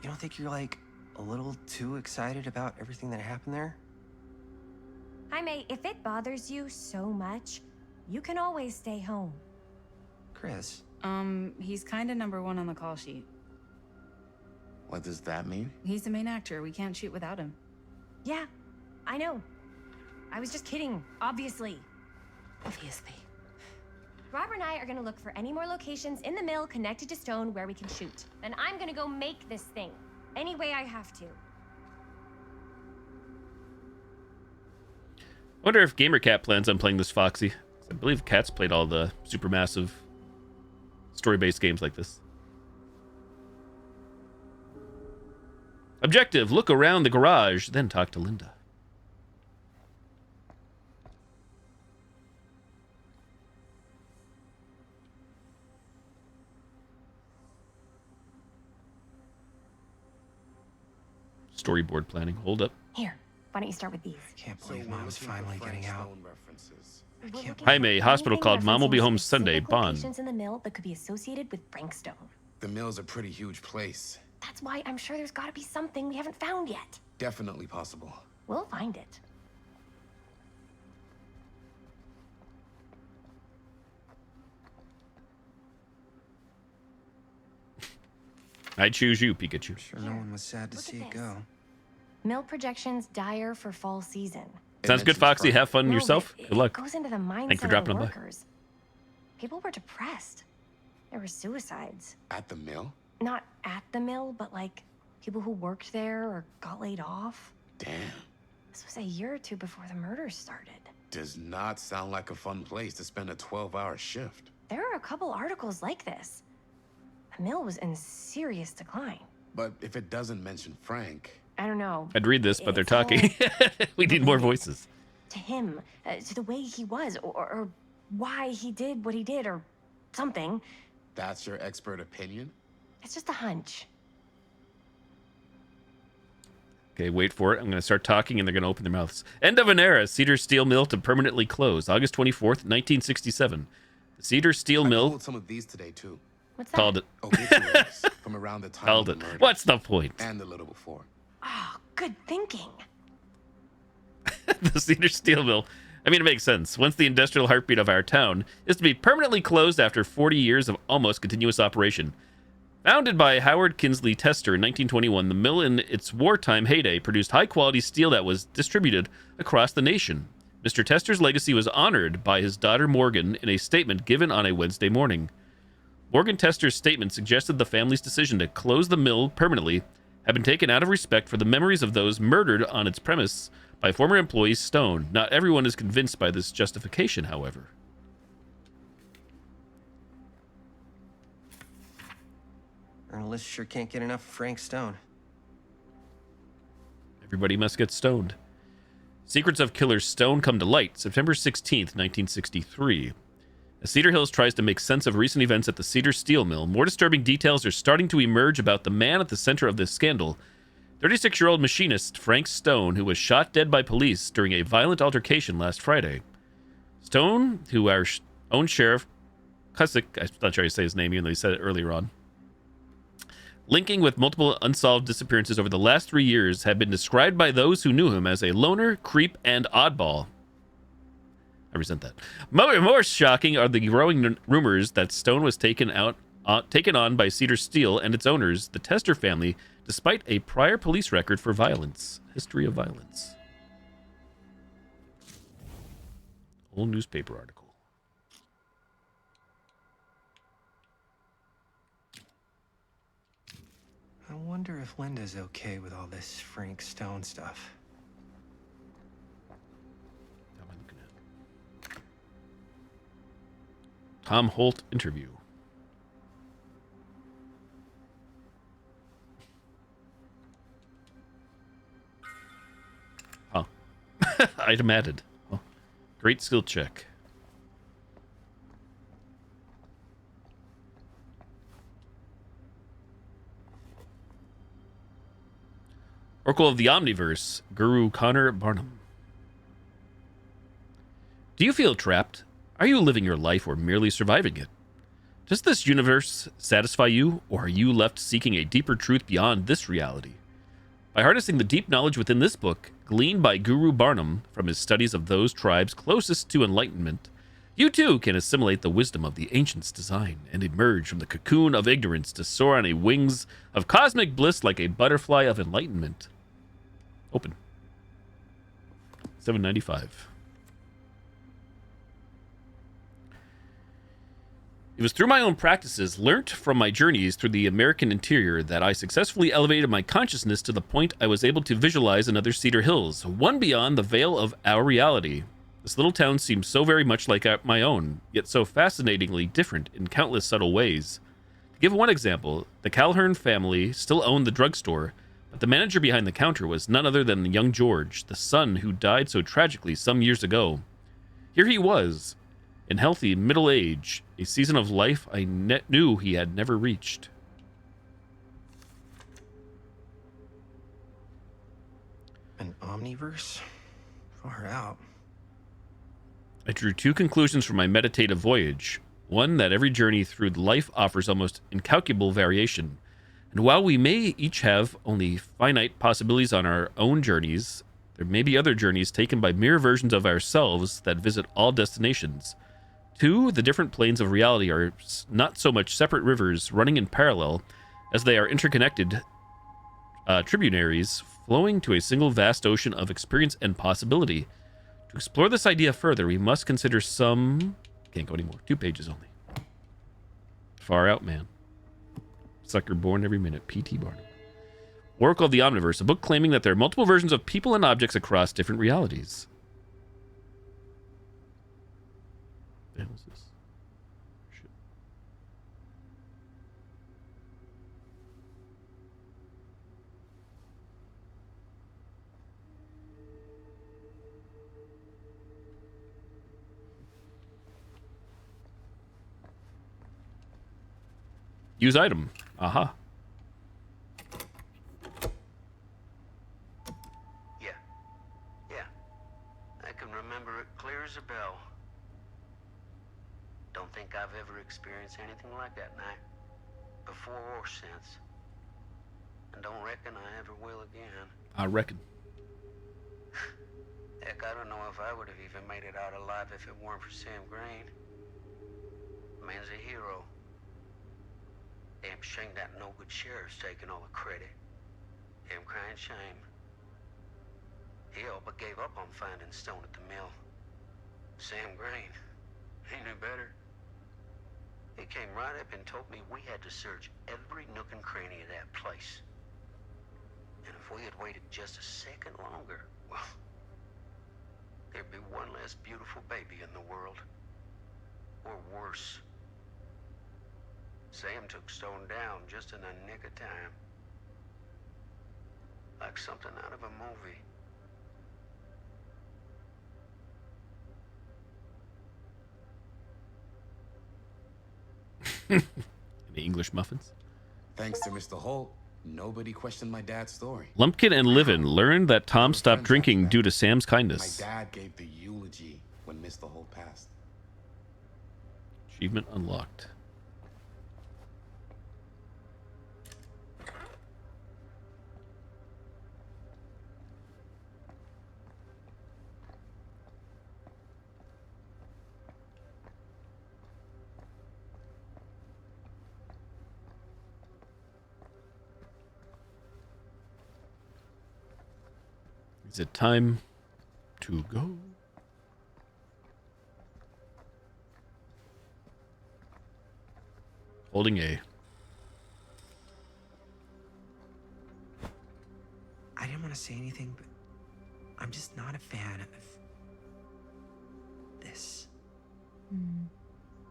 You don't think you're, like, a little too excited about everything that happened there? Jaime, if it bothers you so much, you can always stay home. Chris? He's kind of number one on the call sheet. What does that mean? He's the main actor. We can't shoot without him. Yeah, I know. I was just kidding, obviously. Obviously. Robert and I are gonna look for any more locations in the mill connected to Stone where we can shoot. And I'm gonna go make this thing, any way I have to. I wonder if GamerCat plans on playing this Foxy. I believe Cat's played all the supermassive story-based games like this. Objective, look around the garage, then talk to Linda. Storyboard planning. Hold up. Here, why don't you start with these? I can't believe Mom is finally getting out. Jaime, hospital called. Mom will be home Sunday. Bond. Locations in the mill that could be associated with Frank Stone. The mill's a pretty huge place. That's why I'm sure there's got to be something we haven't found yet. Definitely possible. We'll find it. I choose you, Pikachu. Sure, no one was sad to see it go. Mill projections dire for fall season. Sounds good, Foxy. Have fun yourself. Good luck. It goes into the mindset Thanks for dropping of by. workers. People were depressed. There were suicides. At the mill? Not at the mill, but like people who worked there or got laid off. Damn. This was a year or two before the murders started. Does not sound like a fun place to spend a 12-hour shift. There are a couple articles like this. The mill was in serious decline. But if it doesn't mention Frank... I don't know. I'd read this, but they're talking. We need more voices. To him, to the way he was, or why he did what he did, or something. That's your expert opinion? It's just a hunch. Okay, wait for it. I'm going to start talking, and they're going to open their mouths. End of an era. Cedar Steel Mill to permanently close. August 24th, 1967. The Cedar Steel Mill... pulled some of these today, too. What's that? Called it. Obituaries from around the time Called of it. the murder. What's the point? And a little before. Oh, good thinking. The Cedar Steel Mill. I mean, it makes sense. Once the industrial heartbeat of our town is to be permanently closed after 40 years of almost continuous operation. Founded by Howard Kinsley Tester in 1921, the mill in its wartime heyday produced high-quality steel that was distributed across the nation. Mr. Tester's legacy was honored by his daughter Morgan in a statement given on a Wednesday morning. Morgan Tester's statement suggested the family's decision to close the mill permanently had been taken out of respect for the memories of those murdered on its premise by former employee Stone. Not everyone is convinced by this justification, however. Journalists sure can't get enough of Frank Stone. Everybody must get stoned. Secrets of Killer Stone come to light, September 16th, 1963. As Cedar Hills tries to make sense of recent events at the Cedar Steel Mill, more disturbing details are starting to emerge about the man at the center of this scandal. 36-year-old machinist Frank Stone, who was shot dead by police during a violent altercation last Friday. Stone, who our own sheriff, Cusick, I'm not sure how you say his name, even though he said it earlier on, linking with multiple unsolved disappearances over the last 3 years, had been described by those who knew him as a loner, creep, and oddball. I resent that. More shocking are the growing rumors that Stone was taken on by Cedar Steel and its owners, the Tester family, despite a prior police record for violence. History of violence. Old newspaper article. I wonder if Linda's okay with all this Frank Stone stuff. Tom Holt interview. Oh. Item added. Oh. Great skill check. Oracle of the Omniverse, Guru Connor Barnum. Do you feel trapped? Are you living your life or merely surviving it? Does this universe satisfy you, or are you left seeking a deeper truth beyond this reality? By harnessing the deep knowledge within this book, gleaned by Guru Barnum from his studies of those tribes closest to enlightenment, you too can assimilate the wisdom of the ancients' design and emerge from the cocoon of ignorance to soar on a wings of cosmic bliss like a butterfly of enlightenment. Open. $7.95. It was through my own practices, learnt from my journeys through the American interior, that I successfully elevated my consciousness to the point I was able to visualize another Cedar Hills, one beyond the veil of our reality. This little town seemed so very much like my own, yet so fascinatingly different in countless subtle ways. To give one example, the Calhern family still owned the drugstore, but the manager behind the counter was none other than young George, the son who died so tragically some years ago. Here he was, in healthy middle age, a season of life I knew he had never reached. An omniverse? Far out. I drew two conclusions from my meditative voyage. One, that every journey through life offers almost incalculable variation. And while we may each have only finite possibilities on our own journeys, there may be other journeys taken by mere versions of ourselves that visit all destinations. Two, the different planes of reality are not so much separate rivers running in parallel as they are interconnected tributaries flowing to a single vast ocean of experience and possibility. To explore this idea further, we must consider some... Can't go anymore. 2 pages only. Far out, man. Sucker born every minute. P.T. Barnum. Oracle of the Omniverse, a book claiming that there are multiple versions of people and objects across different realities. What the hell is this? Shit. Use item. Aha. Yeah. I can remember it clear as a bell. Don't think I've ever experienced anything like that night, before or since. And don't reckon I ever will again. I reckon. Heck, I don't know if I would have even made it out alive if it weren't for Sam Green. Man's a hero. Damn shame that no-good sheriff's taking all the credit. Damn crying shame. He all but gave up on finding Stone at the mill. Sam Green, he knew better. He came right up and told me we had to search every nook and cranny of that place. And if we had waited just a second longer, well, there'd be one less beautiful baby in the world. Or worse. Sam took Stone down just in the nick of time. Like something out of a movie. Any English muffins? Thanks to Mr. Holt, nobody questioned my dad's story. Lumpkin and Livin learned that Tom stopped drinking due to Sam's kindness. My dad gave the eulogy when Mr. Holt passed. Achievement unlocked. Is it time to go? Holding A. I didn't want to say anything, but I'm just not a fan of this.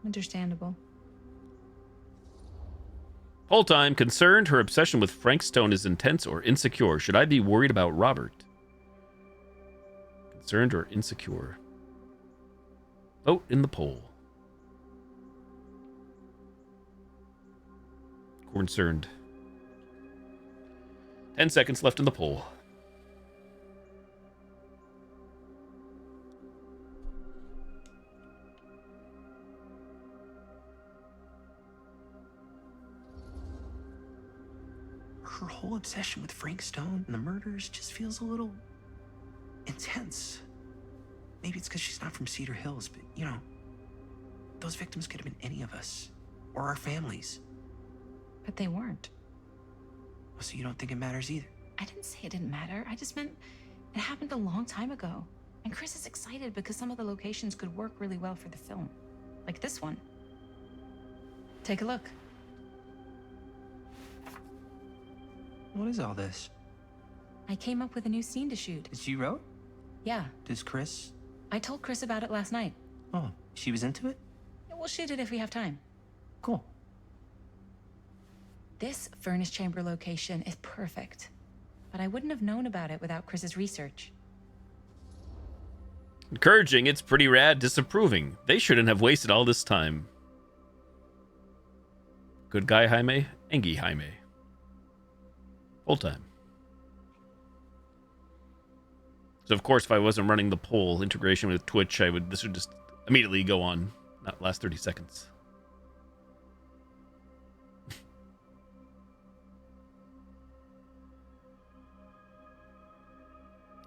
Understandable. Whole time concerned, her obsession with Frank Stone is intense or insecure. Should I be worried about Robert? Concerned or insecure? Vote in the poll. Concerned. 10 seconds left in the poll. Her whole obsession with Frank Stone and the murders just feels a little intense. Maybe it's because she's not from Cedar Hills, but you know, those victims could have been any of us or our families. But they weren't. So you don't think it matters either? I didn't say it didn't matter. I just meant it happened a long time ago. And Chris is excited because some of the locations could work really well for the film. Like this one. Take a look. What is all this? I came up with a new scene to shoot. That you wrote? Yeah. Does Chris? I told Chris about it last night. Oh, she was into it? We'll shoot it if we have time. Cool. This furnace chamber location is perfect. But I wouldn't have known about it without Chris's research. Encouraging, it's pretty rad. Disapproving, they shouldn't have wasted all this time. Good guy Jaime, Engie Jaime. Full time. So of course, if I wasn't running the poll integration with Twitch, this would just immediately go on, not last 30 seconds.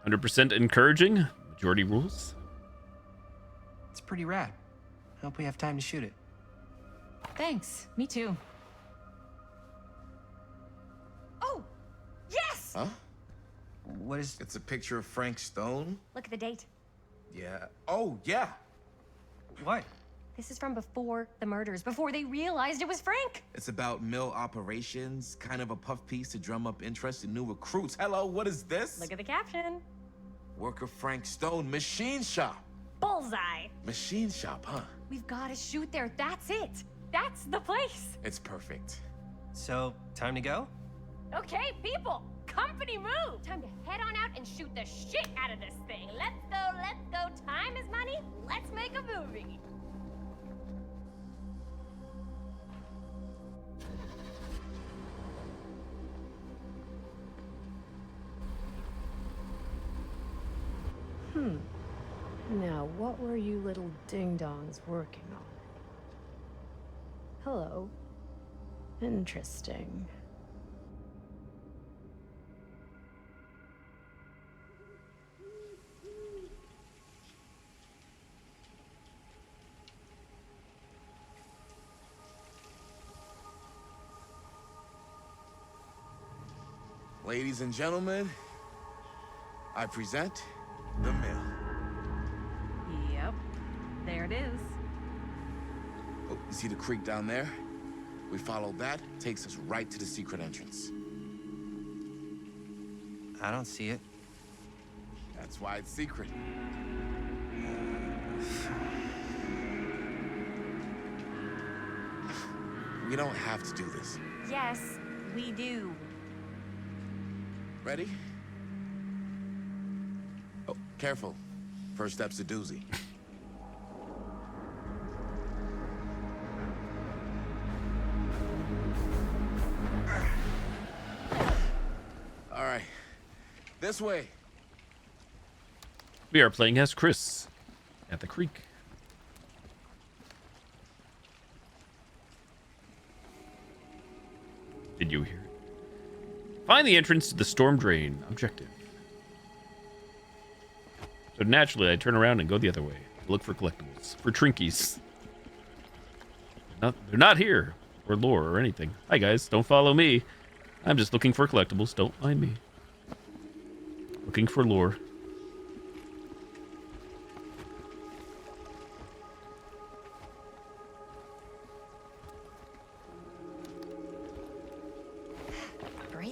%, encouraging. Majority rules. It's pretty rad. I hope we have time to shoot it. Thanks. Me too. Oh, yes! Huh? What is... It's a picture of Frank Stone? Look at the date. Yeah. Oh, yeah. What? This is from before the murders, before they realized it was Frank. It's about mill operations, kind of a puff piece to drum up interest in new recruits. Hello, what is this? Look at the caption. Worker Frank Stone, machine shop. Bullseye. Machine shop, huh? We've got to shoot there. That's it. That's the place. It's perfect. So, time to go? Okay, people. Company move. Time to head on out and shoot the shit out of this thing. Let's go, let's go. Time is money. Let's make a movie. Now, what were you little ding-dongs working on? Hello. Interesting. Ladies and gentlemen, I present The Mill. Yep. There it is. Oh, you see the creek down there? We follow that, takes us right to the secret entrance. I don't see it. That's why it's secret. We don't have to do this. Yes, we do. Ready? Oh, careful. First step's a doozy. All right. This way. We are playing as Chris at the creek. Did you hear it? Find the entrance to the storm drain. Objective. So naturally, I turn around and go the other way. Look for collectibles. For trinkies. They're not here. Or lore or anything. Hi guys, don't follow me. I'm just looking for collectibles. Don't mind me. Looking for lore.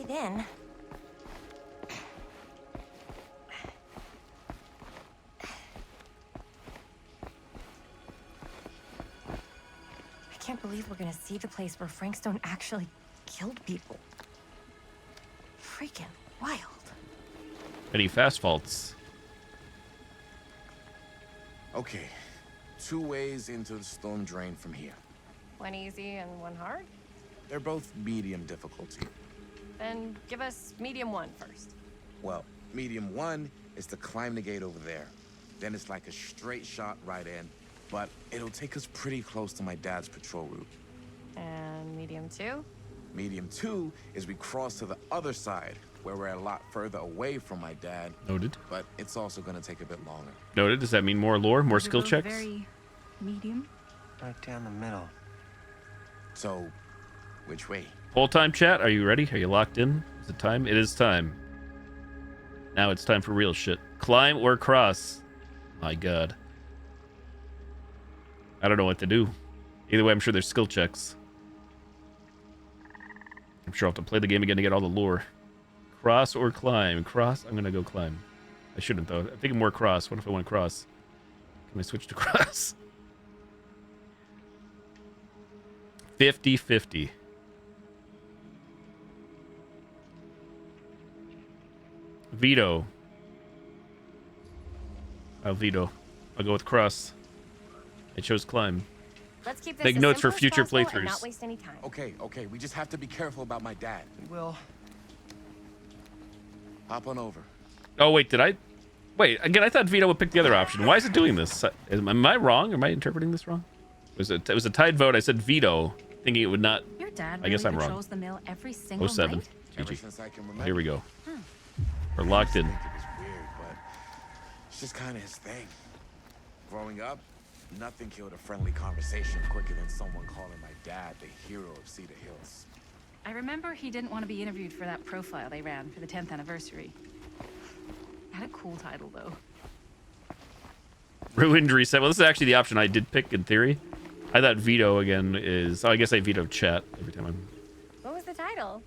breathe in. I can't believe we're gonna see the place where Frank Stone actually killed people. Freaking wild. Any fast faults? Okay, 2 ways into the storm drain from here. One easy and one hard? They're both medium difficulty. Then give us medium 1 first. Well, medium 1 is to climb the gate over there. Then it's like a straight shot right in, but it'll take us pretty close to my dad's patrol route. And medium 2? Medium 2 is we cross to the other side, where we're a lot further away from my dad. Noted. But it's also gonna take a bit longer. Noted. Does that mean more lore, more skill Both checks? Very medium. Right down the middle. So, which way? Whole time chat. Are you ready? Are you locked in? Is it time? It is time. Now it's time for real shit. Climb or cross? My God. I don't know what to do. Either way, I'm sure there's skill checks. I'm sure I'll have to play the game again to get all the lore. Cross or climb? Cross? I'm gonna go climb. I shouldn't though. I'm thinking more cross. What if I want to cross? Can I switch to cross? 50-50. Veto. I'll veto. I'll go with cross. I chose climb. Let's keep this Make as notes for simple as future possible and playthroughs. not waste any time. Okay, we just have to be careful about my dad. We will. Hop on over. Oh, wait, did I? Wait, again, I thought Vito would pick the other option. Why is it doing this? Am I wrong? Am I interpreting this wrong? It was a tied vote. I said veto, thinking it would not. Your dad I guess really I'm wrong. patrols the mill every single 07. night? Ever GG. since I can remember. Here we go. Huh. We're locked in. I used to think it was weird, but it's just kind of his thing. Growing up, nothing killed a friendly conversation quicker than someone calling my dad the hero of Cedar Hills. I remember he didn't want to be interviewed for that profile they ran for the 10th anniversary. Had a cool title, though. Ruined reset. Well, this is actually the option I did pick in theory. I thought veto again is. Oh, I guess I veto chat every time I'm What was the title?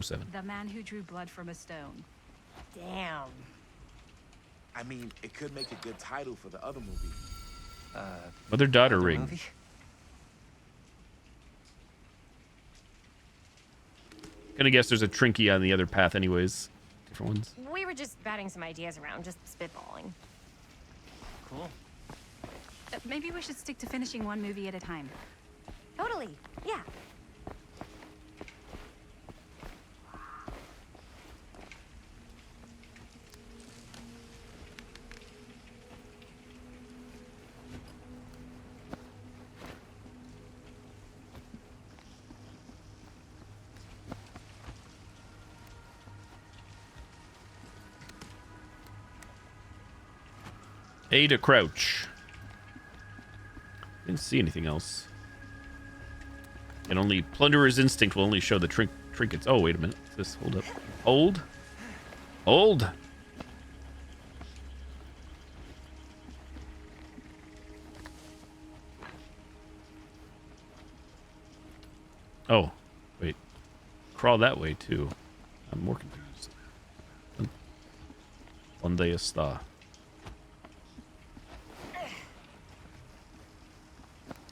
07. The Man Who Drew Blood from a Stone. Damn. I mean, it could make a good title for the other movie. Mother-daughter ring. Movie? Gonna guess there's a Trinky on the other path, anyways. Different ones. We were just batting some ideas around, just spitballing. Cool. Maybe we should stick to finishing one movie at a time. Totally. Yeah. A to crouch. Didn't see anything else. And only Plunderer's Instinct will only show the trinkets. Oh, wait a minute. This, hold up. Hold. Hold. Oh, wait. Crawl that way, too. I'm more confused. One day a star.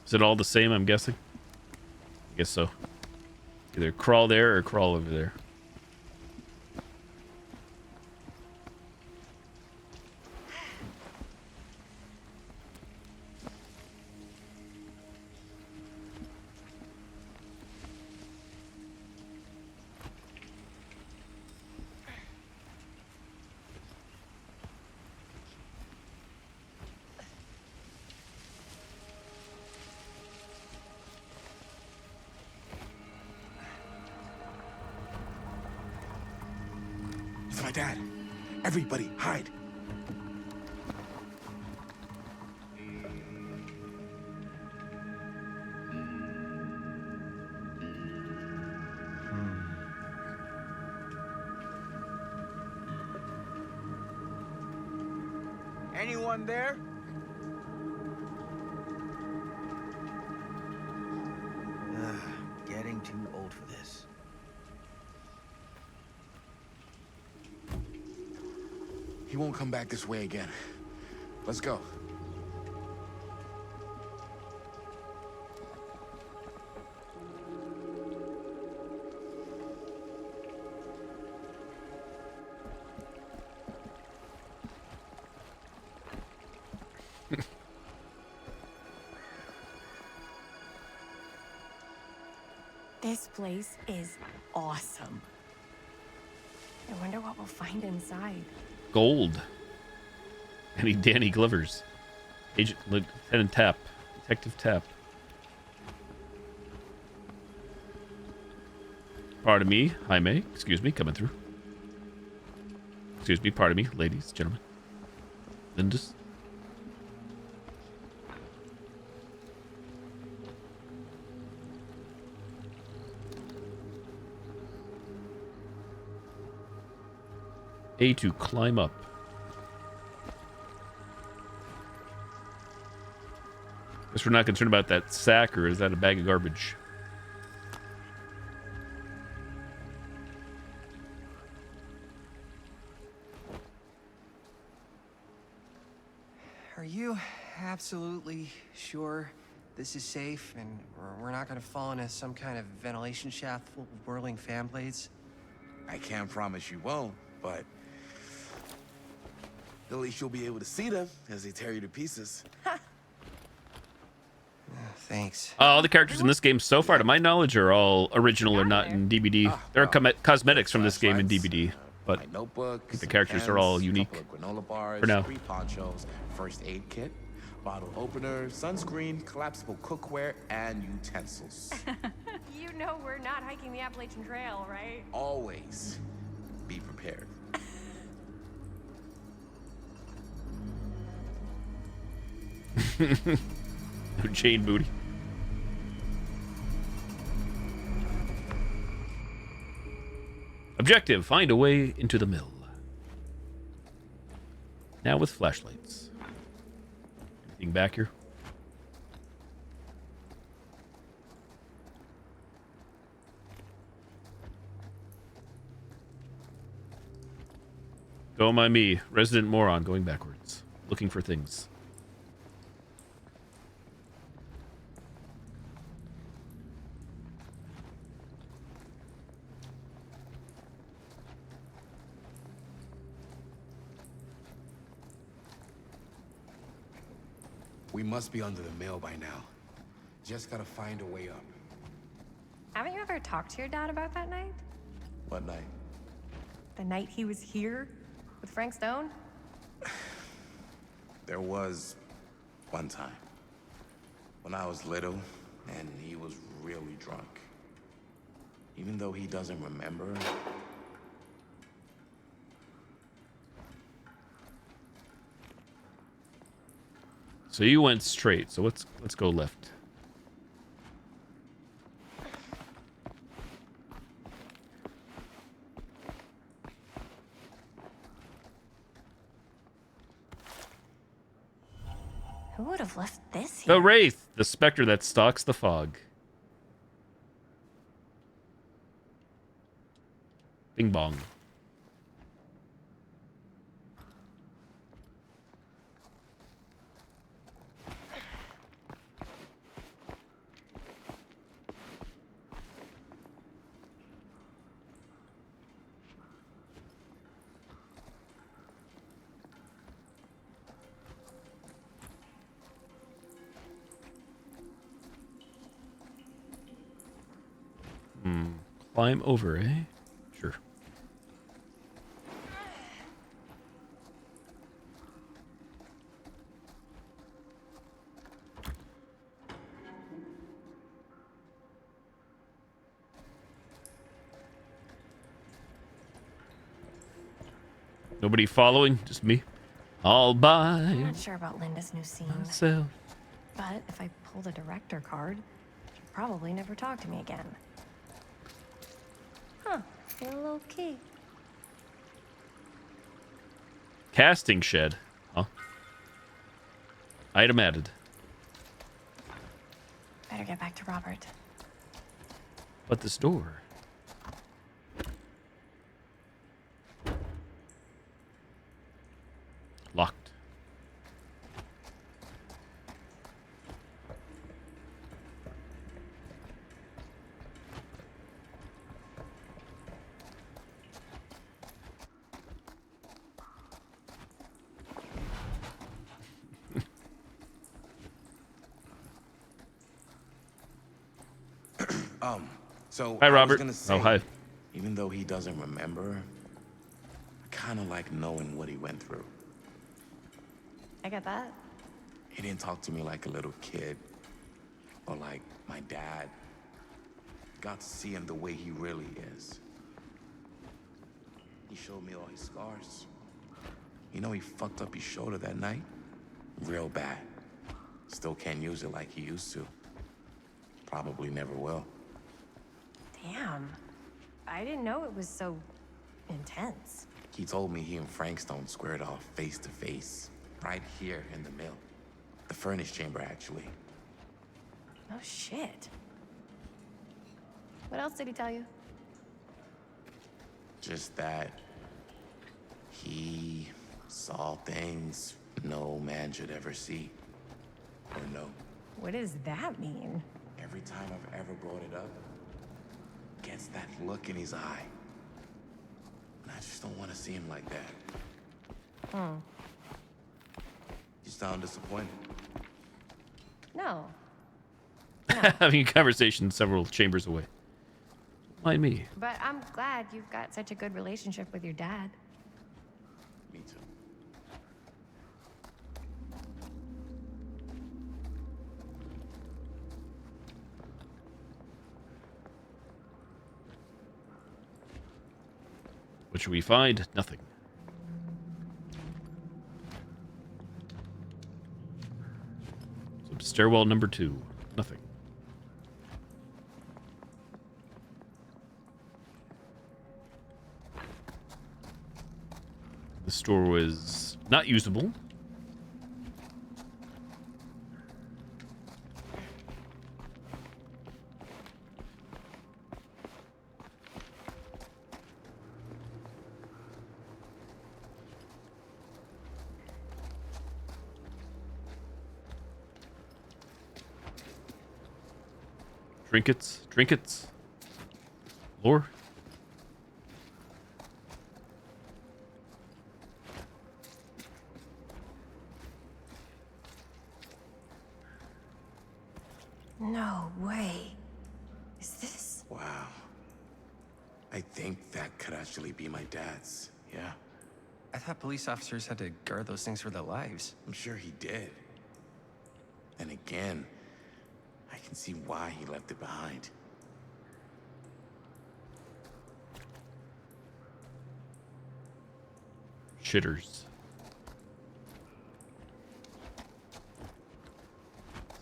Is it all the same, I'm guessing? I guess so. Either crawl there or crawl over there. It's my dad. Everybody, hide. Anyone there? Getting too old for this. He won't come back this way again. Let's go. This place is awesome. I wonder what we'll find inside. Gold. Any Danny Glovers. Agent Lieutenant Tapp. Detective Tapp. Pardon me, Jaime. Excuse me, coming through. Excuse me, pardon me, ladies, gentlemen. Lindus. A to climb up. Guess we're not concerned about that sack, or is that a bag of garbage? Are you absolutely sure this is safe and we're not gonna fall into some kind of ventilation shaft full of whirling fan blades? I can't promise you won't, but at least you'll be able to see them as they tear you to pieces. Thanks. All the characters in this game so far, to my knowledge, are all original or not in DVD. There are cosmetics from this game in DVD, but I think the characters are all unique Granola bars, for now. 3 ponchos, first aid kit, bottle opener, sunscreen, collapsible cookware, and utensils. You know we're not hiking the Appalachian Trail, right? Always be prepared. No chain booty. Objective, find a way into the mill. Now with flashlights. Anything back here? Don't mind me, resident moron going backwards, looking for things. We must be under the mill by now. Just gotta find a way up. Haven't you ever talked to your dad about that night? What night? The night he was here with Frank Stone? There was one time when I was little and he was really drunk. Even though he doesn't remember, So you went straight, so let's go left. Who would have left this here? The Wraith, the specter that stalks the fog. Bing bong. Climb over, eh? Sure. Nobody following? Just me? All by I'm not sure about Linda's new scene. myself. But if I pull the director card, she'll probably never talk to me again. Huh, feel low key. Casting shed. Huh? Item added. Better get back to Robert. But this door. So Hi, I was Robert. gonna say, Oh, hi. even though he doesn't remember, I kind of like knowing what he went through. I get that. He didn't talk to me like a little kid or like my dad. Got to see him the way he really is. He showed me all his scars. You know, he fucked up his shoulder that night. Real bad. Still can't use it like he used to. Probably never will. Damn. I didn't know it was so intense. He told me he and Frankstone squared off face to face. Right here in the mill. The furnace chamber, actually. Oh, shit. What else did he tell you? Just that he saw things no man should ever see or know. What does that mean? Every time I've ever brought it up, gets that look in his eye. And I just don't want to see him like that. Hmm. You sound disappointed. No. Having a conversation several chambers away. Mind me. But I'm glad you've got such a good relationship with your dad. Me too. What should we find? Nothing. So stairwell number 2. Nothing. The store was not usable. Trinkets. Lore. No way. Is this? Wow. I think that could actually be my dad's. Yeah. I thought police officers had to guard those things for their lives. I'm sure he did. And again, I can see why he left it behind. Shitters.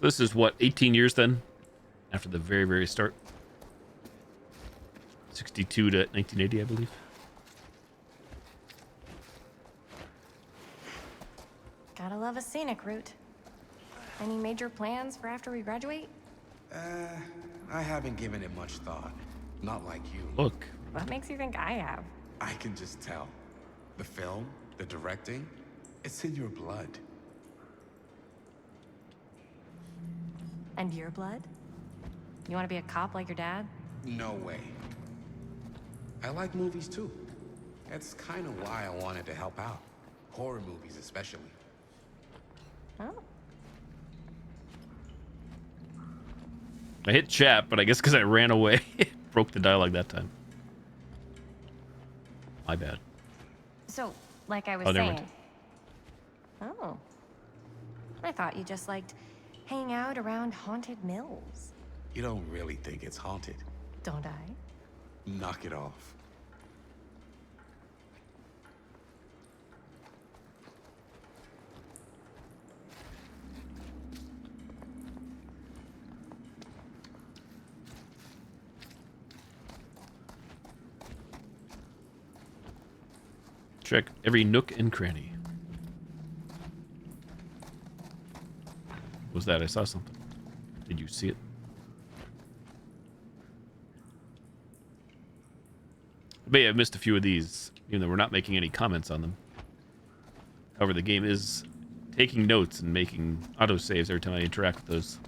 This is what, 18 years then? After the very, very start? 62 to 1980, I believe. Gotta love a scenic route. Any major plans for after we graduate? I haven't given it much thought. Not like you. Look. What makes you think I have? I can just tell. The film, the directing, it's in your blood. And your blood? You want to be a cop like your dad? No way. I like movies too. That's kind of why I wanted to help out. Horror movies especially. Oh. I hit chat, but I guess because I ran away. Broke the dialogue that time. My bad. So, like I was Oh, never saying. mind. Oh. I thought you just liked hanging out around haunted mills. You don't really think it's haunted. Don't I? Knock it off. Check every nook and cranny. What was that? I saw something. Did you see it? I may have missed a few of these, even though we're not making any comments on them. However, the game is taking notes and making autosaves every time I interact with those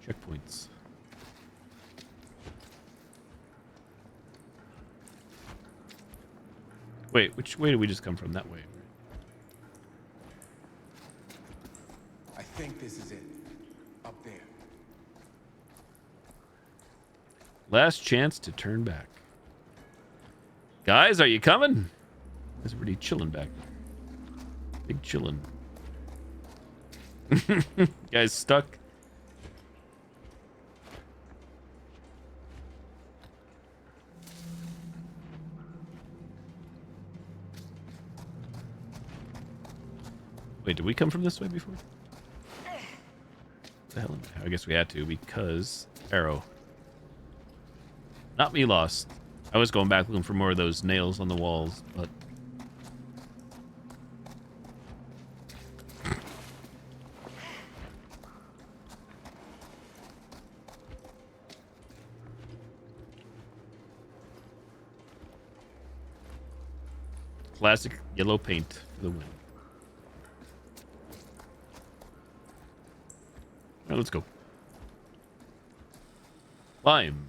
checkpoints. Wait, which way did we just come from? That way. I think this is it. Up there. Last chance to turn back. Guys, are you coming? It's pretty chilling back. Big chilling. Guys stuck. Wait, did we come from this way before? The hell? I guess we had to because arrow. Not me lost. I was going back looking for more of those nails on the walls, but classic yellow paint for the win. All right, let's go. Climb.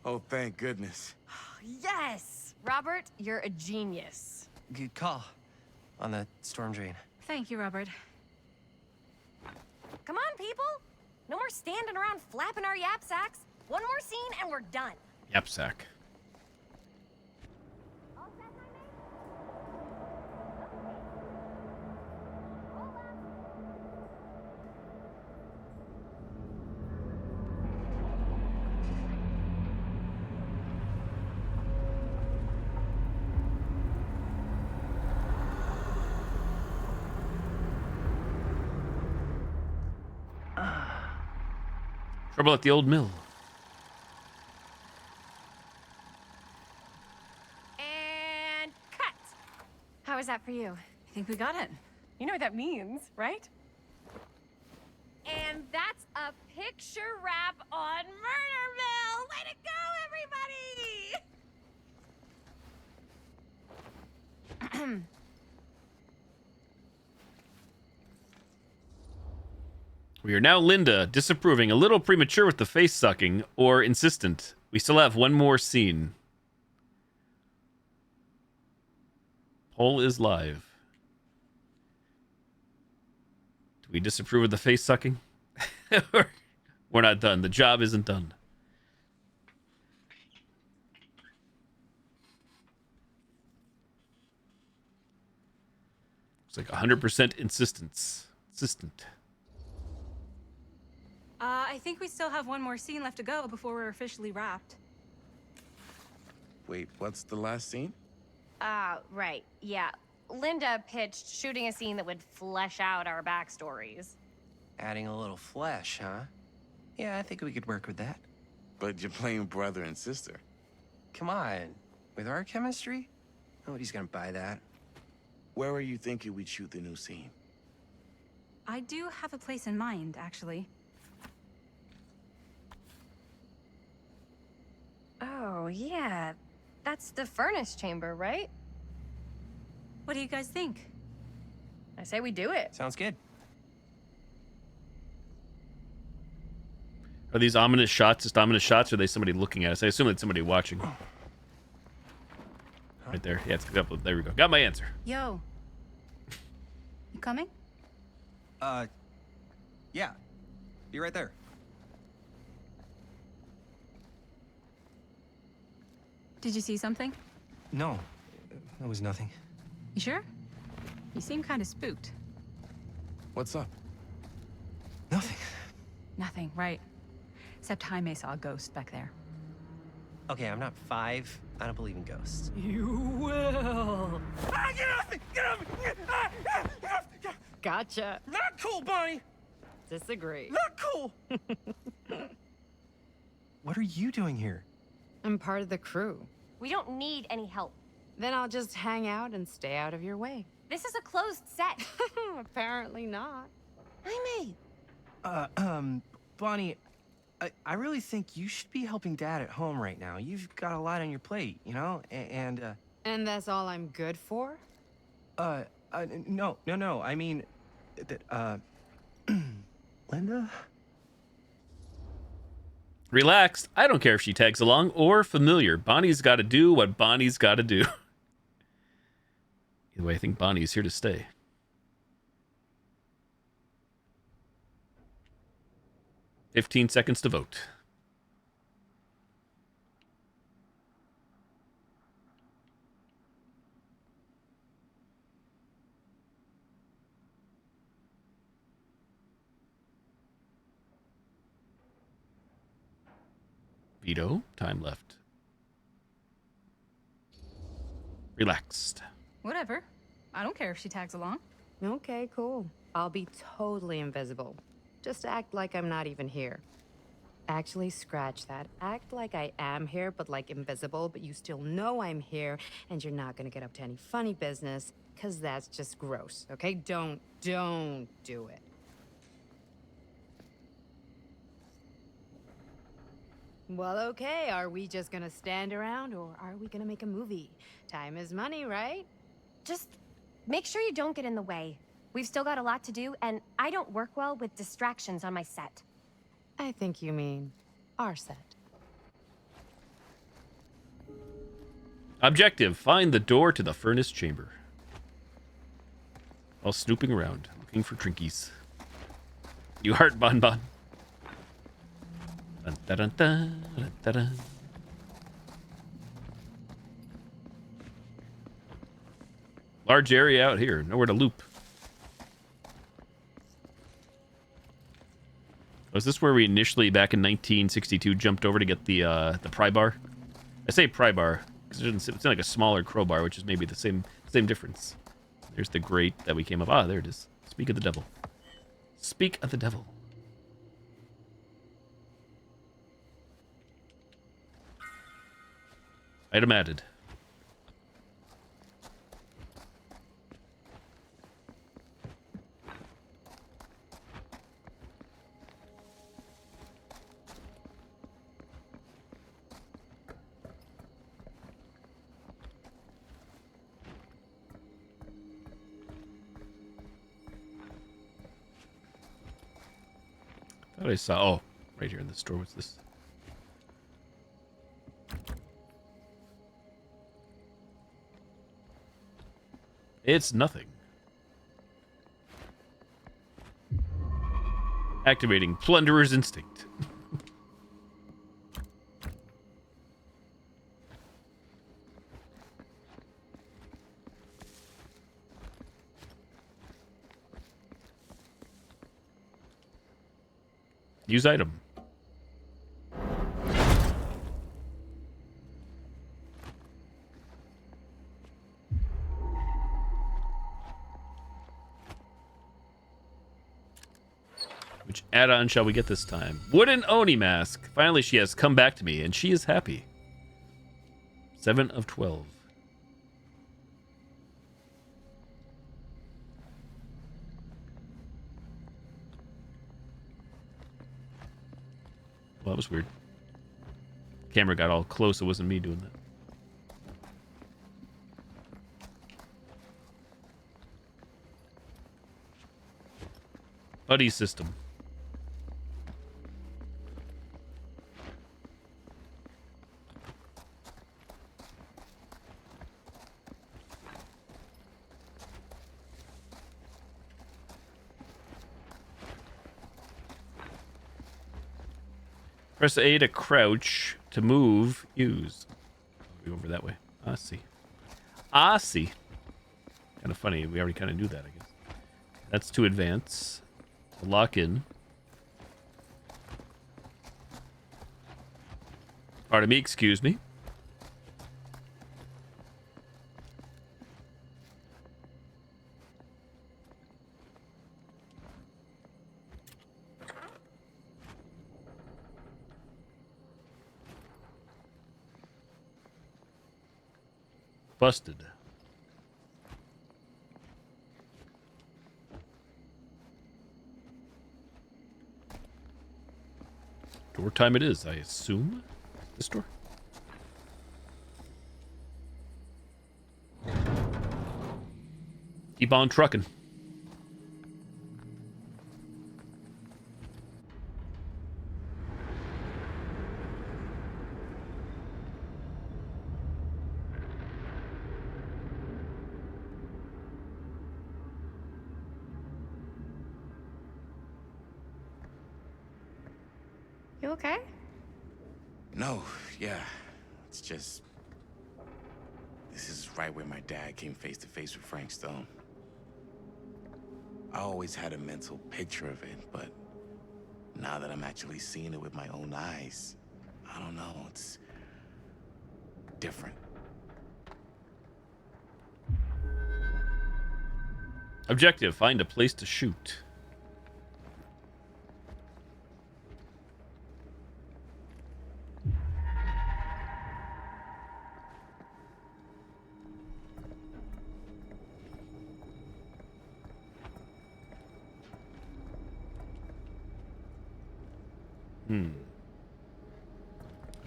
Oh, thank goodness. Yes! Robert, you're a genius. Good call on the storm drain. Thank you, Robert. Come on, people! No more standing around flapping our yap sacks. One more scene and we're done. Yap sack. Trouble at the old mill. And cut! How was that for you? I think we got it. You know what that means, right? And that's a picture wrap on Murder Mill! Way to go, everybody! We are now Linda, disapproving, a little premature with the face sucking, or insistent. We still have one more scene. Poll is live. Do we disapprove of the face sucking? We're not done. The job isn't done. It's like 100% insistence. Insistent. I think we still have one more scene left to go before we're officially wrapped. Wait, what's the last scene? Right. Yeah. Linda pitched shooting a scene that would flesh out our backstories. Adding a little flesh, huh? Yeah, I think we could work with that. But you're playing brother and sister. Come on. With our chemistry? Nobody's gonna buy that. Where are you thinking we'd shoot the new scene? I do have a place in mind, actually. Oh, yeah. That's the furnace chamber, right? What do you guys think? I say we do it. Sounds good. Are these ominous shots just ominous shots, or are they somebody looking at us? I assume it's somebody watching. Right there. Yeah, it's up. There we go. Got my answer. Yo. You coming? Yeah. Be right there. Did you see something? No, that was nothing. You sure? You seem kind of spooked. What's up? Nothing. Nothing, right. Except Jaime saw a ghost back there. Okay, I'm not 5. I don't believe in ghosts. You will. Ah, get off me! Get off me! Gotcha. Not cool, Bonnie! Disagree. Not cool! What are you doing here? I'm part of the crew. We don't need any help. Then I'll just hang out and stay out of your way. This is a closed set. Apparently not. Jaime! Bonnie, I really think you should be helping Dad at home right now. You've got a lot on your plate, you know? And that's all I'm good for? No. I mean, Linda? Relaxed. I don't care if she tags along or familiar. Bonnie's got to do what Bonnie's got to do. Either way, I think Bonnie's here to stay. "15 seconds to vote." Veto. Time left. Relaxed. Whatever. I don't care if she tags along. Okay, cool. I'll be totally invisible. Just act like I'm not even here. Actually, scratch that. Act like I am here, but like invisible, but you still know I'm here, and you're not gonna get up to any funny business, because that's just gross, okay? Don't do it. Well, okay, are we just gonna stand around, or are we gonna make a movie? Time is money, right? Just make sure you don't get in the way. We've still got a lot to do, and I don't work well with distractions on my set. I think you mean our set. Objective. Find the door to the furnace chamber. While snooping around, looking for Trinkies. You heart, Bon Bon. Dun, dun, dun, dun, dun, dun, dun. Large area out here. Nowhere to loop. Was this where we initially, back in 1962, jumped over to get the pry bar? I say pry bar because it's like a smaller crowbar, which is maybe the same difference. There's the grate that we came up. Ah, there it is. Speak of the devil. Speak of the devil. Item added. Thought I saw. Oh, right here in the store. What's this? It's nothing. Activating Plunderer's Instinct. Use item. Which add-on shall we get this time? Wooden Oni mask. Finally, she has come back to me, and she is happy. 7 of 12. Well, that was weird. Camera got all close. It wasn't me doing that. Buddy system. Press A to crouch. To move, use. Go over that way. I see. I see. Kind of funny. We already kind of knew that, I guess. That's to advance. To lock in. Pardon me, excuse me. Busted. Door time it is, I assume. This door? Keep on trucking. You okay? No, yeah. It's just... This is right where my dad came face to face with Frank Stone. I always had a mental picture of it, but now that I'm actually seeing it with my own eyes, I don't know, it's different. Objective, find a place to shoot.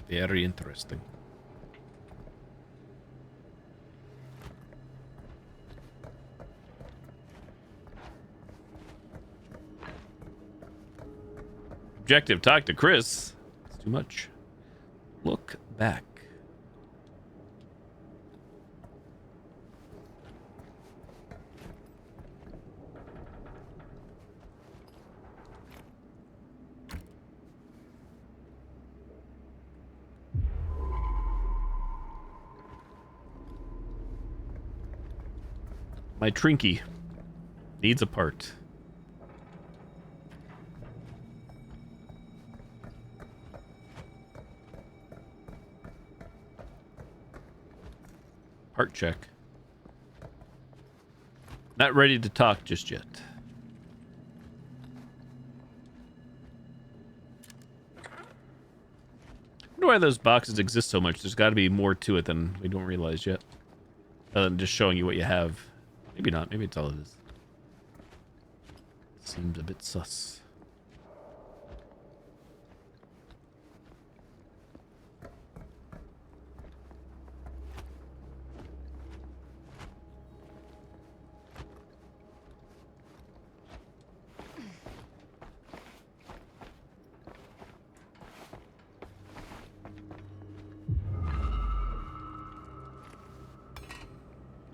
Very interesting. Objective, talk to Chris. It's too much. Look back. My Trinky needs a part. Part check. Not ready to talk just yet. I wonder why those boxes exist so much. There's got to be more to it than we don't realize yet. Other than just showing you what you have. Maybe not. Maybe it's all it is. Seems a bit sus.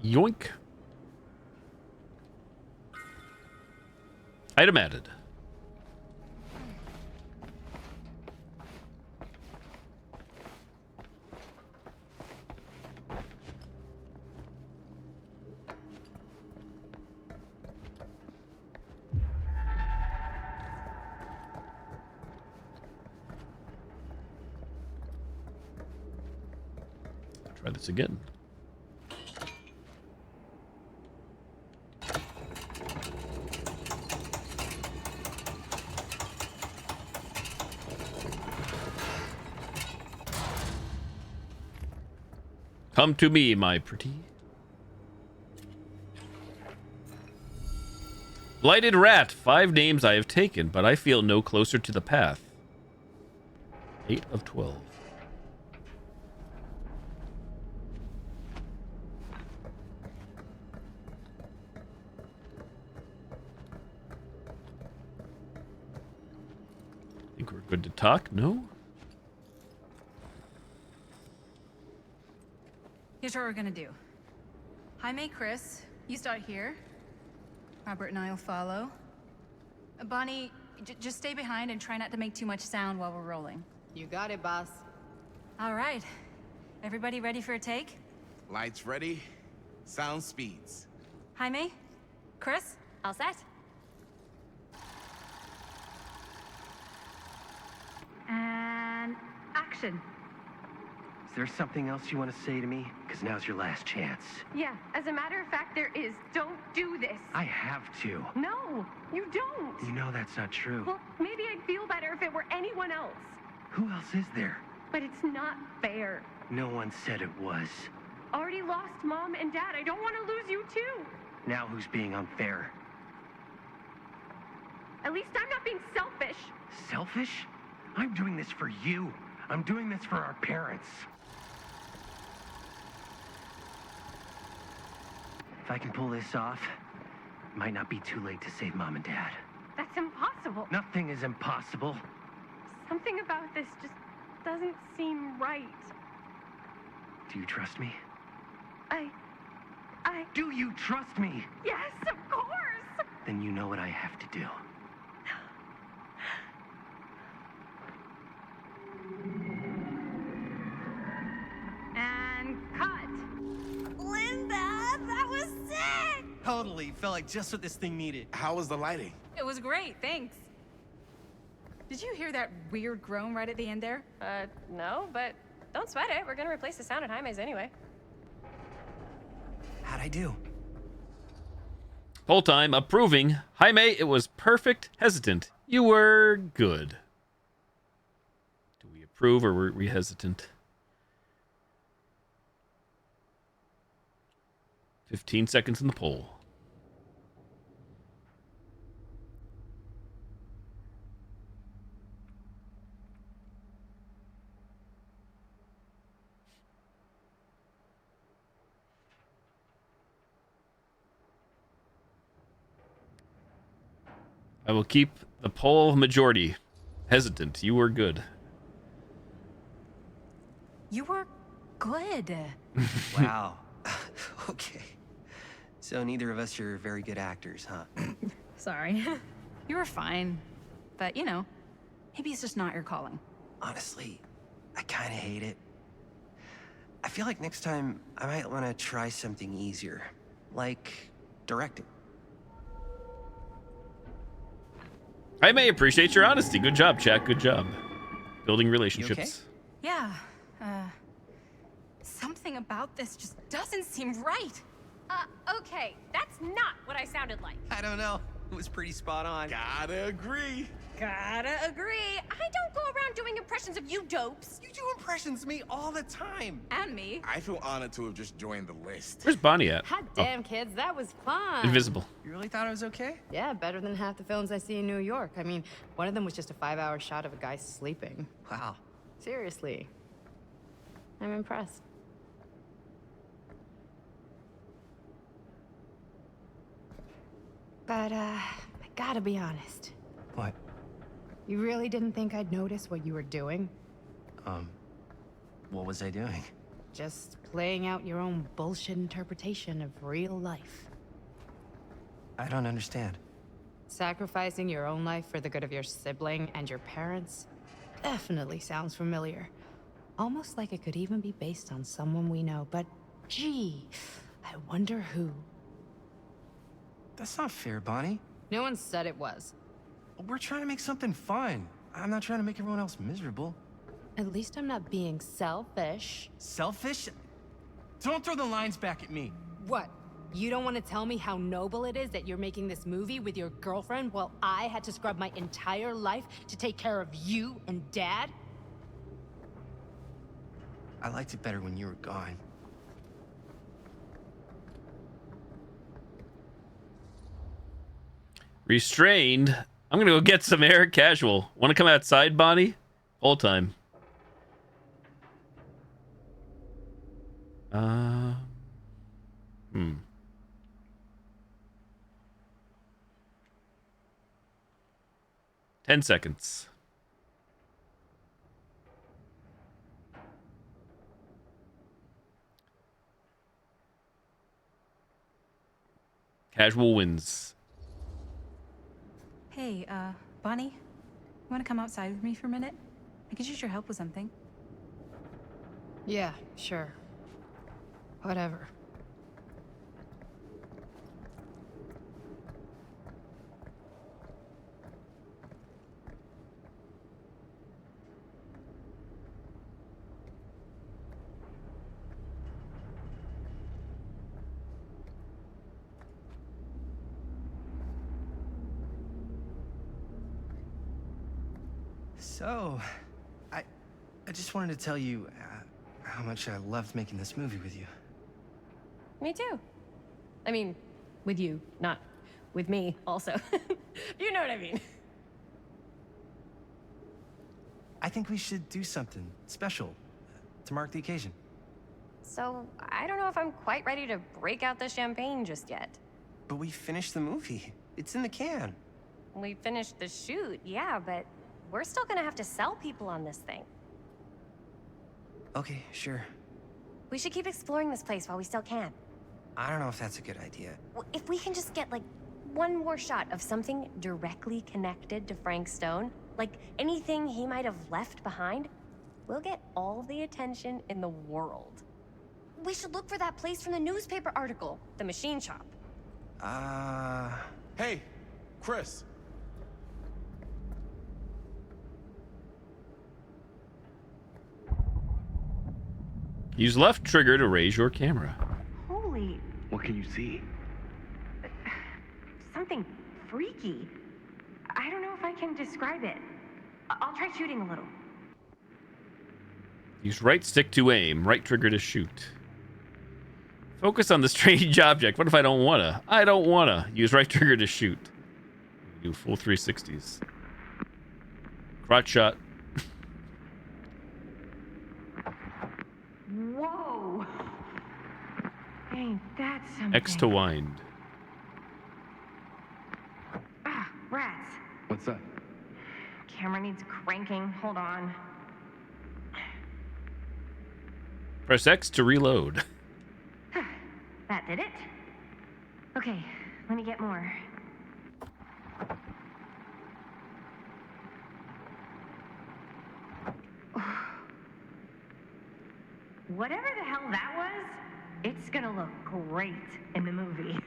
Yoink. Item added. Try this again. Come to me, my pretty. Blighted Rat. 5 names I have taken, but I feel no closer to the path. 8 of 12. Think we're good to talk? No? Here's what we're gonna do. Jaime, Chris, you start here. Robert and I'll follow. Bonnie, just stay behind and try not to make too much sound while we're rolling. You got it, boss. All right. Everybody ready for a take? Lights ready, sound speeds. Jaime? Chris? All set? And action. Is there something else you want to say to me? Because now's your last chance. Yeah, as a matter of fact, there is. Don't do this. I have to. No, you don't. You know that's not true. Well, maybe I'd feel better if it were anyone else. Who else is there? But it's not fair. No one said it was. Already lost Mom and Dad. I don't want to lose you too. Now who's being unfair? At least I'm not being selfish. Selfish? I'm doing this for you. I'm doing this for our parents. If I can pull this off, it might not be too late to save Mom and Dad. That's impossible. Nothing is impossible. Something about this just doesn't seem right. Do you trust me? Do you trust me? Yes, of course! Then you know what I have to do. Totally. Felt like just what this thing needed. How was the lighting? It was great, thanks. Did you hear that weird groan right at the end there? No, but don't sweat it. We're gonna replace the sound at Jaime's anyway. How'd I do? Full time approving. Jaime, it was perfect. Hesitant. You were good. Do we approve or were we hesitant? 15 seconds in the poll. I will keep the poll majority. Hesitant. You were good. You were good. Wow. Okay. So neither of us are very good actors, huh? Sorry. You were fine. But, you know, maybe it's just not your calling. Honestly, I kind of hate it. I feel like next time I might want to try something easier, like directing. I may appreciate your honesty. Good job, chat. Good job. Building relationships. Yeah, something about this just doesn't seem right. Okay, that's not what I sounded like. I don't know. It was pretty spot on. Gotta agree. Gotta agree. I don't go around doing impressions of you dopes. You do impressions of me all the time. And me. I feel honored to have just joined the list. Where's Bonnie at? Hot damn, kids, that was fun. Invisible. You really thought I was okay? Yeah, better than half the films I see in New York. I mean, one of them was just a 5-hour shot of a guy sleeping. Wow. Seriously. I'm impressed. But, I gotta be honest. What? You really didn't think I'd notice what you were doing? What was I doing? Just playing out your own bullshit interpretation of real life. I don't understand. Sacrificing your own life for the good of your sibling and your parents definitely sounds familiar. Almost like it could even be based on someone we know, but gee, I wonder who. That's not fair, Bonnie. No one said it was. We're trying to make something fun. I'm not trying to make everyone else miserable. At least I'm not being selfish. Selfish? Don't throw the lines back at me. What? You don't want to tell me how noble it is that you're making this movie with your girlfriend while I had to scrub my entire life to take care of you and Dad? I liked it better when you were gone. Restrained. I'm gonna go get some air. Casual. Want to come outside, Bonnie? Whole time. 10 seconds. Casual wins. Hey, Bonnie, you want to come outside with me for a minute? I could use your help with something. Yeah, sure. Whatever. So, I just wanted to tell you how much I loved making this movie with you. Me too. I mean, with you, not with me, also. You know what I mean. I think we should do something special to mark the occasion. So, I don't know if I'm quite ready to break out the champagne just yet. But we finished the movie. It's in the can. We finished the shoot, yeah, but we're still gonna have to sell people on this thing. Okay, sure. We should keep exploring this place while we still can. I don't know if that's a good idea. If we can just get, like, one more shot of something directly connected to Frank Stone, like anything he might have left behind, we'll get all the attention in the world. We should look for that place from the newspaper article, the machine shop. Hey, Chris. Use left trigger to raise your camera. Holy, What can you see? something freaky. I don't know if I can describe it. I'll try shooting a little. Use right stick to aim, right trigger to shoot. Focus on the strange object. What if I don't wanna? I don't wanna. Use right trigger to shoot. Do full 360s. Crotch shot. Whoa! Ain't that something? X to wind. Ah, rats. What's that? Camera needs cranking. Hold on. Press X to reload. That did it. Okay, let me get more. Whatever the hell that was, it's gonna look great in the movie.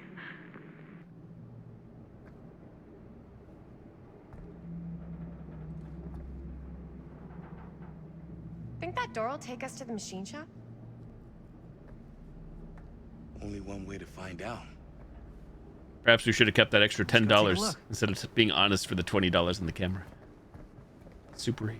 Think that door will take us to the machine shop? Only one way to find out. Perhaps we should have kept that extra go take a $10 look. instead of being honest for the $20 in the camera. Super 8.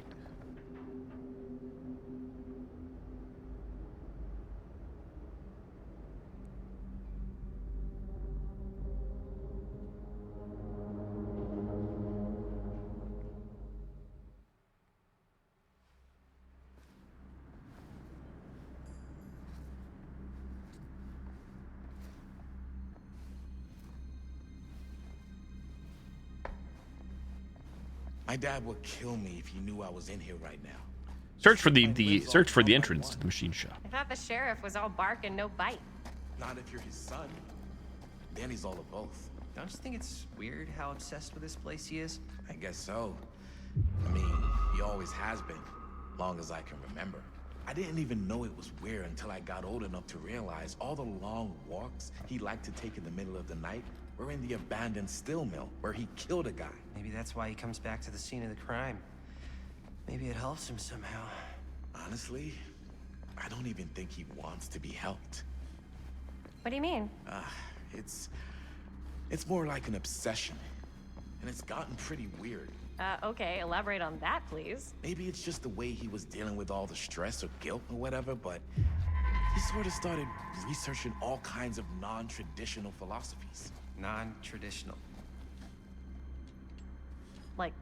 My dad would kill me if he knew I was in here right now. Search for the entrance to the machine shop. I thought the sheriff was all bark and no bite. Not if you're his son. Danny's all of both. Don't you think it's weird how obsessed with this place he is? I guess so. I mean, he always has been, long as I can remember. I didn't even know it was weird until I got old enough to realize all the long walks he liked to take in the middle of the night were in the abandoned steel mill where he killed a guy. Maybe that's why he comes back to the scene of the crime. Maybe it helps him somehow. Honestly, I don't even think he wants to be helped. What do you mean? It's more like an obsession. And it's gotten pretty weird. Okay, elaborate on that, please. Maybe it's just the way he was dealing with all the stress or guilt or whatever, but he sort of started researching all kinds of non-traditional philosophies. Non-traditional. Like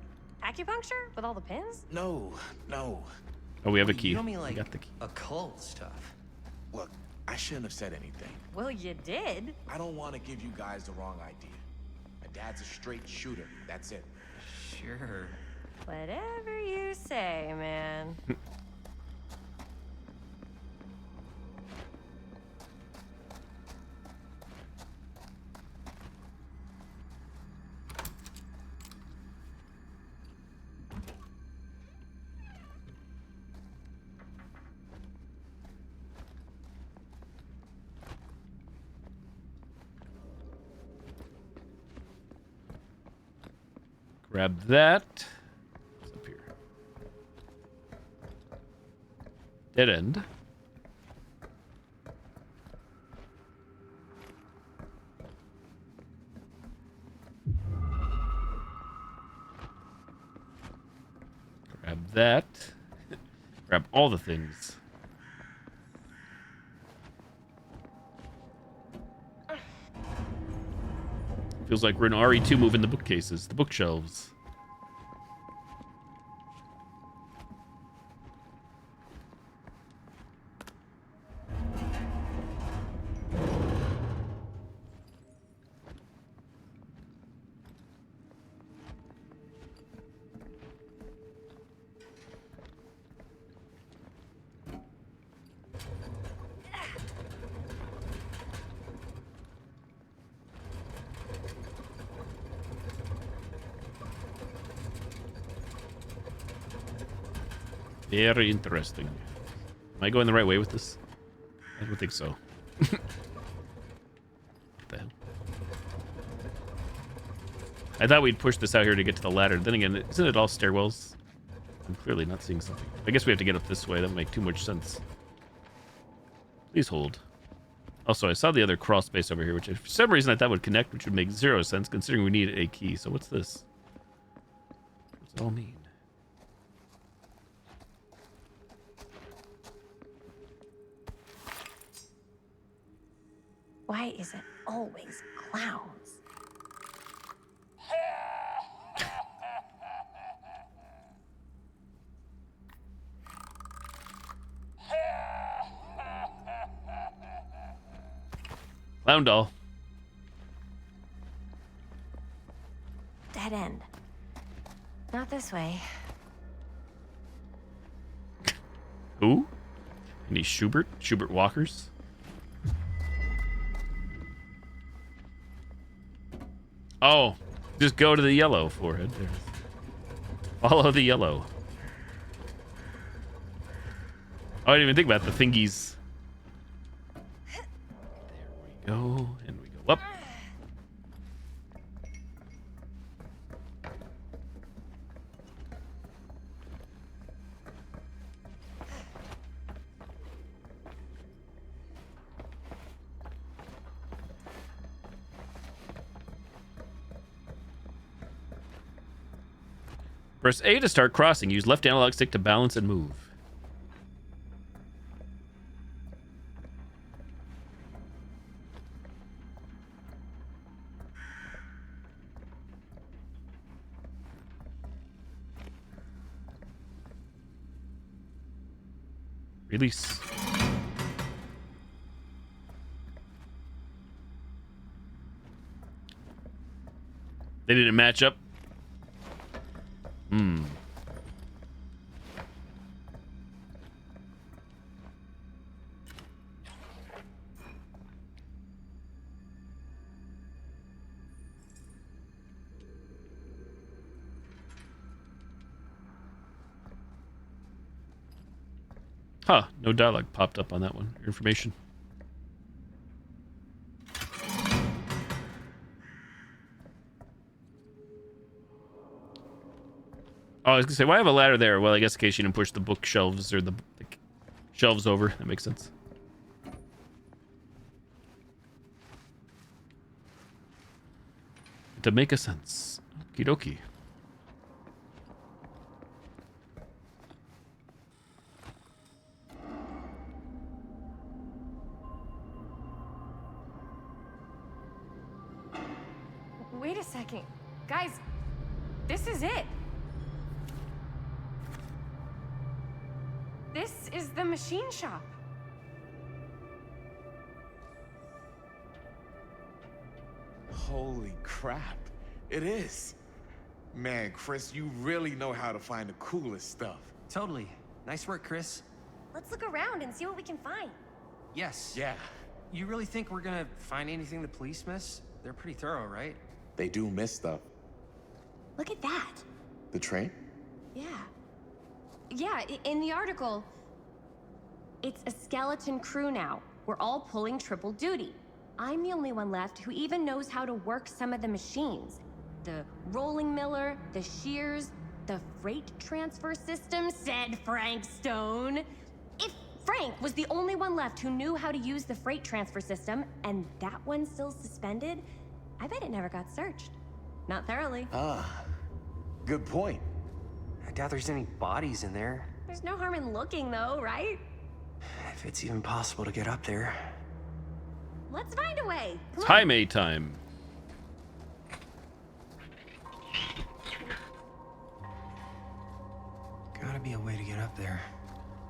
acupuncture with all the pins? No. Oh, we have a key. You don't mean We like got the key. occult stuff? Look, I shouldn't have said anything. Well, you did. I don't want to give you guys the wrong idea. My dad's a straight shooter. That's it. Sure. Whatever you say, man. Grab that. What's up here? Dead end. Grab that. Grab all the things. Feels like we're in RE2 moving the bookcases, the bookshelves. Very interesting. Am I going the right way with this? I don't think so. What the hell? I thought we'd push this out here to get to the ladder. Then again, isn't it all stairwells? I'm clearly not seeing something. I guess we have to get up this way. That would make too much sense. Please hold. Also, I saw the other crawl space over here, which for some reason I thought would connect, which would make 0 sense considering we need a key. So what's this? What's it all mean? Why is it always clowns? Clown doll. Dead end. Not this way. Who? Any Schubert? Schubert walkers? Oh, just go to the yellow forehead. There. Follow the yellow. Oh, I didn't even think about the thingies. There we go, and we go up. Press A to start crossing. Use left analog stick to balance and move. Release. They didn't match up. Huh, no dialogue popped up on that one. Information. Oh, I was gonna say, why have a ladder there? Well, I guess in case you didn't push the bookshelves or the shelves over. That makes sense. To make a sense. Okie dokie. Wait a second. Guys, this is it. This is the machine shop. Holy crap. It is. Man, Chris, you really know how to find the coolest stuff. Totally. Nice work, Chris. Let's look around and see what we can find. Yes. Yeah. You really think we're gonna find anything the police miss? They're pretty thorough, right? They do miss stuff. Look at that. The train? Yeah. Yeah, in the article, it's a skeleton crew now. We're all pulling triple duty. I'm the only one left who even knows how to work some of the machines. The rolling miller, the shears, the freight transfer system, said Frank Stone. If Frank was the only one left who knew how to use the freight transfer system, and that one's still suspended, I bet it never got searched. Not thoroughly. Ah, good point. I doubt there's any bodies in there. There's no harm in looking, though, right? If it's even possible to get up there. Let's find a way. Come on. Time A time. Gotta be a way to get up there.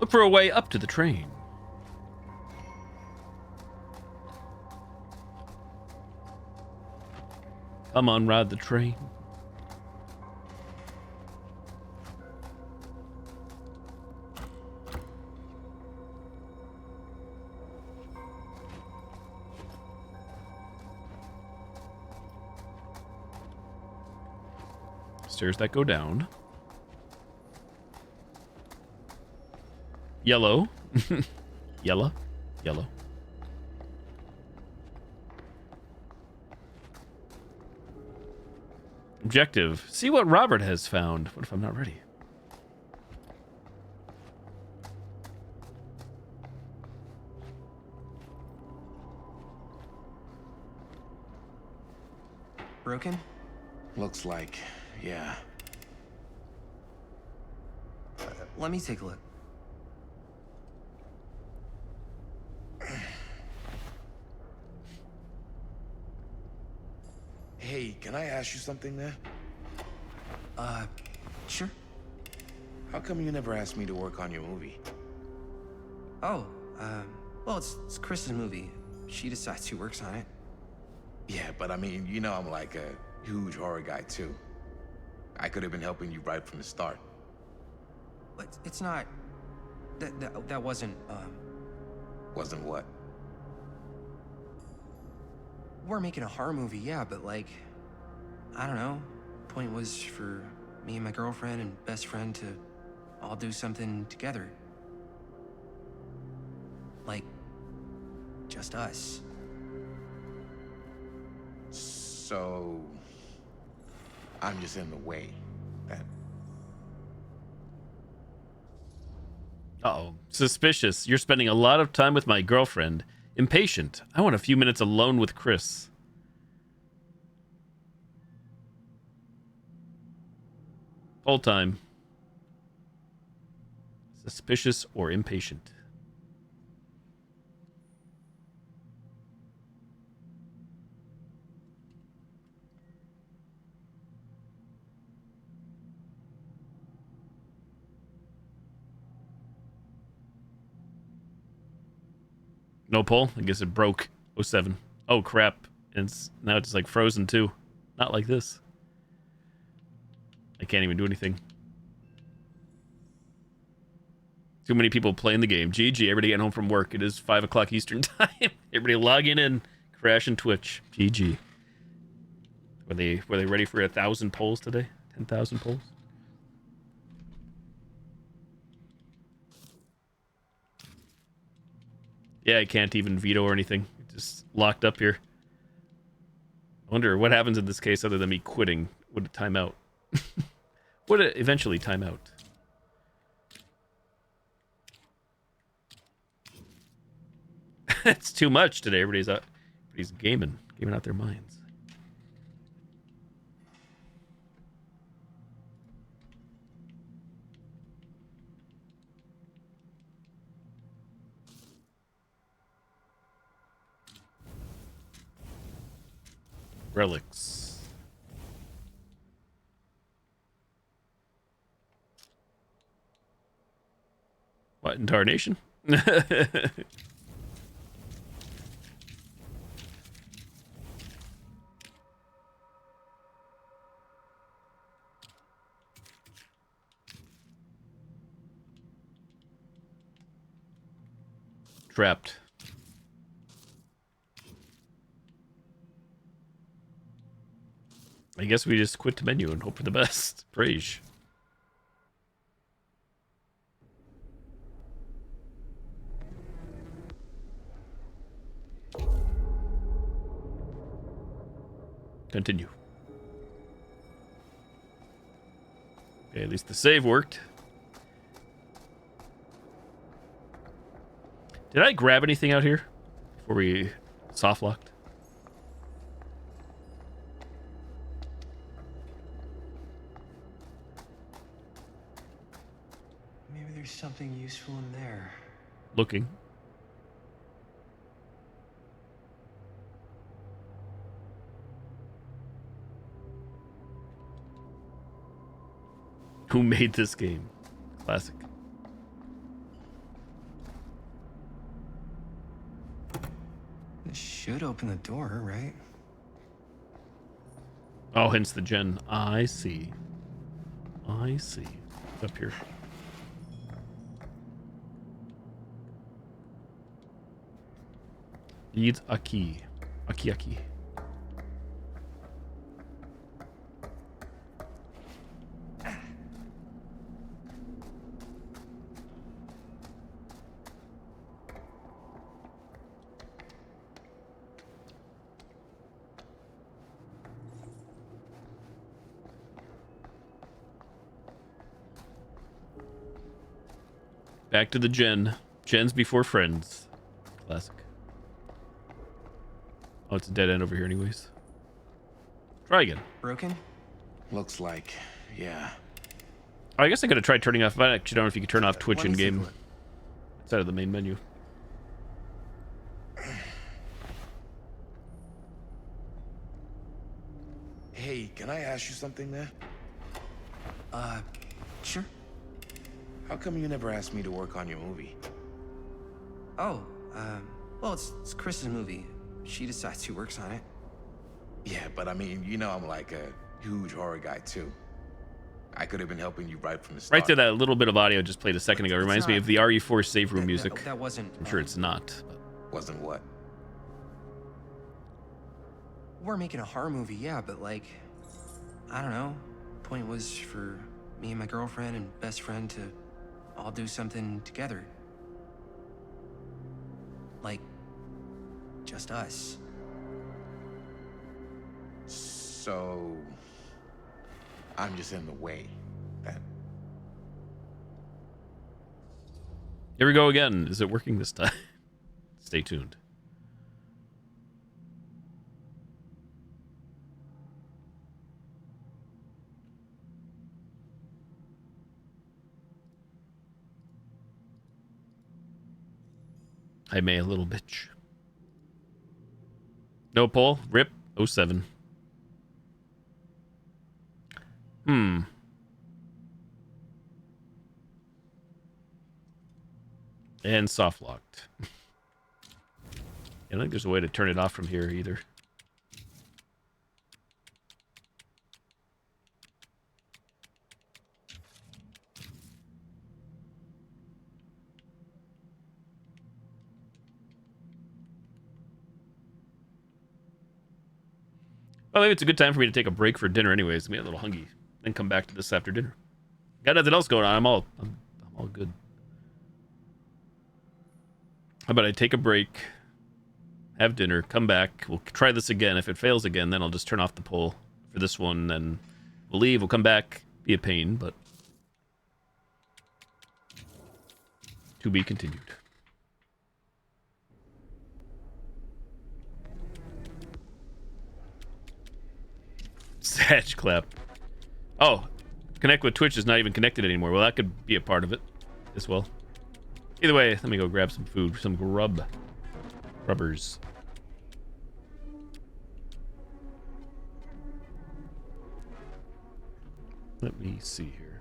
Look for a way up to the train. Come on, ride the train. Stairs that go down. Yellow. Yellow. Yellow. Objective. See what Robert has found. What if I'm not ready? Broken? Looks like, yeah. Let me take a look. Hey, can I ask you something there? Sure. How come you never asked me to work on your movie? Oh, well, it's Chris's movie. She decides who works on it. Yeah, but I mean, you know I'm like a huge horror guy too. I could have been helping you right from the start. But it's not... That wasn't, Wasn't what? We're making a horror movie, yeah, but like... I don't know. Point was for me and my girlfriend and best friend to all do something together. Like... just us. So... I'm just in the way, then. Uh-oh. Suspicious. You're spending a lot of time with my girlfriend. Impatient. I want a few minutes alone with Chris. Full time. Suspicious or impatient. No pull? I guess it broke. 07. Oh, crap. Now it's like frozen, too. Not like this. I can't even do anything. Too many people playing the game. GG, everybody getting home from work. It is 5 o'clock Eastern time. Everybody logging in. Crashing Twitch. GG. Were they ready for 1,000 polls today? 10,000 polls? Yeah, I can't even veto or anything. Just locked up here. I wonder what happens in this case other than me quitting. Would it time out? Would it eventually time out? It's too much today. Everybody's gaming out their minds. Relics. What in tarnation? Trapped. I guess we just quit the menu and hope for the best. Praise. Continue. Okay, at least the save worked. Did I grab anything out here before we soft locked? Maybe there's something useful in there. Looking. Who made this game? Classic. This should open the door, right? Oh, hence the gen. I see. I see. It's up here. Needs a key. A key. Back to the gen. Gens before friends. Classic. Oh, it's a dead end over here anyways. Try again. Broken? Looks like, yeah. Oh, I guess I could have tried turning off. I actually don't know if you could turn off Twitch in game. Outside of the main menu. Hey, can I ask you something there? Sure. How come you never asked me to work on your movie? Oh, well, it's Chris's movie. She decides who works on it. Yeah, but I mean, you know I'm like a huge horror guy too. I could have been helping you right from the start. Right there, that little bit of audio just played a second ago. Reminds me of the RE4 save room music. That wasn't... I'm sure it's not. But... Wasn't what? We're making a horror movie, yeah, but like... I don't know. Point was for me and my girlfriend and best friend to all do something together. Like... just us. So... I'm just in the way, then. Here we go again. Is it working this time? Stay tuned. I may a little bitch. No poll. Rip 07. And soft locked. I don't think there's a way to turn it off from here either. Well, maybe it's a good time for me to take a break for dinner anyways. I'm a little hungry. Then come back to this after dinner. Got nothing else going on. I'm all good. How about I take a break, have dinner, come back. We'll try this again. If it fails again, then I'll just turn off the poll for this one. Then we'll leave. We'll come back. Be a pain, but to be continued. Satch clap. Oh, connect with Twitch is not even connected anymore. Well, that could be a part of it as well. Either way, let me go grab some food, some rubbers. Let me see here.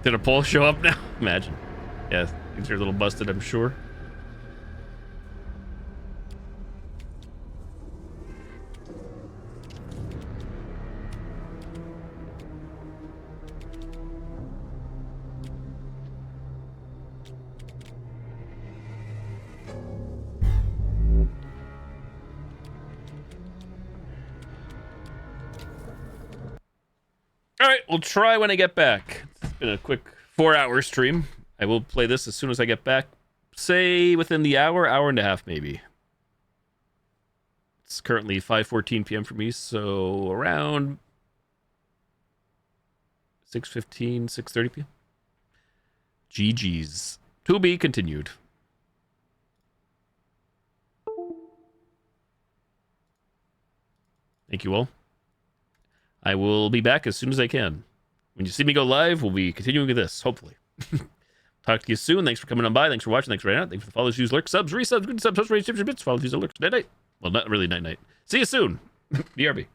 Did a poll show up now? Imagine. Yeah, things are a little busted, I'm sure. All right, we'll try when I get back. It's been a quick 4-hour stream. I will play this as soon as I get back. Say within the hour and a half, maybe. It's currently 5:14 p.m. for me, so around 6:15, 6:30 p.m. GG's. To be continued. Thank you all. I will be back as soon as I can. When you see me go live, we'll be continuing with this, hopefully. Talk to you soon. Thanks for coming on by. Thanks for watching. Thanks for hanging out. Thanks for the follows, views, lurks, subs, resubs, good subs, host, rates, tips, your bits, follows, views, lurks. Night night. Well, not really night night. See you soon. BRB.